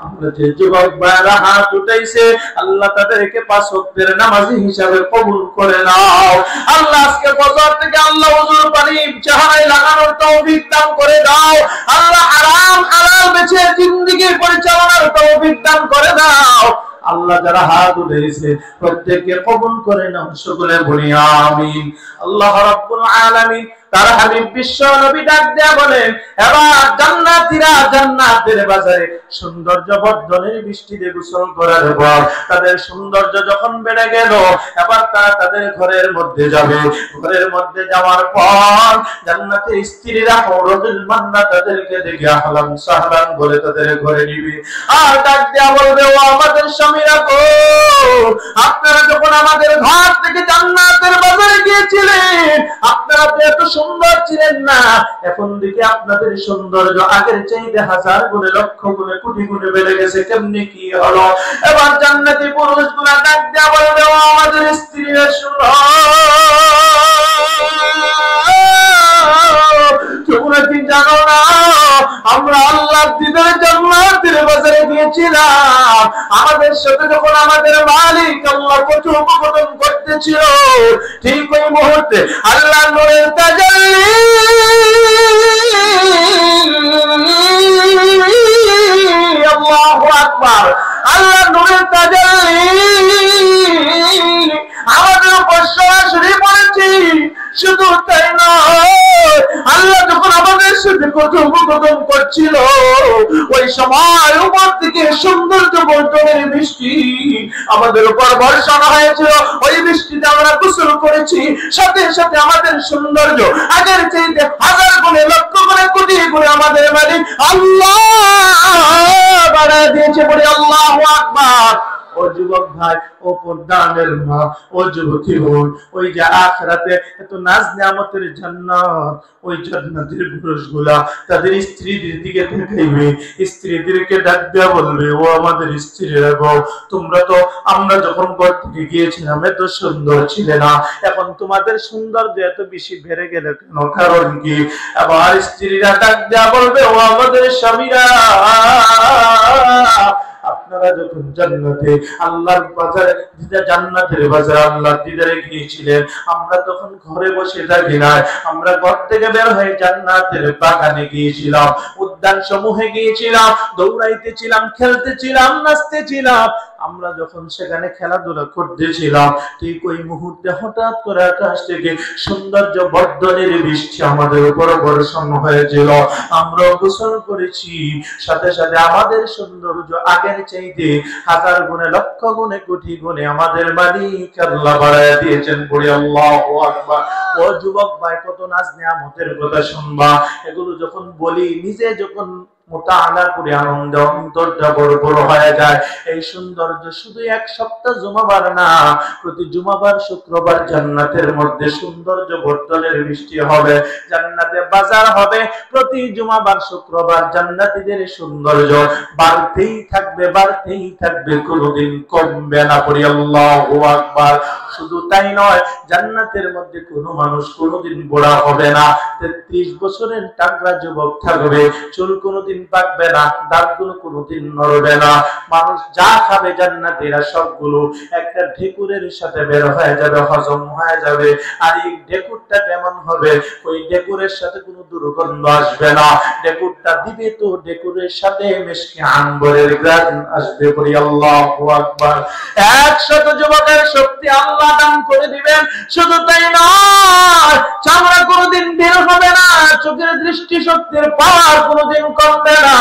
আমরা যে যুবক ভাইরা হাত উঠাইছে, আল্লাহ তাদেরকে 5 ওয়াক্তের নামাজি হিসাবে কবুল করে নাও। আল্লাহ আজকে ফজর থেকে আল্লাহ ওযুর পানি চেহারায় লাগানোর তৌফিক দান করে দাও। আল্লাহ হারাম হালাল বেঁচে জিন্দেগি পরিচালনার তৌফিক দান করে দাও। আল্লাহ যারা হাত উঠাইছে প্রত্যেককে কবুল করে নাও, সকলে বলি আমিন। আল্লাহ রাব্বুল আলামিন তার হাবিব বিশ্ব নবী ডাক দেয়া বলেন, এবার জান্নাতীরা জান্নাতের বাজারে সৌন্দর্য বর্ধনের বৃষ্টিতে গোসল করার পর তাদের সৌন্দর্য যখন বেড়ে গেল, এবার তারা তাদের ঘরের মধ্যে যাবে। ঘরের মধ্যে যাওয়ার পর জান্নাতের স্ত্রীরা হৌরুল মান্না তাদেরকে দেখে আহলান সাহলান বলে তাদের ঘরে নিবে। আর ডাক দেয়া বলবে, ও আমাদের স্বামীরা গো, আপনারা যখন আমাদের ঘর থেকে জান্নাতের বাজারে গিয়েছিলেন, আপনারা তো এত সুন্দর ছিলেন না, এখন দেখি আপনাদের সৌন্দর্য আগের চাইতে 1000 গুণে, লক্ষ গুণে, কোটি গুণে বেড়ে গেছে। কেমনে কি হলো? এবার জান্নাতি পুরুষগুলা ডাক দেয়া বলবে, ও আমাদের স্ত্রীরা শুনো, তোমরা কি জানো না আমরা আল্লাহর দিদারে জান্নাতের বাজারে গিয়েছিলাম, আমাদের সাথে যখন আমাদের মালিক আল্লাহ কথোপকথন করতেছিল, ঠিক ওই মুহূর্তে আল্লাহ নূরের তাজাল্লি, আল্লাহু আকবার, আল্লাহ নূরের তাজাল্লি আমাদের উপর সরাসরি পড়েছে। শুধু তাই নয়, আল্লাহ যখন আমাদের সাথে কথোপকথন করছিল, ওই সময় উপর থেকে সৌন্দর্য বর্ধনের বৃষ্টি আমাদের উপর বর্ষণ হয়েছিল। ওই বৃষ্টিতে আমরা গোসল করেছি, সাথে সাথে আমাদের সৌন্দর্য আগের চাইতে 1000 গুণে, লক্ষ গুণে, কোটি গুণে আমাদের মালিক আল্লাহ বাড়ায় দিয়েছে। বলি আল্লাহু আকবার। ও যুবক ভাই, ও পর্দানের মা, ও যুবতী বোন, ওই যে আখিরাতে এত নাজ নিয়ামতের জান্নাত, ওই জান্নাতের পুরুষগুলা তাদের স্ত্রীদের দিকে তাকাইবে, স্ত্রীদেরকে ডাক দেয়া বলবে, ও আমাদের স্ত্রীরা গো, তোমরা তো আমরা যখন ঘর থেকে গিয়েছিলাম এত সুন্দর ছিলে না, এখন তোমাদের সৌন্দর্য এত বেশি বেড়ে গেল কেন? কারণ কি? আবার স্ত্রীরা ডাক দেয়া বলবে, ও আমাদের স্বামীরা, আপনারা যখন জান্নাতে আল্লাহর বাজারে, জান্নাতের বাজারে আল্লাহর দিদারে গিয়েছিলেন, আমরা তখন ঘরে বসে থাকি না, আমরা ঘর থেকে বের হয়ে জান্নাতের বাগানে গিয়েছিলাম, উদ্যান সমূহে গিয়েছিলাম, দৌড়াইতেছিলাম, খেলতেছিলাম, নাচতেছিলাম। আমরা যখন সেখানে খেলাধুলা করতেছিলাম, ঠিক ওই মুহূর্তে হঠাৎ করে আকাশ থেকে সৌন্দর্য বর্ধনের বৃষ্টি আমাদের উপর বর্ষণ হয়েছিল। আমরা গোসল করেছি, সাথে সাথে আমাদের সৌন্দর্য আগের চাইতে 1000 গুণে, লক্ষ গুণে, কোটি গুণে আমাদের মালিক আল্লাহ বাড়ায় দিয়েছেন। পড়ি আল্লাহু আকবার। ও যুবক ভাই, কত নাজ নিয়ামতের কথা শুনবা। এগুলো যখন বলি, নিজে যখন মোতাআলা করে আনন্দ অন্তরটা বড় বড় হয়ে যায়। এই সৌন্দর্য শুধু এক সপ্তাহ জুমাবার না, প্রতি জুমাবার শুক্রবার জান্নাতের মধ্যে সৌন্দর্য বর্ধনের বৃষ্টি হবে, জান্নাতে বাজার হবে, প্রতি জুমাবার শুক্রবার জান্নাতীদের সৌন্দর্য বাড়তেই থাকবে, বাড়তেই থাকবে, কোনোদিন কমবে না। পড়ি আল্লাহু আকবার। শুধু তাই নয়, জান্নাতের মধ্যে কোনো মানুষ কোনোদিন বুড়া হবে না, 33 বছরের টাকরা যুবক থাকবে, চুল কোনোদিন পাকবে না, দাঁতগুলো কোনোদিন নড়বে না। মানুষ যা খাবে জান্নাতীরা সবগুলো একটা ঢেকুরের সাথে বের হয়ে যাবে, হজম হয়ে যাবে। আর এই ঢেকুরটা কেমন হবে? ওই ঢেকুরের সাথে কোনো দুর্গন্ধ আসবে না, ঢেকুরটা দিবে তো ঢেকুরের সাথে মিশকে আম্বরের ঘ্রাণ আসবে। পড়ি আল্লাহু আকবার। 100 যুবকের শক্তি আল্লাহ দান করে দিবেন। শুধু তাই নয়, চামড়া কোনোদিন বের হবে না, চোখের দৃষ্টি শক্তির পাওয়ার কোনোদিন কমবে না।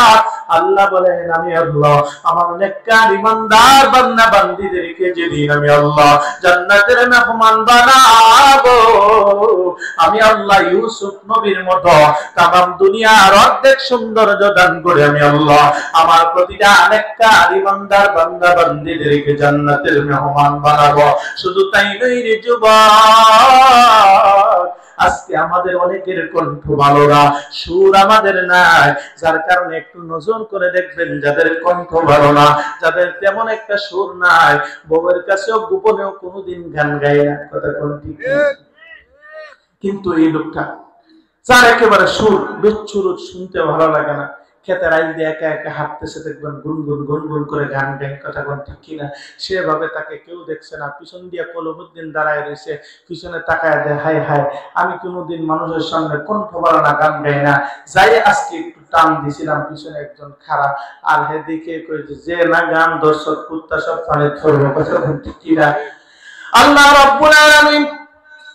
আল্লাহ বলেন, আমি আল্লাহ আমার নেককার ইমানদার বান্দা বান্দীদেরকে যেদিন আমি আল্লাহ জান্নাতের মেহমান বানাবো, আমি আল্লাহ ইউসুফ নবীর মতো তামাম দুনিয়ার অর্ধেক সৌন্দর্য দান করে আমি আল্লাহ আমার প্রতিটা নেককার ইমানদার বান্দা বান্দীদেরকে জান্নাতের মেহমান বানাবো। শুধু তাই নয় রে যুবক, আজকে আমাদের অনেকের কণ্ঠ ভালো না, সুর আমাদের নাই, যার কারণে একটু নজর এমন করে দেখবেন যাদের কণ্ঠ ভালো না, যাদের তেমন একটা সুর নাই, বউয়ের কাছেও গোপনেও কোনোদিন গান গায় না, কথা কোন ঠিক। কিন্তু এই লোকটা যার একেবারে সুর বেচ্ছুর, শুনতে ভালো লাগে না, খেতের আইল দিয়ে একা একা হাঁটতেছে, দেখবেন গুনগুন গুনগুন করে গান গায়, কথা কোন ঠিক কিনা। সেভাবে তাকে কেউ দেখছে না, পিছন দিয়ে কলমুদ্দিন দাঁড়ায় রয়েছে, পিছনে তাকায় দেয়, হায় হায় আমি কোনোদিন মানুষের সামনে কণ্ঠ ভালো না, গান গাই না, যাই আজকে একটু টান দিছিলাম, পিছনে একজন খারাপ আর হেদিকে কইছে যে না গান দর্শক কুত্তা সব পানি ধরবো, কথা কোন ঠিক কিনা। আল্লাহ রাব্বুল আলামিন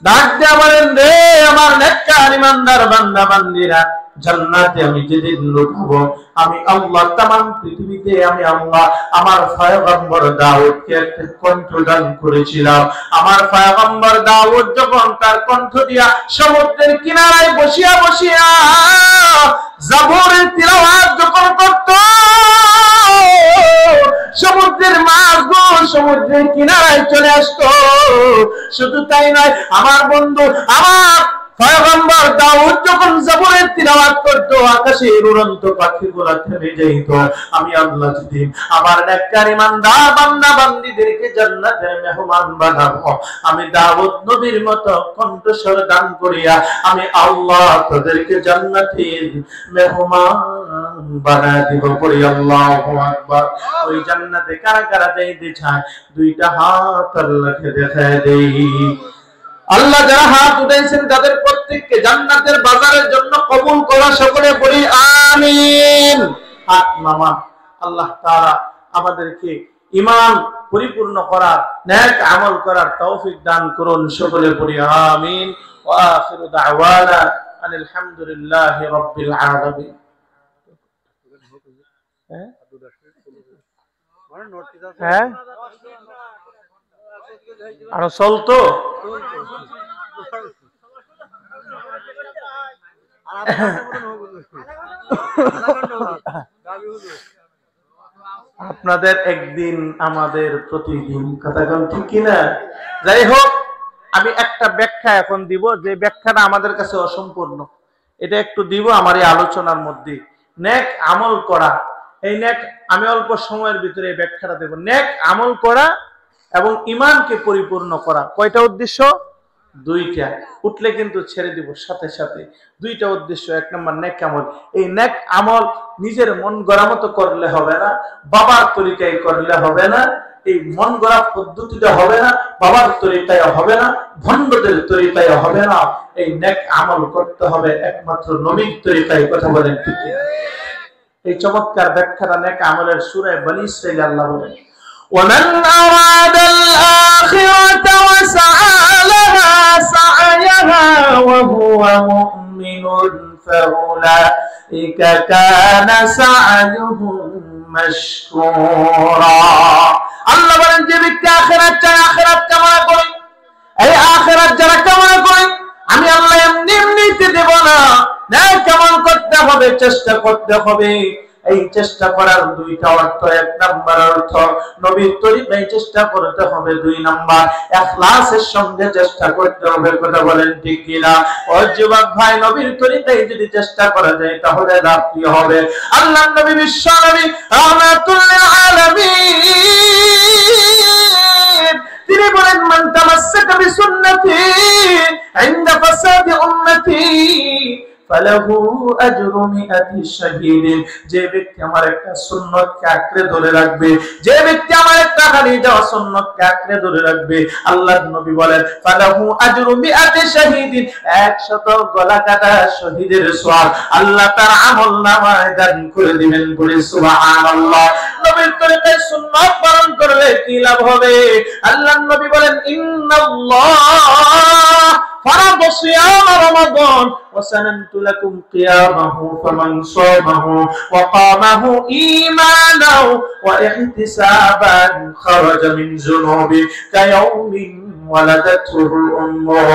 ডাক দেয়া বলেন, রে আমার নেককার ইমানদার বান্দা বান্দিরা, জান্নাতে আমি যেদিন ঢুকবো, আমি আল্লাহ তামাম পৃথিবীতে আমি আল্লাহ আমার পয়গম্বর দাউদকে একটা কণ্ঠ দান করেছিলাম। আমার পয়গম্বর দাউদ যখন তার কণ্ঠ দিয়া সমুদ্রের কিনারায় বসিয়া বসিয়া জাবুরের তিলাওয়াত যখন করত, সমুদ্রের মাছগুলো সমুদ্রের কিনারায় চলে আসতো। শুধু তাই নয়, আমার বন্ধু আমার পয়গম্বর দাউদ যখন জাবুরের তিলাওয়াত করত, আকাশের উড়ন্ত পাখিগুলো থেমে যাইত। আমি আল্লাহ যদি আমার নেককার ইমানদার বান্দা বান্দীদেরকে জান্নাতের মেহমান বানাবো, আমি দাউদ নবীর মতো কণ্ঠস্বর দান করিয়া আমি আল্লাহ তাদেরকে জান্নাতের মেহমান বানায় দিব। পড়ি আল্লাহু আকবার। ওই জান্নাতে কারা কারা যাইতে চায়, দুইটা হাত আল্লাহকে দেখায় দেই। আল্লাহ যারা হাত উঠাইছেন তাদের প্রত্যেককে জান্নাতের বাজারের জন্য কবুল করা, সকলে বলি আমিন। হাত নামা। আল্লাহ তাআলা আমাদেরকে ঈমান পরিপূর্ণ করার, নেক আমল করার তৌফিক দান করুন, সকলে বলি আমিন। ওয়া আখিরু দাওয়ানা আনিল হামদুলিল্লাহি রাব্বিল আলামিন। হ্যাঁ আরো চলতো। আপনাদের একদিন আমাদের প্রতিদিন, কথা কোন ঠিক কিনা। যাই হোক, আমি একটা ব্যাখ্যা এখন দিব, যে ব্যাখ্যাটা আমাদের কাছে অসম্পূর্ণ, এটা একটু দিব আমার এই আলোচনার মধ্যে। নেক আমল করা, এই নেক আমি অল্প সময়ের ভিতরে এই ব্যাখ্যাটা দেব। নেক আমল করা এবং ঈমানকে পরিপূর্ণ করা, কয়টা উদ্দেশ্য? দুইটা। উঠলে কিন্তু ছেড়ে দিব সাথে সাথে। দুইটা উদ্দেশ্য। এক নম্বর নেক আমল। এই নেক আমল নিজের মন গড়া মতো করলে হবে না, বাবার তরিকায় করলে হবে না, এই মন গড়া পদ্ধতিটা হবে না, বাবার তরিকায় হবে না, ভণ্ডদের তরিকায় হবে না। এই নেক আমল করতে হবে একমাত্র নবীর তরিকায়, কথা বলেন ঠিক। এই চমৎকার ব্যাখ্যাটা নেক আমলের সূরা বনী ইসরাঈল আল্লাহ বলেন, ومن أراد الآخرة وسعى لها سعيها وهو مؤمن فأولئك كان سعيهم مشكورا। আল্লাহ বলেন, যে ব্যক্তি আখিরাত চায়, আখিরাত কামনা করে, এই আখিরাত যারা কামনা করে আমি আল্লাহ এমনি এমনিতে দেব না, নেক আমল করতে হবে, চেষ্টা করতে হবে। এই চেষ্টা করার দুইটা অর্থ। এক নাম্বার অর্থ নবীর তরিকায় চেষ্টা করতে হবে, দুই নাম্বার ইখলাসের সঙ্গে চেষ্টা করতে হবে, কথা বলেন ঠিক কিনা। ও যুবক ভাই, নবীর তরিকায় যদি চেষ্টা করা যায় তাহলে লাভ কি হবে? আল্লাহর নবী বিশ্ব নবী রাহমাতুল লিল আলামিন তিনি বলেন, মান তামাসসাকা বিসুন্নতি ইনদা ফাসাদি উম্মতি ফালাহু আজরু মিআতি শাহীদিন। যে ব্যক্তি আমার একটা সুন্নতকে আঁকড়ে ধরে রাখবে, যে ব্যক্তি আমার একটা হারিয়ে যাওয়া সুন্নতকে আঁকড়ে ধরে রাখবে, আল্লাহর নবী বলেন ফালাহু আজরু মিআতি শাহীদিন, 100 গলা কাটা শহীদের সওয়াব আল্লাহ তার আমলনামায় দান করে দিবেন। বলে সুবহানাল্লাহ। নবীর তরিকায় সুন্নাত পালন করলে কি লাভ হবে? আল্লাহর নবী বলেন, ইন্নাল্লাহ فرض صيام رمضان وسننت لكم قيامه فمن صامه وقامه إيمانا واحتسابا خرج من ذنوبه كيوم ولدته أمه।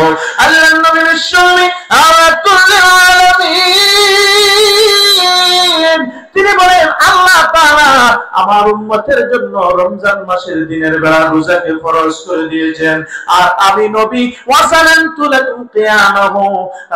ألا النبي الشامي على كل العالمين তিনি বলেন আল্লাহ তাআলা আমার উম্মতের জন্য রমজান মাসের দিনের বেলা রোজাকে ফরজ করে দিয়েছেন, আর আমি নবী ওয়াসানানতু লাকুম কিয়ামাহু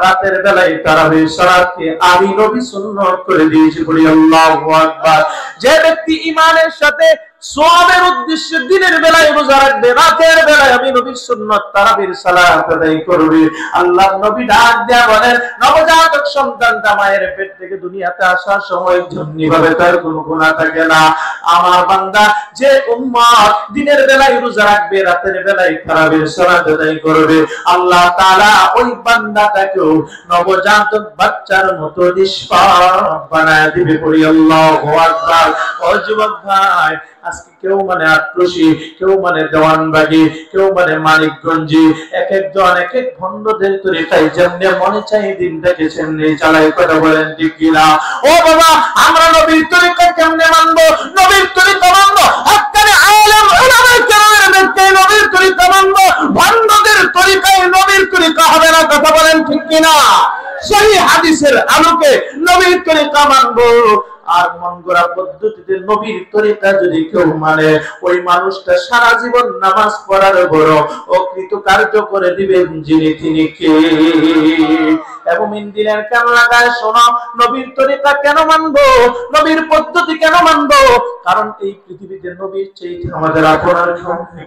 রাতের বেলায় তারাবির সালাতকে আমি নবী সুন্নাত করে দিয়েছি। বলি আল্লাহু আকবার। যে ব্যক্তি ঈমানের সাথে সওয়াবের উদ্দেশ্যে দিনের বেলায় রোজা রাখবে, রাতের বেলায় আমি নবীর সুন্নাত তারাবির সালাত আদায় করবে, আল্লাহর নবী ডাক দেয়া বলেন নবজাতক সন্তানটা মায়ের পেট থেকে দুনিয়াতে আসার সময় যেমনিভাবে তার কোনো গুনাহ থাকে না, আমার বান্দা যে উম্মত দিনের বেলায় রোজা রাখবে, রাতের বেলায় তারাবির সালাত আদায় করবে, আল্লাহ তাআলা ওই বান্দাটাকেও নবজাতক বাচ্চার মতো নিষ্পাপ বানায় দিবে। বলি আল্লাহু আকবার। ও যুবক ভাই, আজকে কেউ মানে আক্রোশী, কেউ মানে দেওয়ানবাগি, কেউ মানে মানিকগঞ্জি, এক একজন এক এক ভণ্ডদের তরিকায় যেমনি মনে চাই দিনটাকে সেমনি চালাই। কথা বলেন ঠিক কিনা? ও বাবা, আমরা নবীর তরিকা কেমনে মানবো? নবীর তরিকা মানবো হাক্কানি আলেম উলামায়ে কেরামের মধ্যে নবীর তরিকা মানবো, ভণ্ডদের তরিকায় নবীর তরিকা হবে না। কথা বলেন ঠিক কিনা? সেই হাদিসের আলোকে নবীর তরিকা মানবো। আর মন গড়া পদ্ধতিতে নবীর তরিকা যদি কেউ মানে, ওই মানুষটা সারা জীবন নামাজ পড়ার বড় অকৃতকার্য করে দিবেন যিনি তিনি কে। এবং ইন্দিনের কেন লাগায় শোনো, নবীর তরিকা কেন মানবো, নবীর পদ্ধতি কেন মানবো? কারণ এই পৃথিবীতে নবীর চেয়ে আমাদের আপনার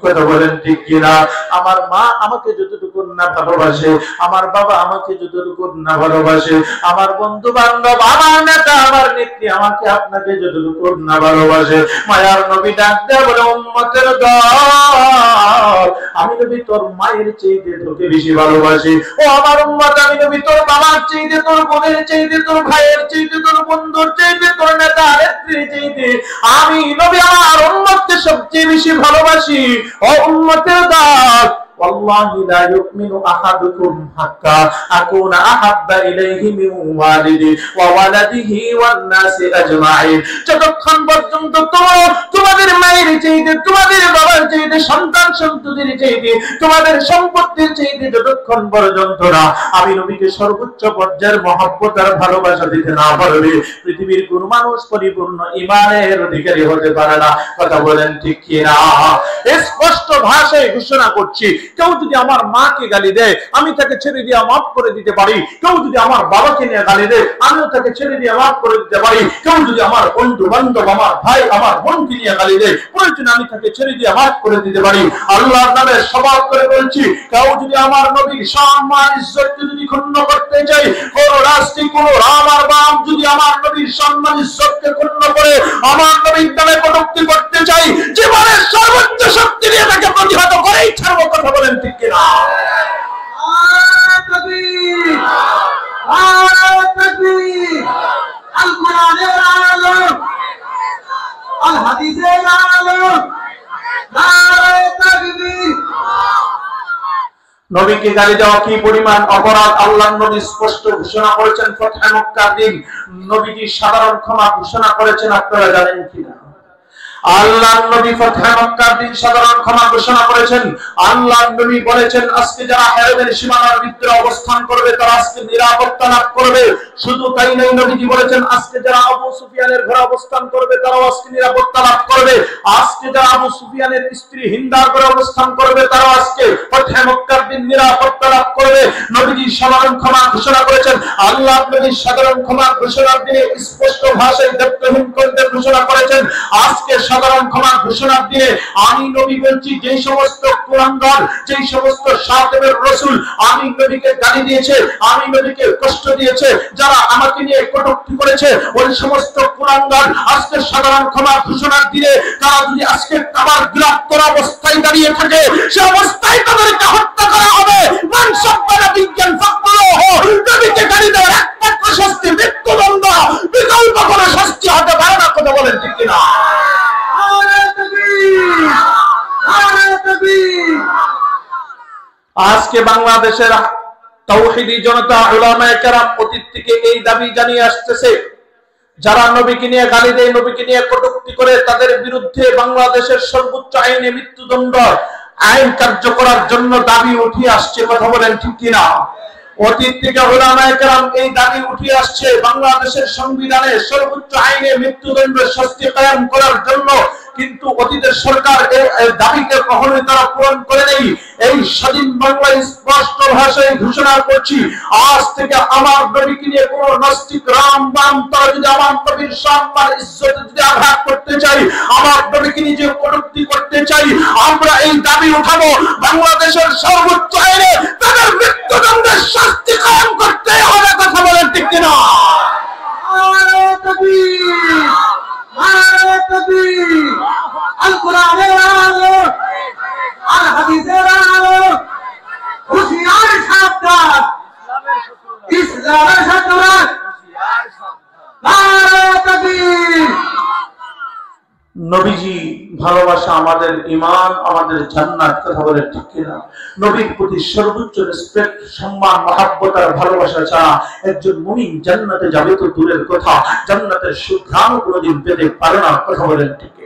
কথা বলেন ঠিক কিনা? আমার মা আমাকে যতটুকু না ভালোবাসে, আমার বাবা আমাকে যতটুকু না ভালোবাসে, আমার বন্ধু বান্ধব, আমার নেতা, আমার নেত্রী আমাকে আপনাকে যতটুকু না ভালোবাসে, মায়ার নবী ডাক দেয়া বলে উম্মতের দল, আমি নবী তোর মায়ের চাইতে তোকে বেশি ভালোবাসি। ও আমার উম্মত, আমি নবী তোর বাবার চাইতে, তোর বোনের চাইতে, তোর ভাইয়ের চাইতে, তোর বন্ধুর চাইতে, তোর নেতা নেত্রীর চাইতে আমি নবী আমার উম্মতকে সবচেয়ে বেশি ভালোবাসি। ও উম্মতের দল, والله لا يؤمن أحدكم حتى أكون أحب إليه من والده وولده والناس أجمعين। যতক্ষণ পর্যন্ত তোমাদের মায়ের চাইতে, তোমাদের বাবার চাইতে, সন্তান সন্ততির চাইতে, তোমাদের সম্পত্তির চাইতে যতক্ষণ পর্যন্ত না আমি নবীকে সর্বোচ্চ পর্যায়ের মহব্বত আর ভালোবাসা দিতে না পারবে, পৃথিবীর কোন মানুষ পরিপূর্ণ ঈমানের অধিকারী হতে পারে না। কথা বলেন ঠিক কিনা? স্পষ্ট ভাষায় ঘোষণা করছি, কেউ যদি আমার মাকে গালি দেয় আমি তাকে ছেড়ে দিয়ে মাফ করে দিতে পারি, কেউ যদি আমার বাবাকে নিয়ে গালি দেয় আমিও তাকে ছেড়ে দিয়ে মাফ করে দিতে পারি, কেউ যদি আমার বন্ধু বান্ধব, আমার ভাই, আমার বোনকে নিয়ে গালি দেয় প্রয়োজনে আমি তাকে ছেড়ে দিয়ে মাফ করে দিতে পারি। আল্লাহর নামে শপথ করে বলছি, কেউ যদি আমার নবীর সম্মান ইজ্জত যদি ক্ষুণ্ণ করতে চাই, কোন রাষ্ট্রে কোন রাম আর বাম যদি আমার নবীর সম্মান ইজ্জতকে ক্ষুণ্ণ করে আমার নবীর নামে কটূক্তি করতে চাই, জীবনের সর্বোচ্চ শক্তি দিয়ে তাকে প্রতিহত করেই ছাড়বো। কথা বলেন ঠিক কিনা? তাকবীর, তাকবীর। আল কোরআনের আলো, আল হাদিসের আলো, নারে তাকবীর। নবীকে গালি দেওয়া কি পরিমাণ অপরাধ আল্লাহর নবী স্পষ্ট ঘোষণা করেছেন। ফতহে মক্কার দিন নবীজি সাধারণ ক্ষমা ঘোষণা করেছেন, আপনারা জানেন কিনা? আল্লাহর নবী ফতহে মক্কার দিন সাধারণ ক্ষমা ঘোষণা করেছেন। আল্লাহর নবী বলেছেন আজকে যারা হেরেমের সীমানার ভিতরে অবস্থান করবে তারা আজকে নিরাপত্তা লাভ করবে। শুধু তাই নয়, নবীজি বলেছেন আজকে যারা আবু সুফিয়ানের ঘরে অবস্থান করবে তারাও আজকে নিরাপত্তা লাভ করবে। আজকে যারা আবু সুফিয়ানের স্ত্রী হিন্দার ঘরে অবস্থান করবে তারাও আজকে ফতহে মক্কার দিন নিরাপত্তা লাভ করবে। নবীজি সাধারণ ক্ষমা ঘোষণা করেছেন। আল্লাহর নবী সাধারণ ক্ষমা ঘোষণার দিনে স্পষ্ট ভাষায় দেবত্বহীন করতে ঘোষণা করেছেন। আজকে সাধারণ ক্ষমা ঘোষণার দিনে আমি নবী বলছি, যে সমস্ত কুরআনদার, যে সমস্ত সাতেবের রাসূল আমি নবীকে গালি দিয়েছে, আমি নবীকে কষ্ট দিয়েছে, যারা আমাকে নিয়ে কটূক্তি করেছে, ওই সমস্ত কুরআনদার আজকে সাধারণ ক্ষমা ঘোষণার দিনে তারা যদি আজকে কাবার গ্রেফতার অবস্থায় দাঁড়িয়ে থাকে, সে অবস্থায় তাদেরকে হত্যা করা হবে। মান সাব্বানা বিজ্ঞান ফাকরুহু, নবীকে গালি দেওয়ার একমাত্র শাস্তি মৃত্যুদণ্ড, বিকল্প কোনো শাস্তি হতে পারে না। কথা বলেন ঠিক কিনা? আজকে বাংলাদেশের তাওহীদি জনতা উলামায়ে কেরাম অতীত থেকে এই দাবি জানিয়ে আসতেছে, যারা নবীকে নিয়ে গালি দেয়, নবীকে নিয়ে কটূক্তি করে, তাদের বিরুদ্ধে বাংলাদেশের সর্বোচ্চ আইনে মৃত্যুদণ্ড আইন কার্যকরার জন্য দাবি উঠে আসছে। কথা বলেন ঠিক কিনা? অতীত থেকে উলামায়ে কেরাম এই দাবি উঠে আসছে বাংলাদেশের সংবিধানে সর্বোচ্চ আইনে মৃত্যুদণ্ডের শাস্তি কায়েম করার জন্য, কিন্তু অতীতের সরকার এই দাবিকে কখনোই তারা পূরণ করে নেই। এই স্বাধীন বাংলায় স্পষ্ট ভাষায় ঘোষণা করছি, আজ থেকে আমার নবীকে নিয়ে কোন নাস্তিক রাম বাম তারা যদি আমার নবীর সম্মান ইজ্জত যদি আঘাত করতে চাই, আমার নবীকে নিয়ে যে কটূক্তি করতে চাই, আমরা এই দাবি উঠাবো বাংলাদেশের সর্বোচ্চ আইনে তাদের মৃত্যুদণ্ডের শাস্তি কায়েম করতে হবে। কথা বলেন ঠিক কিনা? নারে তাকবীর, নারে তাকবীর। আল কোরআনের আলো, আল হাদিসের আলো, হুঁশিয়ার সাবধান, ইসলামের শত্রুরা। নারে তাকবীর। নবীজি ভালোবাসা আমাদের ঈমান, আমাদের জান্নাত। কথা বলে ঠিক কিনা? নবীর প্রতি সর্বোচ্চ রেসপেক্ট, সম্মান, মহব্বত আর ভালোবাসা ছাড়া একজন মুমিন জান্নাতে যাবে তো দূরের কথা, জান্নাতের সুঘ্রাণ কোনোদিন পেতে পারে না। কথা বলেন ঠিক কিনা?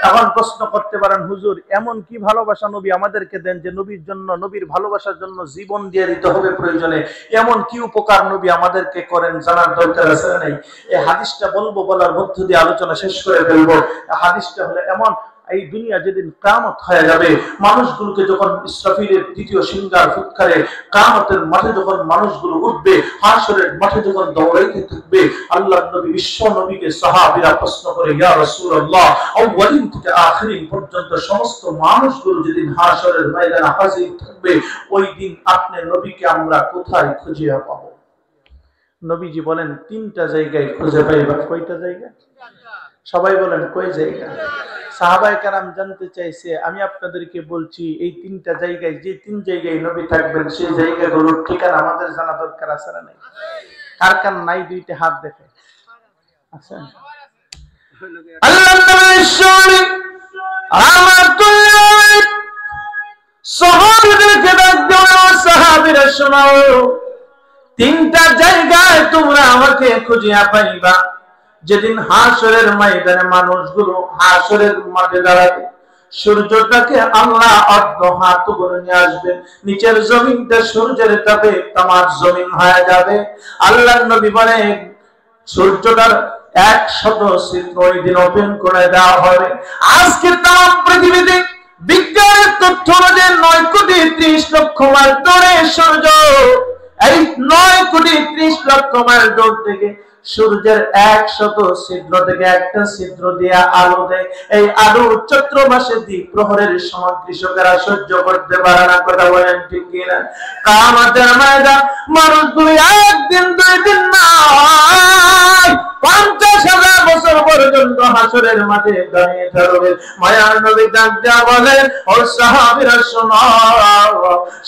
এখন প্রশ্ন করতে পারেন, হুজুর এমন কি ভালোবাসা নবী আমাদেরকে দেন যে নবীর জন্য, নবীর ভালোবাসার জন্য জীবন দিয়ে দিতে হবে প্রয়োজনে? এমন কি উপকার নবী আমাদেরকে করেন জানার দরকার আছে না? নাই। এই হাদিসটা বলবো, বলার মধ্য দিয়ে আলোচনা শেষ করে ফেলবো। হাদিসটা হলো এমন, এই দুনিয়া যেদিন কিয়ামত হয়ে যাবে, মানুষগুলোকে যখন ইসরাফিলের দ্বিতীয় সিংহার ফুৎকারে কিয়ামতের মাঠে যখন মানুষগুলো উঠবে, হাশরের মাঠে যখন দৌড়াইতে থাকবে, আল্লাহর নবী বিশ্ব নবীকে সাহাবীরা প্রশ্ন করে, ইয়া রাসূলুল্লাহ, আউয়ালিন থেকে আখিরিন পর্যন্ত সমস্ত মানুষগুলো যেদিন হাশরের ময়দানে হাজির থাকবে, ওই দিন আপনি নবীকে আমরা কোথায় খুঁজে পাবো? নবীজি বলেন, তিনটা জায়গায় খুঁজে পাইবা। কয়টা জায়গা? সবাই বলেন কয় জায়গা? সাহাবায়ে কেরাম জানতে চাইছে, আমি আপনাদেরকে বলছি এই তিনটা জায়গায়, যে তিন জায়গায় নবী থাকবেন সেই জায়গাগুলোর ঠিকানা আমাদের জানা দরকার আছে না? নাই। কার কার নাই দুইটা হাত দেখে? আচ্ছা, আল্লাহর নবী রাহমাতুল্লাহ সাহাবীদেরকে ডাক দাও, সাহাবীরা শোনাও, তিনটা জায়গায় তোমরা আমাকে খুঁজিয়া পাইবা। যেদিন হাশরের ময়দানে মানুষগুলো হাশরের মাঠে দাঁড়াবে, সূর্যটাকে আল্লাহ অর্ধ হাত করে নিয়ে আসবেন, নিচের জমিনটা সূর্যের তাপে তামার জমিন হয়ে যাবে। আল্লাহর নবী বলেন, সূর্যটার 100 ছিদ্র ওই দিন ওপেন করে দেওয়া হবে। আজকে তাম পৃথিবীতে বিজ্ঞানের তথ্য অনুযায়ী 9,30,00,000 মাইল দূরে সূর্য। এই 9,30,00,000 মাইল দূর থেকে সূর্যের 100 ছিদ্র থেকে একটা ছিদ্র দিয়ে আলো দেয়। এই আলো চৈত্র মাসে দ্বীপ প্রহরের সময় কৃষকেরা সহ্য করতে পারে না। কথা বলেন ঠিক কিনা? কিয়ামতের ময়দান মানুষগুলো একদিন দুই দিন নয়, 50,000 বছর পর্যন্ত হাশরের মাঠে দাঁড়িয়ে থাকবে। মায়ার নবী ডাক দেয়া বলেন, ও সাহাবীরা শোনো,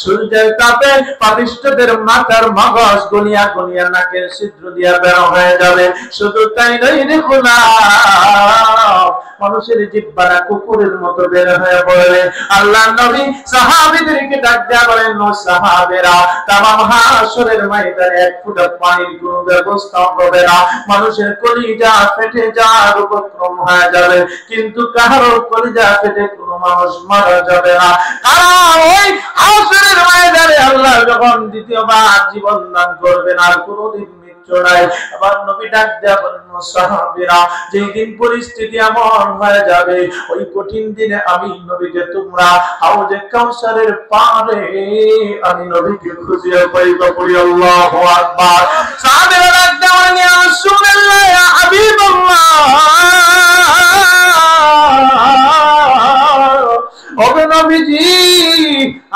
সূর্যের তাপে পাপিষ্ঠদের মাথার মগজ গলিয়া গলিয়া নাকের ছিদ্র দিয়া বের হয়ে যাবে। শুধু তাই নয়, দেখুন মানুষের জিহ্বাটা কুকুরের মতো বের হয়ে পড়বে। আল্লাহ নবী সাহাবীদেরকে ডাক দেয়া বলেন, ও সাহাবীরা, তামাম হাশরের ময়দানে এক ফোঁটা পানির কোনো ব্যবস্থা হবে না। মানুষের কলিজা ফেটে যাওয়ার উপক্রম হয়ে যাবে, কিন্তু কারো কলিজা ফেটে কোনো মানুষ মারা যাবে না। কারণ ওই হাশরের ময়দানে আল্লাহ যখন দ্বিতীয়বার জীবন দান করবেন, আর কোনোদিন মৃত্যু নাই। আবার নবী ডাক দেয়া বলেন, ও সাহাবীরা, যেই দিন পরিস্থিতি এমন হয়ে যাবে, ওই কঠিন দিনে আমি নবীকে তোমরা হাউজে কাউসারের পারে আমি নবীকে খুঁজিয়া পাইবা। পড়ি আল্লাহু আকবার। সাহাবীরা ডাক দেয়া বলেন, ইয়া রাসূলুল্লাহ, ইয়া হাবিবাল্লাহ, ওগো নবীজি,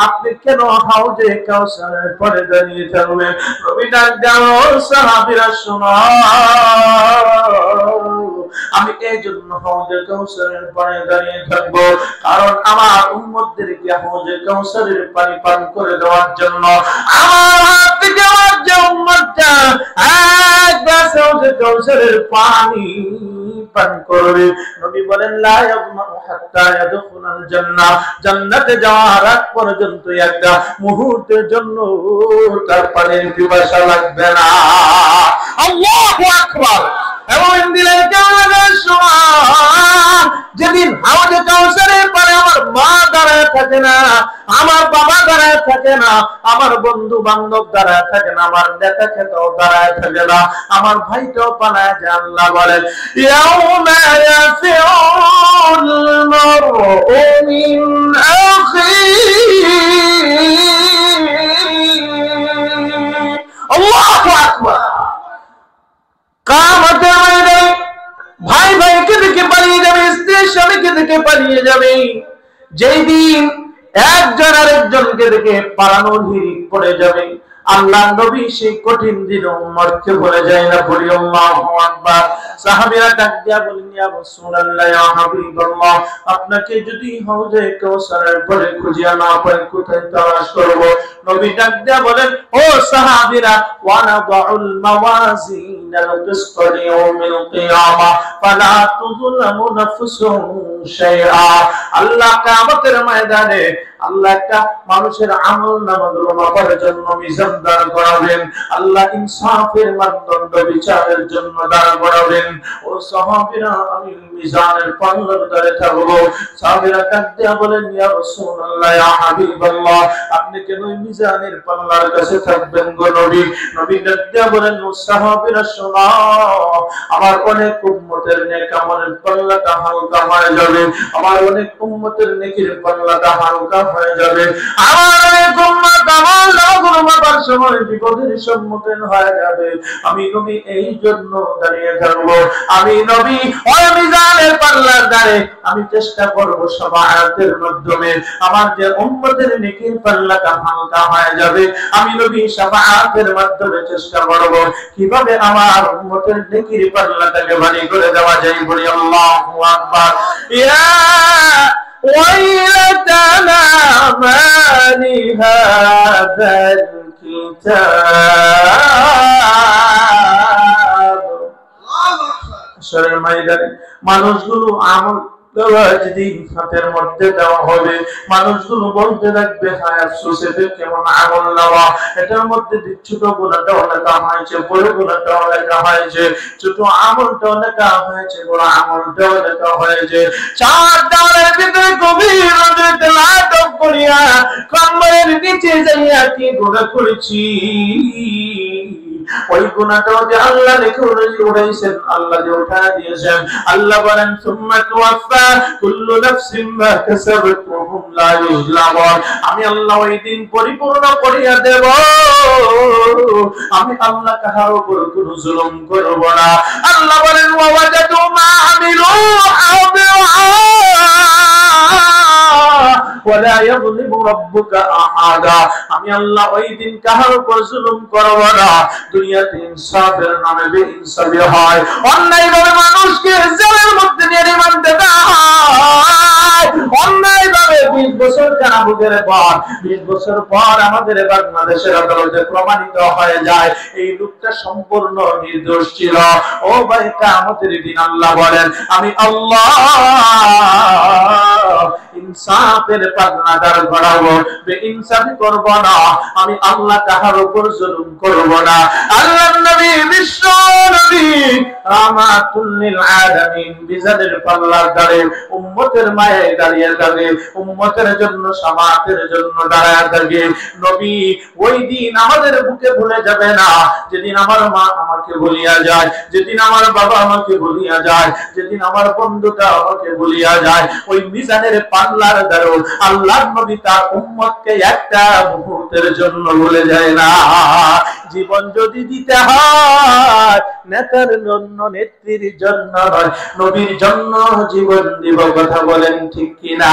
আপনি কেন হাউজে কাউসারের পরে দাঁড়িয়ে থাকবেন? নবী ডাক দাও, সাহাবীরা শোনো, আমি এই জন্য হাউজে কাউসারের পানি দাঁড়িয়ে থাকবো, কারণ আমার উম্মতদেরকে হাউজে কাউসারের পানি পান করে দেওয়ার জন্য আমার হাত থেকে আমার যে উম্মতটা এক গ্লাস হাউজে কাউসারের পানি পান করবে। নবী বলেন, লা ইয়াযমাউ হাত্তা ইয়াদখুলাল জান্নাহ, জান্নাতে যাওয়ার আগ পর্যন্ত একটা মুহূর্তের জন্য তার পানির পিপাসা লাগবে না। আল্লাহু আকবার। এবং দিলেন কেমন সময়, যেদিন হাউজে কাউসারের পারে আমার মা দাঁড়ায় থাকে না, আমার বাবা দাঁড়ায় থাকে না, আমার বন্ধু বান্ধব দাঁড়ায় থাকে না, আমার নেতা খেতাও দাঁড়ায় থাকে না, আমার ভাইটাও পালায় যায়। আল্লাহ বলেন ইয়াউমা ইয়াফিউল মারউ মিন আখিহি। আল্লাহু আকবার। কিয়ামতের ময়দানে ভাই ভাইকে দেখে পালিয়ে যাবে, স্ত্রী স্বামীকে দেখে পালিয়ে যাবে। যেই দিন একজন আরেকজনকে দেখে পালানোর হিড়িক পড়ে যাবে, আল্লাহ নবী সেই কঠিন দিন উম্মতকে বলে যায় না, বলি আল্লাহু আকবার। সাহাবীরা ডাক দিয়া বলেন ইয়া রাসূলুল্লাহ, ইয়া হাবিবাল্লাহ, আপনাকে যদি হাউজে কাউসারের পরে খুঁজিয়া না পাই কোথায় তালাশ করব? নবী ডাক দিয়া বলেন ও সাহাবীরা, ওয়া নাদাউল মাওয়াজিনাল কিসত লিয়াউমিল কিয়ামা ফালা তুযলামু নাফসুন শাইআ। আল্লাহ কিয়ামতের ময়দানে আল্লাহ একটা মানুষের আমল নামাগুলো মাপার জন্য মিজান দাঁড় করাবেন, আল্লাহ ইনসাফের মানদণ্ড বিচারের জন্য দাঁড় করাবেন। ও সাহাবীরা, আমি মিজানের পাল্লার ধারে থাকবো। সাহাবীরা ডাক দিয়া বলেন ইয়া রাসূলুল্লাহ, ইয়া হাবিবাল্লাহ, আপনি কেন মিজানের পাল্লার কাছে থাকবেন গো নবী? নবী ডাক দিয়া বলেন ও সাহাবীরা শোনো, আমার অনেক উম্মতের নেক আমলের পাল্লাটা হালকা হয়ে যাবে, আমার অনেক উম্মতের নেকির পাল্লাটা হালকা হয়ে যাবে, আমার অনেক উম্মত আমল নামাগুলো মাপার সময় বিপদের সম্মুখীন হয়ে যাবে। আমি নবী এই জন্য দাঁড়িয়ে থাকবো, আমি নবী ওই মিজানের পাল্লার ধারে আমি চেষ্টা করব শাফাআতের মাধ্যমে আমার যে উম্মতের নেকির পাল্লাটা হালকা হয়ে যাবে, আমি নবী শাফাআতের মাধ্যমে চেষ্টা করব কিভাবে আমার উম্মতের নেকির পাল্লাটাকে ভারী করে দেওয়া যায়। বলি আল্লাহু আকবার। ইয়া ويلتنا ما لهذا الكتاب। হাসরের ময়দানে মানুষগুলো আমল যেদিন হাতের মধ্যে দেওয়া হবে, মানুষগুলো বলতে থাকবে হায় আফসোস, এদের কেমন আমল নেওয়া, এটার মধ্যে ছোট গুণাটাও লেখা হয়েছে, বড় গুণাটাও লেখা হয়েছে, ছোট আমলটাও লেখা হয়েছে, বড় আমলটাও লেখা হয়েছে। চার দেওয়ালের ভিতরে গভীর নজরে লাটক করিয়া কম্বলের নিচে যাইয়া কি গুনাহ করেছি, ওই গুনাহটাও যে আল্লাহ লিখে উড়াইছেন, আল্লাহ যে উঠা দিয়েছেন। আল্লাহ বলেন সুম্মা তুওয়াফা কুল্লু নাফসিন মা কাসাবাত ওয়া হুম লা ইউযলামুন। আমি আল্লাহ ওই দিন পরিপূর্ণ করিয়া দেব, আমি আল্লাহ কাহার উপর কোনো জুলুম করব না। আল্লাহ বলেন ওয়া ওয়াজাদু মা আমিলু ওয়ালা ইয়াযলিমু রাব্বুকা আহাদা। আমি আল্লাহ ওই দিন কাহার উপর জুলুম করব না। দুনিয়াতে ইনসাফের নামে বেইনসাফি হয়, অন্যায়ভাবে মানুষকে জেলের মধ্যে নিয়ে রিমান্ডে দেওয়া হয়, অন্যায়ভাবে 20 বছর কারাভোগের পর 20 বছর পর আমাদের বাংলাদেশের আদালতে প্রমাণিত হয়ে যায় এই লোকটা সম্পূর্ণ নির্দোষ ছিল। ও ভাই, কিয়ামতের দিন আল্লাহ বলেন আমি আল্লাহ ইনসাফের পাল্লা দাঁড় করাবো, বেইনসাফি করব না, আমি আল্লাহ কাহার উপর জুলুম করব না। আল্লাহর নবী বিশ্ব নবী রাহমাতুল লিল আলামিন বিজানের পাল্লার ধারে উম্মতের মায়ে দাঁড়িয়ে থাকে, উম্মতের জন্য শাফাআতের জন্য দাঁড়ায় থাকে। নবী ওই দিন আমাদের বুকে ভুলে যাবে না, যেদিন আমার মা আমাকে ভুলিয়া যায়, যেদিন আমার বাবা আমাকে ভুলিয়া যায়, যেদিন আমার বন্ধুটা আমাকে ভুলিয়া যায়, ওই মিজানের পাল্লার ধারে আল্লাহর নবী তার উম্মতকে একটা মুহূর্তের জন্য ভুলে যায় না। জীবন যদি দিতে হয় নেতার জন্য, নেত্রীর জন্য নয়, নবীর জন্য জীবন দিব। কথা বলেন ঠিক কিনা?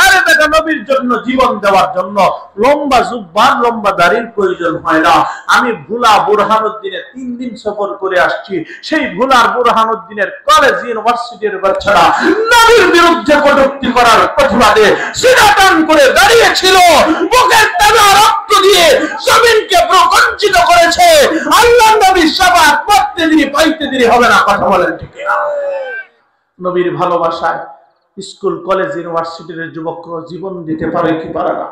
আরে বেটা, নবীর জন্য জীবন দেওয়ার জন্য লম্বা জুব্বার লম্বা দাড়ির প্রয়োজন হয় না। আমি ভুলা বুরহানুদ্দিনে 3 দিন সফর করে আসছি, সেই ভুলার বুরহানুদ্দিনের কলেজ ইউনিভার্সিটির বাচ্চারা নবীর বিরুদ্ধে কটূক্তি করার প্রতিবাদে সিনাটান করে দাঁড়িয়েছিল, বুকের তাজা রক্ত দিয়ে জমিনকে প্রকঞ্চিত করেছে। আল্লাহর নবীর শাফাআত করতে দেরি পাইতে দেরি হবে না। কথা বলেন ঠিক কিনা? নবীর ভালোবাসায় স্কুল কলেজ ইউনিভার্সিটির যুবকরা জীবন দিতে পারে কি পারে না,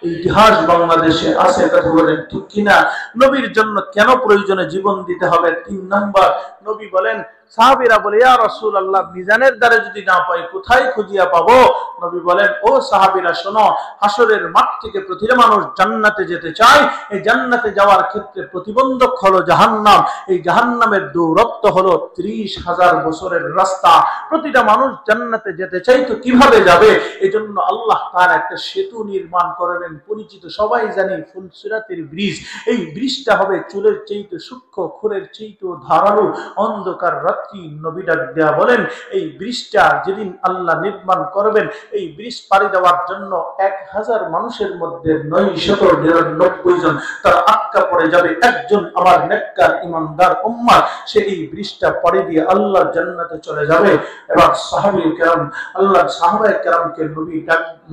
এই ইতিহাস বাংলাদেশে আছে। কথা বলেন ঠিক কিনা? নবীর জন্য কেন প্রয়োজনে জীবন দিতে হবে? 3 নাম্বার, নবী বলেন সাহাবীরা বলে, ইয়া রাসূলুল্লাহ, মিজানের দ্বারে যদি না পাই কোথায় খুঁজিয়া পাবো? নবী বলেন, ও সাহাবীরা শোনো, হাসরের মাঠ থেকে প্রতিটা মানুষ জান্নাতে যেতে চায়। এই জান্নাতে যাওয়ার ক্ষেত্রে প্রতিবন্ধক হলো জাহান্নাম। এই জাহান্নামের দূরত্ব হলো 30,000 বছরের রাস্তা। প্রতিটা মানুষ জান্নাতে যেতে চাই, তো কিভাবে যাবে? এই জন্য আল্লাহ তাআলা একটা সেতু নির্মাণ করবেন, পরিচিত সবাই জানি ফুলসিরাতের ব্রিজ। এই ব্রিজটা হবে চুলের চাইতে সূক্ষ্ম, খুরের চাইতে ধারালো, অন্ধকার রাত্রি। নবী ডাক দেয়া বলেন, এই ব্রিজটা যেদিন আল্লাহ নির্মাণ করবেন, এই ব্রিজ পাড়ি দেওয়ার জন্য 1000 মানুষের মধ্যে 999 জন তার আটকা পড়ে যাবে। একজন আমার নেককার ইমানদার উম্মাহ, সে এই ব্রিজটা পাড়ি দিয়ে আল্লাহর জান্নাতে চলে যাবে। এবার সাহাবী কেরাম, আল্লাহর সাহাবায়ে কেরামকে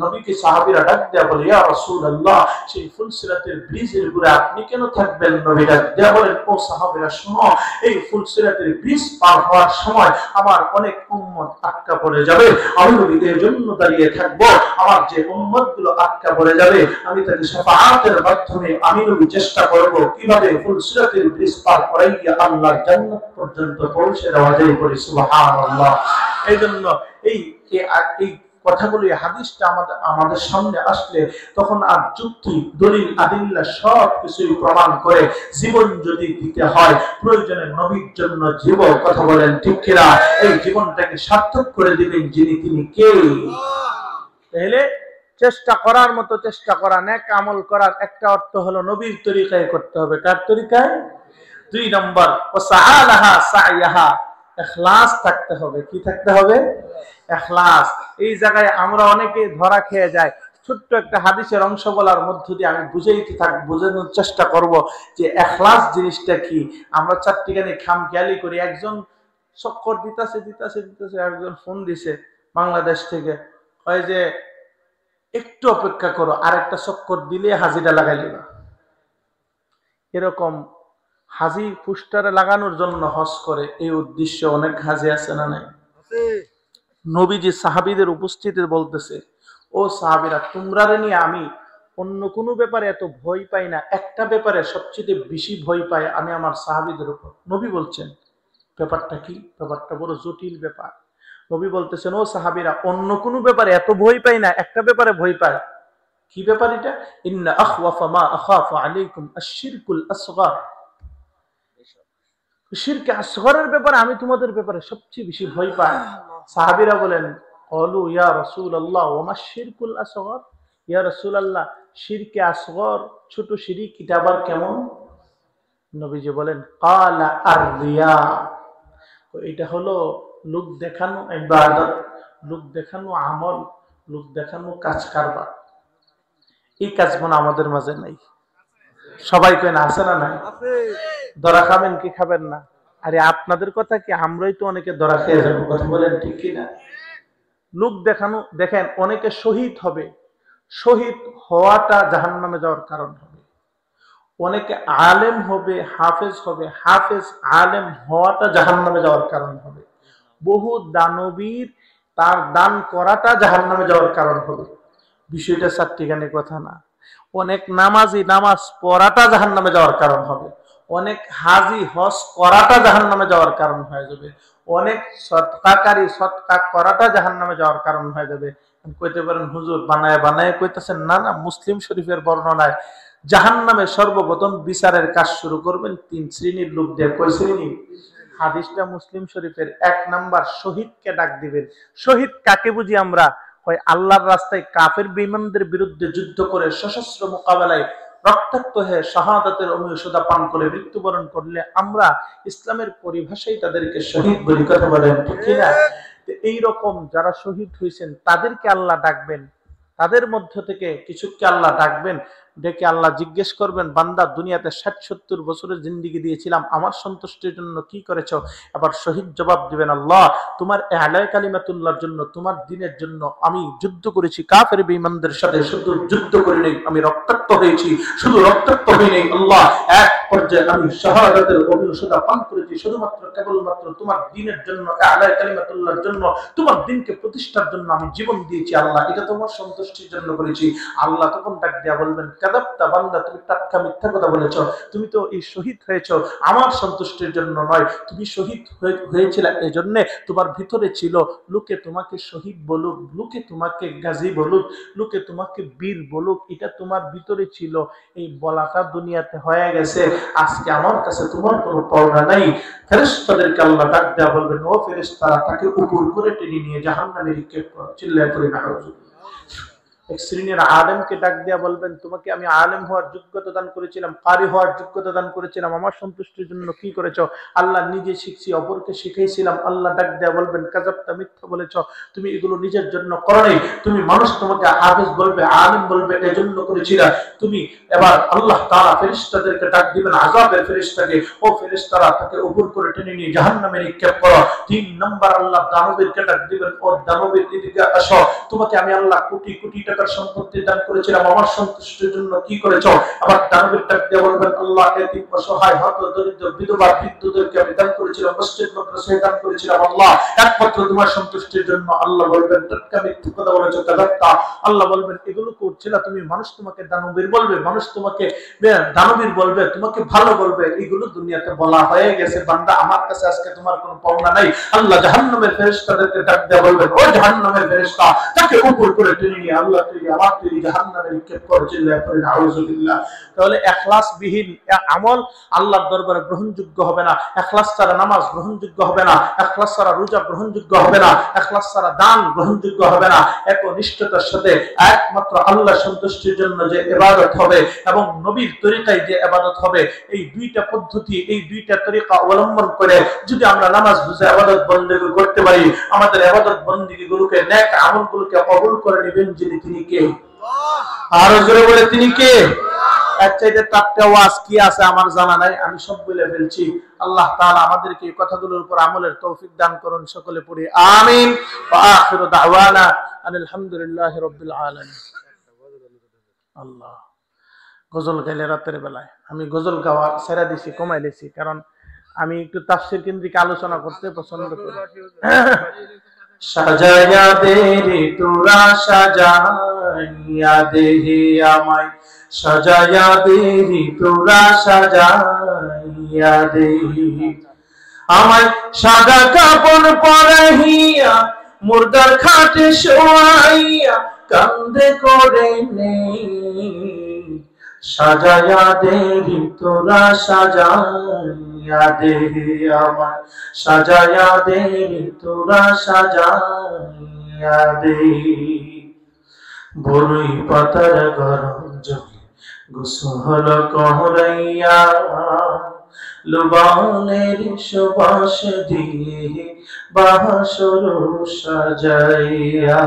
নবীকে সাহাবীরা ডাক দেয়া বলে, ইয়া রাসূলুল্লাহ, সেই ফুলসিরাতের ব্রিজের উপরে আপনি কেন থাকবেন? নবী ডাক দেয়া বলেন, ও সাহাবীরা শোনো, এই ফুলসিরাতের ব্রিজ পার হওয়ার সময় আমার অনেক উম্মত আটকা পড়ে যাবে। আমি নবী এর জন্য দাঁড়িয়ে থাকবো। আমার যে উম্মতগুলো আটকা পড়ে যাবে, আমি তাকে শাফাআতের মাধ্যমে আমি নবী চেষ্টা করব কিভাবে ফুলসিরাতের ব্রিজ পার করাইয়া আল্লাহর জান্নাত পর্যন্ত পৌঁছে দেওয়া যায়। বলি সুবহানাল্লাহ। এই জন্য এই কথাগুলো, হাদিসটা আমাদের সামনে আসলে তখন আর যুক্তি, দলিল, আদিল্লা সব কিছুই প্রমাণ করে জীবন যদি দিতে হয়, প্রয়োজনে নবীর জন্য জীবন, কথা বলেন ঠিক কিনা? এই জীবনটাকে সার্থক করে দিবেন যিনি, তিনি কে? তাহলে চেষ্টা করার মতো চেষ্টা করা, নেক আমল করার একটা অর্থ হলো নবীর তরিকায় করতে হবে। কার তরিকায়? 2 নম্বর, ওয়াসাআলাহা সাইয়াহা, ইখলাস থাকতে হবে। কি থাকতে হবে? ইখলাস। এই জায়গায় আমরা অনেকে ধরা খেয়ে যায়। ছোট্ট একটা হাদিসের অংশ বলার মধ্য দিয়ে আমি বোঝানোর চেষ্টা করব যে ইখলাস জিনিসটা কি। আমরা চারটিখানি খামখেয়ালি করি। একজন চক্কর দিতেছে, একজন ফোন দিছে বাংলাদেশ থেকে, হয় যে একটু অপেক্ষা করো, আরেকটা চক্কর দিলে হাজিরা লাগাই দিবা। এরকম হাজি পোস্টারে লাগানোর জন্য হজ করে, এই উদ্দেশ্য অনেক হাজি আছে না নাই? নবীজি সাহাবীদের উপস্থিতিতে বলতেছে, ও সাহাবীরা, তোমরা নিয়ে আমি অন্য কোনো ব্যাপারে এত ভয় পাই না, একটা ব্যাপারে সবচেয়ে বেশি ভয় পাই আমি আমার সাহাবীদের উপর। নবী বলছেন, ব্যাপারটা কি? ব্যাপারটা বড় জটিল ব্যাপার। নবী বলতেছেন, ও সাহাবীরা, অন্য কোনো ব্যাপারে এত ভয় পাই না, একটা ব্যাপারে ভয় পাই। কি ব্যাপার এটা? ইন্না আখওয়াফা মা আখাফু আলাইকুম আশ-শিরকুল আসগর। শিরকে আসগরের ব্যাপারে আমি তোমাদের ব্যাপারে সবচেয়ে বেশি ভয় পাই। সাহাবীরা বলেন, ক্বালু ইয়া রাসূলুল্লাহ ওয়া মা শিরকুল আসগর? ইয়া রাসূলুল্লাহ, শিরকে আসগর, ছোট শিরক, এটা আবার কেমন? নবীজি বলেন, ক্বালা আর-রিয়া, এটা হলো লোক দেখানো ইবাদত, লোক দেখানো আমল, লোক দেখানো কাজ কারবার। এই কাজ মনে আমাদের মাঝে নাই। সবাই কয় না, আছে না নাই? ধরা খাবেন কি খাবেন না? আরে আপনাদের কথা কি, আমরাই তো অনেকে ধরা খেয়ে যাবো, কথা বলেন ঠিক কিনা? লোক দেখানো, দেখেন অনেকে শহীদ হবে, শহীদ হওয়াটা জাহান্নামে যাওয়ার কারণ হবে। অনেকে আলেম হবে, হাফেজ হবে, হাফেজ আলেম হওয়াটা জাহান্নামে যাওয়ার কারণ হবে। বহু দানবীর তার দান করাটা জাহান্নামে যাওয়ার কারণ হবে। বিষয়টা চারটিখানি কথা না। অনেক নামাজি নামাজ পড়াটা জাহান্নামে যাওয়ার কারণ হবে। অনেক হাজি হজ করাটা জাহান্নামে যাওয়ার কারণ হয়ে যাবে। অনেক সদকাকারী সদকা করাটা জাহান্নামে যাওয়ার কারণ হয়ে যাবে। কইতে পারেন, হুজুর বানায় বানায় কইতেছেন। না না, মুসলিম শরীফের বর্ণনায় জাহান্নামে সর্বপ্রথম বিচারের কাজ শুরু করবেন 3 শ্রেণীর লোক দিয়ে। কয় শ্রেণী? হাদিসটা মুসলিম শরীফের। 1 নাম্বার, শহীদকে ডাক দিবেন। শহীদ কাকে বুঝি আমরা? হয় আল্লাহর রাস্তায় কাফের বেঈমানদের বিরুদ্ধে যুদ্ধ করে সশস্ত্র মোকাবেলায় রক্তাক্ত হয়ে শাহাদাতের অমৃতসুধা পান করে মৃত্যুবরণ করলে আমরা ইসলামের পরিভাষায় তাদেরকে শহীদ বলি, কথা বলেন ঠিক কিনা? এইরকম যারা শহীদ হয়েছেন তাদেরকে আল্লাহ ডাকবেন। তাদের মধ্য থেকে কিছুকে আল্লাহ ডাকবেন, ডেকে আল্লাহ জিজ্ঞেস করবেন, বান্দা দুনিয়াতে 60-70 বছরের জিন্দেগি দিয়েছিলাম, আমার সন্তুষ্টির জন্য কি করেছো? আবার শহীদ জবাব দিবেন, আল্লাহ তোমার ইলাহি কালিমাতুল্লাহর জন্য, তোমার দ্বীনের জন্য আমি যুদ্ধ করেছি, কাফের বেঈমানদের সাথে শুধু যুদ্ধ করি নাই, আমি রক্তাক্ত হয়েছি, শুধু রক্তাক্ত হই নাই, আল্লাহ 1 পর্যায়ে আমি শাহাদাতের অভিনসতা পান করেছি শুধুমাত্র কেবলমাত্র তোমার দ্বীনের জন্য, আলা কালিমাতুল্লাহর জন্য, তোমার দ্বীনকে প্রতিষ্ঠার জন্য আমি জীবন দিয়েছি আল্লাহ, এটা তোমার সন্তুষ্টির জন্য করেছি। আল্লাহ তখন ডাক দিয়া বলবেন, কাযাবতা বান্দা, তুমি টাটকা মিথ্যা কথা বলেছো, তুমি তো এই শহীদ হয়েছো আমার সন্তুষ্টির জন্য নয়, তুমি শহীদ হয়েছিলে এই জন্য তোমার ভিতরে ছিল লোকে তোমাকে শহীদ বলুক, লোকে তোমাকে গাজী বলুক, লোকে তোমাকে বীর বলুক, এটা তোমার ভিতরে ছিল। এই বলাটা দুনিয়াতে হয়ে গেছে, আজকে আমার কাছে তোমার কোনো পাওনা নাই। ফেরেশতাদেরকে আল্লাহ ডাক দেয়া বলবেন, ও ফেরেশতারা তাকে উপর করে টেনে নিয়ে জাহান্নামে নিক্ষেপ করো। চিল্লায় করে না এক শ্রেণীর আলেমকে ডাক দিয়া বলবেন, তোমাকে আমি আলেম হওয়ার যোগ্যতা দান করেছিলাম, কারি হওয়ার যোগ্যতা দান করেছিলাম, আমার সন্তুষ্টির জন্য কি করেছো? আল্লাহ নিজে শিখছি, অপরকে শিখাইছিলাম। আল্লাহ ডাক দেয়া বলবেন, কাযাবতা, মিথ্যা বলেছো, তুমি এগুলো নিজের জন্য করো নাই, তুমি মানুষ তোমাকে হাফেজ বলবে, আলেম বলবে, এজন্য করেছিলা তুমি। এবার আল্লাহ তাআলা ফেরেশতাদেরকে ডাক দিবেন, আযাবের ফেরেশতাকে, ও ফেরেশতারা তাকে উপর করে টেনে নিয়ে জাহান্নামে নিক্ষেপ করো। 3 নাম্বার আল্লাহ দানবীরকে ডাক দিবেন, ও দানবীর এদিকে আসো, তোমাকে আমি আল্লাহ কোটি কোটি টাকার সম্পত্তি দান করেছিলাম, আমার সন্তুষ্টির জন্য কি করেছো? আবার দানবীর ডাক দিয়ে বলবেন, আল্লাহ এতিম, অসহায়, হত, দরিদ্র, বিধবা, বৃদ্ধদেরকে আমি দান করেছিলাম, মসজিদ মাদ্রাসায় দান করেছিলাম আল্লাহ, একমাত্র তোমার সন্তুষ্টির জন্য। আল্লাহ বলবেন, টাটকা মিথ্যা কথা বলেছো, কাযাবতা। আল্লাহ বলবেন, এগুলো করছিলা তুমি, মানুষ তোমাকে দানবীর বলবে, মানুষ তোমাকে দানবীর বলবে, তোমাকে ভালো বলবে, এগুলো দুনিয়াতে বলা হয়ে গেছে বান্দা, আমার কাছে আজকে তোমার কোনো পাওনা নাই। আল্লাহ জাহান্নামের ফেরেশতাদেরকে ডাক দিয়ে বলবেন, ও জাহান্নামের ফেরেশতা, তাকে উপর করে টেনে নিয়ে আল্লাহ তুই আমার তুই জাহান্নামে নিক্ষেপ করে। চিল্লায় পড়ে নাউযুবিল্লাহ। তাহলে ইখলাসবিহীন আমল আল্লাহর দরবারে গ্রহণযোগ্য হবে না। ইখলাস ছাড়া নামাজ গ্রহণযোগ্য হবে না, ইখলাস ছাড়া রোজা গ্রহণযোগ্য হবে না, ইখলাস ছাড়া দান গ্রহণযোগ্য হবে না। একনিষ্ঠতার সাথে একমাত্র আল্লাহর সন্তুষ্টির জন্য যে ইবাদত হবে এবং নবীর তরিকায় যে ইবাদত হবে, এই দুইটা পদ্ধতি, এই দুইটা তরিকা অবলম্বন করে যদি আমরা নামাজ বুঝে ইবাদত বন্দেগী করতে পারি, আমাদের ইবাদত বন্দেগীগুলোকে, নেক আমলগুলোকে কবুল করে নেবেন যিনি, তিনি কে? আরো জোরে বলে, তিনি কে? এর চাইতে তারটা ওয়াজ কি আছে আমার জানা নাই, আমি সব বলে ফেলছি। আল্লাহ তাআলা আমাদেরকে এই কথাগুলোর উপর আমলের তৌফিক দান করুন। সকলে পড়ি আমিন। ওয়া আখিরু দাওয়ানা আলহামদুলিল্লাহি রাব্বিল আলামিন। আল্লাহ, গজল গাইলে রাতের বেলায়, আমি গজল গাওয়া ছেড়ে দিছি, কমাই দিছি, কারণ আমি একটু তাফসীর কেন্দ্রিক আলোচনা করতে পছন্দ করি। সাজায়া দে রে তোরা, সাজায়া দে আমায়, সাজায়া দে রে তোরা, সাজায়া দে আমায়, সাদা কাপড় পরাইয়া মুর্দার খাটে শোয়াইয়া কান্দে করে নে, সাজায়া দে রে তোরা, সাজায়া দে আমায়, সাজায়া দে রে তোরা, সাজায়া দে। বরই পাতার গরম জলে গোসল করাইয়া, লুবানের সুবাস দিয়ে বাসর সাজাইয়া,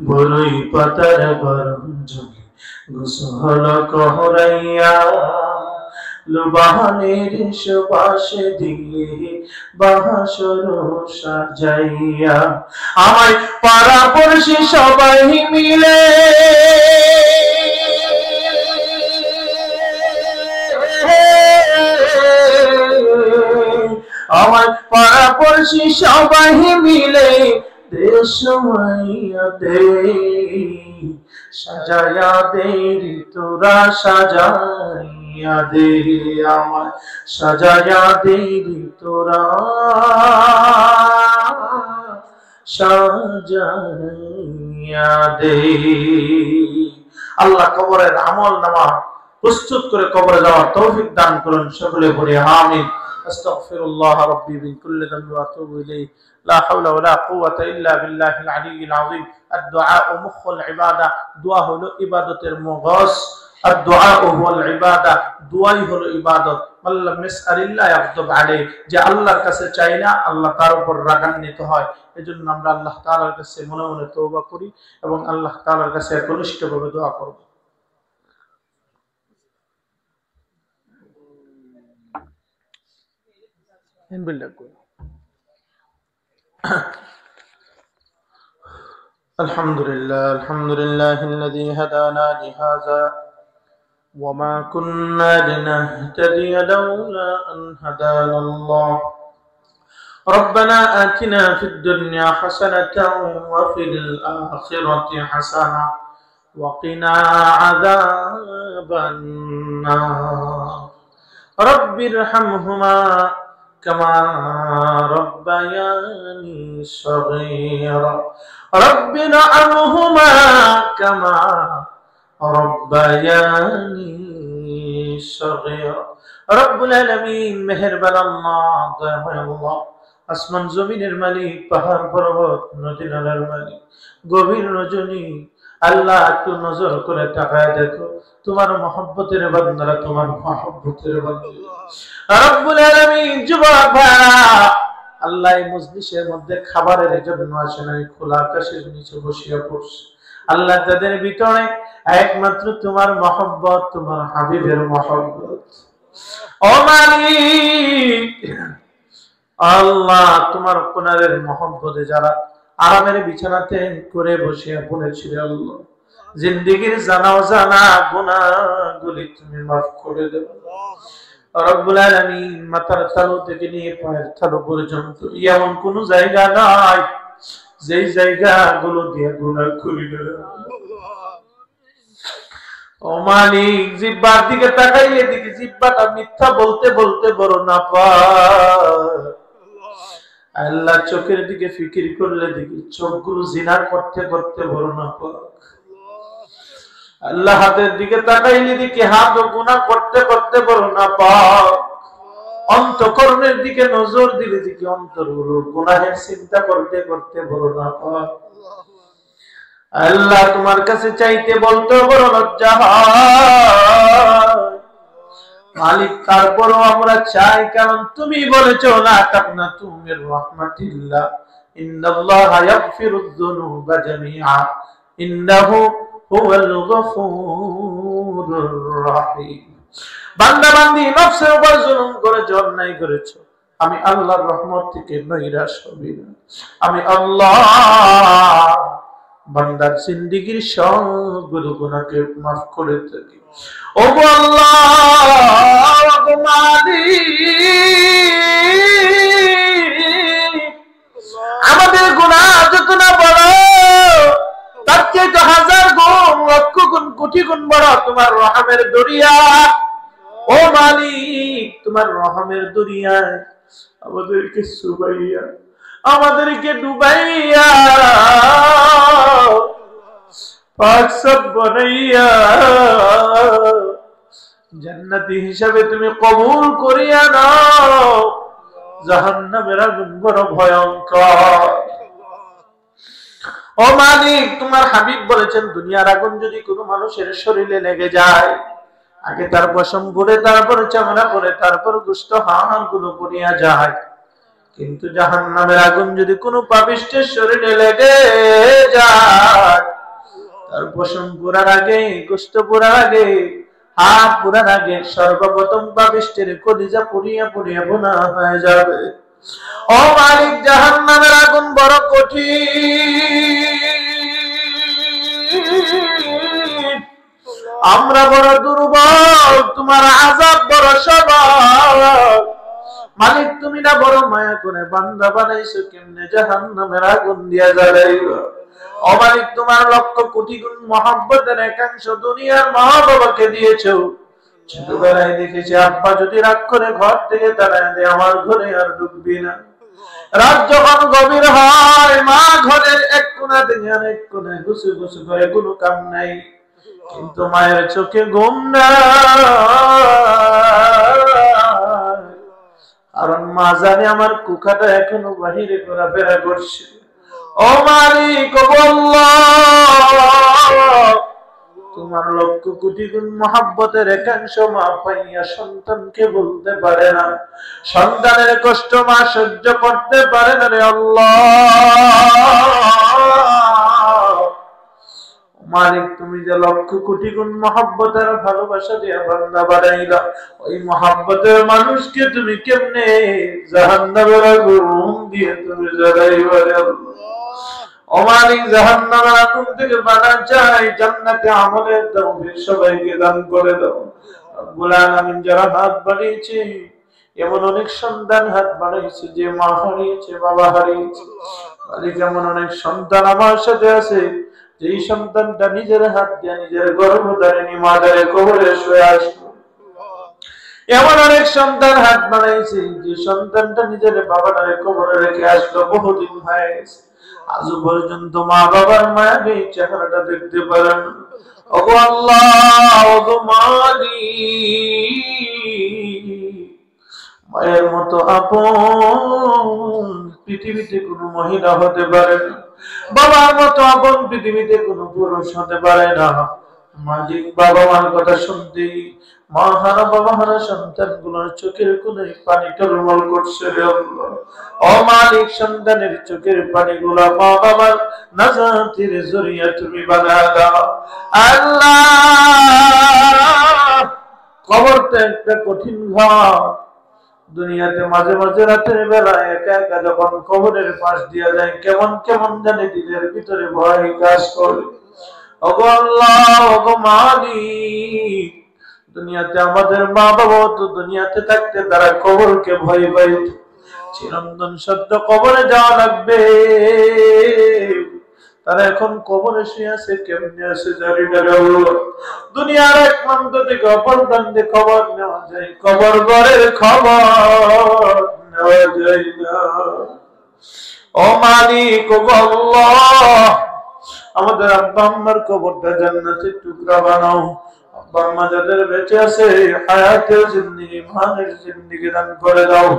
বরই পাতার গরম জলে গোসল করাইয়া, লুবানের সুবাস দিয়ে বাসর সাজাইয়া, আমায় পাড়া পড়শি সবাই মিলে আমার পাড়া পড়শি সবাই মিলে দেশ মাইয়া দে, সাজায়া দে রে তোরা, সাজাইয়া দে আমার, সাজায়া দে রে তোরা, সাজাইয়া দে। আল্লাহ কবরের আমল নামা প্রস্তুত করে কবরে যাওয়ার তৌফিক দান করুন। সকলে পড়ি আমিন। আস্তাগফিরুল্লাহ রাব্বি মিন কুল্লি যামবি ওয়া আতুবু ইলাইহি, লা হাওলা ওয়া লা কুওয়াতা ইল্লা বিল্লাহিল আলিয়্যিল আযীম। আদ-দুআ মুখুল ইবাদা, দোয়া হলো ইবাদতের মগজ। আদ-দুআ হুয়াল ইবাদা, দোয়াই হলো ইবাদত। আল্লাহ মিসআলিল্লাহ ইয়াগদাব আলাইহি, যে আল্লাহর কাছে চাই না আল্লাহ তার উপর রাগান্বিত হয়। এজন্য আমরা আল্লাহ তাআলার কাছে মনে মনে তওবা করি এবং আল্লাহ তাআলার কাছে একনিষ্ঠভাবে দোয়া করব। الحمد لله الذي هدانا لهذا وما كنا لنهتدي لولا أن هدانا الله ربنا آتنا في الدنيا حسنة وفي الآخرة حسنة وقنا عذاب النار رب ارحمهما كما ربياني صغيرا رب ارحمهما كما ربياني صغيرا রব্বুল আলামিন মেহেরবান আল্লাহ দয়াময় আল্লাহ আসমান জমিনের মালিক পাহাড় পর্বত নদী নালার মালিক গভীর রজনী আল্লাহ একটু নজর করে তাকায় দেখো তোমার মহব্বতের বান্দারা তোমার মহব্বতের বান্দা রব্বুল আলামিন যুবক ভাইরা আল্লাহ এই মজলিসের মধ্যে খাবারের জন্য আসে নাই খোলা আকাশের নিচে বসিয়া পড়ছে আল্লাহ তাদের ভিতরে একমাত্র তোমার মহব্বত তোমার হাবিবের মহব্বত ও মালিক আল্লাহ তোমার কোনারের মহব্বতে যারা আরামের বিছানাতে করে বসিয়া পড়েছিল আল্লাহ জিন্দেগীর জানা অজানা গুনাহগুলি তুমি মাফ করে দেব রব্বুল আলামিন মাথার তালু থেকে নিয়ে পায়ের তালু পর্যন্ত এমন কোন জায়গা নাই যেই জায়গাগুলো দিয়ে গুনাহ করিল ও মালিক জিহ্বার দিকে তাকাইলে দেখি জিহ্বাটা মিথ্যা বলতে বলতে বড় না পায় আল্লাহ চোখের দিকে ফিকির করলে দেখি চোখগুলো জিনা করতে করতে বড় না পাক আল্লাহ হাতের দিকে তাকাইলে দেখি হাত গুনাহ করতে করতে বড় না পাক অন্তঃকরণের দিকে নজর দিলে দেখি অন্তরগুলো গুনাহের চিন্তা করতে করতে বড় না পাক আল্লাহ তোমার কাছে চাইতে বলতে বড় লজ্জা হয় মালিক তারপরও আমরা চাই কারণ তুমি বলেছো লা তাকনাতু মির রাহমাতিল্লাহ ইন্নাল্লাহা ইয়াগফিরুয যুনুবা জামিআ ইন্নাহু হুয়াল গফুরুর রাহিম বান্দা বান্দি নফসের উপর জুলুম করেছো অন্যায় করেছো আমি আল্লাহর রহমত থেকে নৈরাশ হবি না আমি আল্লাহ বান্দার জিন্দেগীর সবগুলো গুনাহকে মাফ করে থাকি ও আল্লাহ ও মালিক আমাদের গুনাহ যত না বড় তার চেয়ে হাজার গুণ লক্ষ গুণ কোটি গুণ বড় তোমার রহমের দরিয়া ও মালিক তোমার রহমের দরিয়ায় আমাদেরকে সুবাইয়া আমাদেরকে ডুবাইয়া পাক সব বানাইয়া জান্নাতি হিসাবে তুমি কবুল করিয়া নাও জাহান্নামের আগুন বড় ভয়ঙ্কর ও মালিক তোমার হাবিব বলেছেন দুনিয়ার আগুন যদি কোনো মানুষের শরীরে লেগে যায় আগে তার পশম পড়ে তারপরে চামড়া পড়ে তারপর গোশত হাড় গুলো পড়িয়া যায় কিন্তু জাহান্নামের আগুন যদি কোনো পাপিষ্ঠের শরীরে লেগে যায় তার পশম পোড়ার আগে গোশত পোড়ার আগে হাড় পোড়ার আগে সর্বপ্রথম পাপিষ্ঠের কলিজা পুড়িয়া পুড়িয়া বোনা হয়ে যাবে ও মালিক জাহান্নামের আগুন বড় কঠিন আমরা বড় দুর্বল তোমার আযাব বড় সবল মালিক তুমি না বড় মায়া করে বান্দা বানাইছো কেমনে জাহান্নামের আগুন দিয়া জ্বালাইবা ও মালিক তোমার লক্ষ কোটি গুণ মহব্বতের একাংশ দুনিয়ার মা বাবাকে দিয়েছো ছোটবেলায় দেখেছি আব্বা যদি রাগ করে ঘর থেকে তাড়ায় দেয় আমার ঘরে আর ঢুকবি না রাত যখন গভীর হয় মা ঘরের এক কোণা থেকে আরেক কোণায় ঘুষে ঘুষে করে কোনো কাম নাই কিন্তু মায়ের চোখে ঘুম নাই কারণ মা জানে আমার কুকাটা এখনো বাহিরে ঘোরাফেরা করছে ও মালিক ও আল্লাহ তোমার লক্ষ কোটি গুণ মহব্বতের একাংশ মা পাইয়া সন্তানকে বলতে পারে না সন্তানের কষ্ট মা সহ্য করতে পারে না রে আল্লাহ মালিক তুমি যে লক্ষ কোটি গুণ মহব্বতের ভালোবাসা দিয়ে বান্দা বানাইলা ওই মহব্বতের মানুষকে তুমি কেমনে জাহান্নামের আগুন দিয়ে তুমি জ্বালাইবা রে আল্লাহ ও মালিক জাহান্নামের আগুন থেকে বাঁচা চাই, জান্নাতে আমলের তৌফিক সবাইকে দান করে দাও। রব্বুল আলামিন যারা হাত বাড়িয়েছে, এমন অনেক সন্তান হাত বাড়িয়েছে যে মা হারিয়েছে, বাবা হারিয়েছে। মালিক এমন অনেক সন্তান আমার সাথে আছে, যেই সন্তানটা নিজের হাত দিয়ে নিজের গর্ভধারিণী মাদারে কবরে শুয়ে আসলো। এমন অনেক সন্তান হাত বাড়াইছে যে সন্তানটা নিজের বাবাটারে কবরে রেখে আসলো, বহুদিন হয়ে গেছে, আজও পর্যন্ত মা বাবার মায়াবী চেহারাটা দেখতে পারেন। ওগো আল্লাহ, ওগো মালিক, মায়ের মতো আপন পৃথিবীতে কোনো মহিলা হতে পারে না, বাবার মতো আপন পৃথিবীতে কোনো পুরুষ হতে পারে না। মালিক, বাবা মার কথা শুনতেই মা হারা বাবা হারা সন্তান গুলোর চোখের কোণে পানি টলমল করছে রে আল্লাহ। ও মালিক, সন্তানের চোখের পানি গুলা মা বাবার নাজাতের জরিয়া তুমি বানায় দাও আল্লাহ। কবরটা একটা কঠিন ঘর। দুনিয়াতে মাঝে মাঝে রাতের বেলা একা একা যখন কবরের পাশ দিয়া যায়, কেমন কেমন জানে দিলের ভিতরে ভয় কাজ করে। ওগো আল্লাহ, ওগো মালিক, দুনিয়াতে আমাদের মা বাবা তো দুনিয়াতে থাকতে তারা কবরকে ভয় পাইত, চিরন্তন সত্য কবরে যাওয়া লাগবে। তারা এখন কবরে শুয়ে আছে, কেমনে আছে জানি না রে আল্লাহ। দুনিয়ার এক প্রান্ত থেকে অপর প্রান্তে খবর নেওয়া যায়, কবর ঘরের খবর নেওয়া যায় না। ও মালিক, ও আল্লাহ, আমাদের আব্বা আম্মার কবরটা জান্নাতের টুকরা বানাও। আব্বা আম্মা যাদের বেঁচে আছে, হায়াতের জিন্দেগি, ইমানের জিন্দেগি দান করে দাও।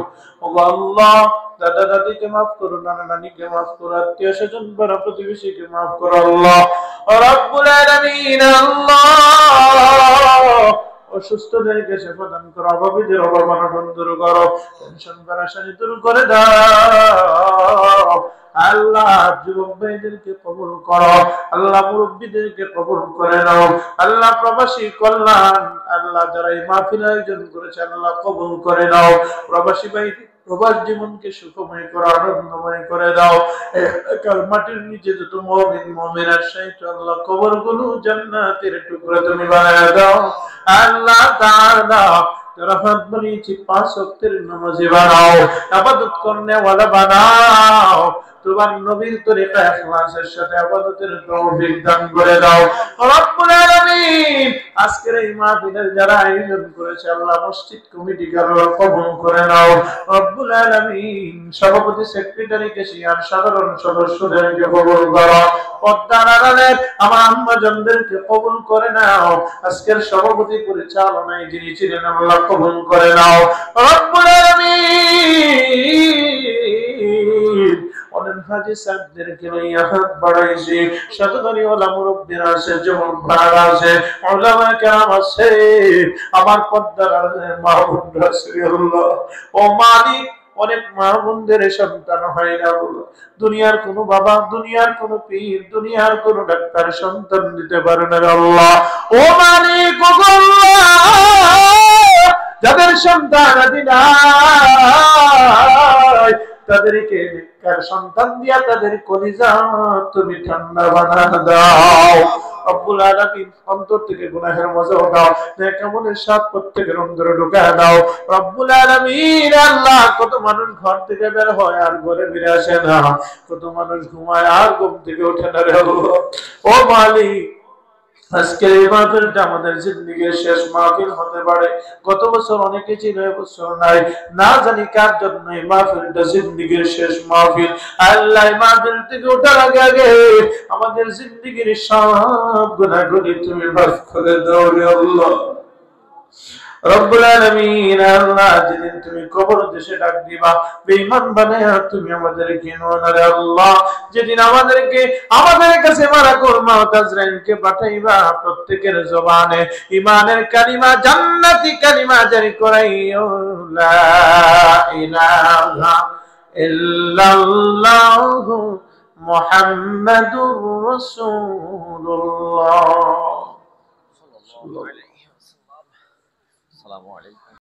ও আল্লাহ, দাদা দাদিকে মাফ করো, নানা নানিকে মাফ করো, আত্মীয় স্বজন পাড়া প্রতিবেশীকে মাফ করো আল্লাহ। রব্বুল আলামিন, আল্লাহ, অসুস্থদেরকে সেবা দান করো, অভাবীদের অভাব অনটন দূর করো, টেনশন পেরেশানি দূর করে দাও আল্লাহ। যুবক ভাইদেরকে কবুল করো আল্লাহ, মুরব্বীদেরকে কবুল করে নাও আল্লাহ। প্রবাসী কল্যাণ আল্লাহ যারা এই মাহফিল আয়োজন করেছে আল্লাহ কবুল করে নাও। প্রবাসী ভাই প্রবাস জীবনকে সুখময় করো, আনন্দময় করে দাও। এলাকার মাটির নিচে যত মুমিন মুমিনাত শহীদ আল্লাহ কবরগুলো জান্নাতের টুকরা তুমি বানায় দাও আল্লাহ তাআলা। যারা হাত বাড়িয়েছি 5 ওয়াক্তের নামাজি বানাও, ইবাদত করনে ওয়ালা বানাও। তোমার নবীর তরিকা ইখলাসের সাথে ইবাদতের তৌফিক দান করে দাও রব্বুল আলামিন। আজকের এই মাহফিলের যারা আয়োজন করেছে আল্লাহ, মসজিদ কমিটিকে আল্লাহ কবুল করে নাও রব্বুল আলামিন। সভাপতি, সেক্রেটারিকে, সিয়ার সাধারণ সদস্যদেরকে কবুল করো। পদ্মার আড়ালের আমার আম্মা জানদেরকে কবুল করে নাও। আজকের সভাপতি পরিচালনায় যিনি ছিলেন আল্লাহ কবুল করে নাও রব্বুল আলামিন। অনেক হাজি সাহেবদেরকে লইয়া হাত বাড়াইছি, শতধারী ওলা মুরব্বীরা আছে, যুবক ভাইরা আছে, উলামা কেরাম আছে, আমার পর্দার আড়ালের মা বোনরা আছে আল্লাহ। ও মালিক, অনেক মা বোনদের সন্তান হয় না আল্লাহ। দুনিয়ার কোন বাবা, দুনিয়ার কোন পীর, দুনিয়ার কোন ডাক্তার সন্তান দিতে পারে না আল্লাহ। ও মালিক, ও আল্লাহ, যাদের সন্তান আদি নাই তাদেরকে নেককার সন্তান দিয়া তাদের কলিজা তুমি ঠান্ডা বানায় দাও রব্বুল আলামিন। অন্তর থেকে গুনাহের মজা দাও, নেক আমলের স্বাদ প্রত্যেকের অন্তরে ঢুকায় দাও রব্বুল আলামিন। আল্লাহ, কত মানুষ ঘর থেকে বের হয় আর ঘরে ফিরে আসে না, কত মানুষ ঘুমায় আর ঘুম থেকে ওঠে না রে আল্লাহ। ও মালিক, আজকে এই মাহফিলটা আমাদের জিন্দেগির শেষ মাহফিল হতে পারে। গত বছর অনেকে ছিল, এবছর নাই, না জানি কার জন্য এই মাহফিলটা জিন্দেগির শেষ মাহফিল। আল্লাহ, এই মাহফিল থেকে ওঠার আগে আগে আমাদের জিন্দেগির সব গুনাহগুলি তুমি মাফ করে দাও রে আল্লাহ রব্বুল আলামিন। আল্লাহ, যেদিন তুমি কবর দেশে ডাক দিবা, বেঈমান বানায়া তুমি আমাদেরকে নোনা রে আল্লাহ। যেদিন আমাদের কাছে মালাকুল মউত আজরাইলকে পাঠাইবা, প্রত্যেকের জবানে ঈমানের কালিমা, জান্নাতি কালিমা জারি করাইও, লা ইলাহা ইল্লাল্লাহু মুহাম্মাদুর রাসূলুল্লাহ। আসসালামু আলাইকুম।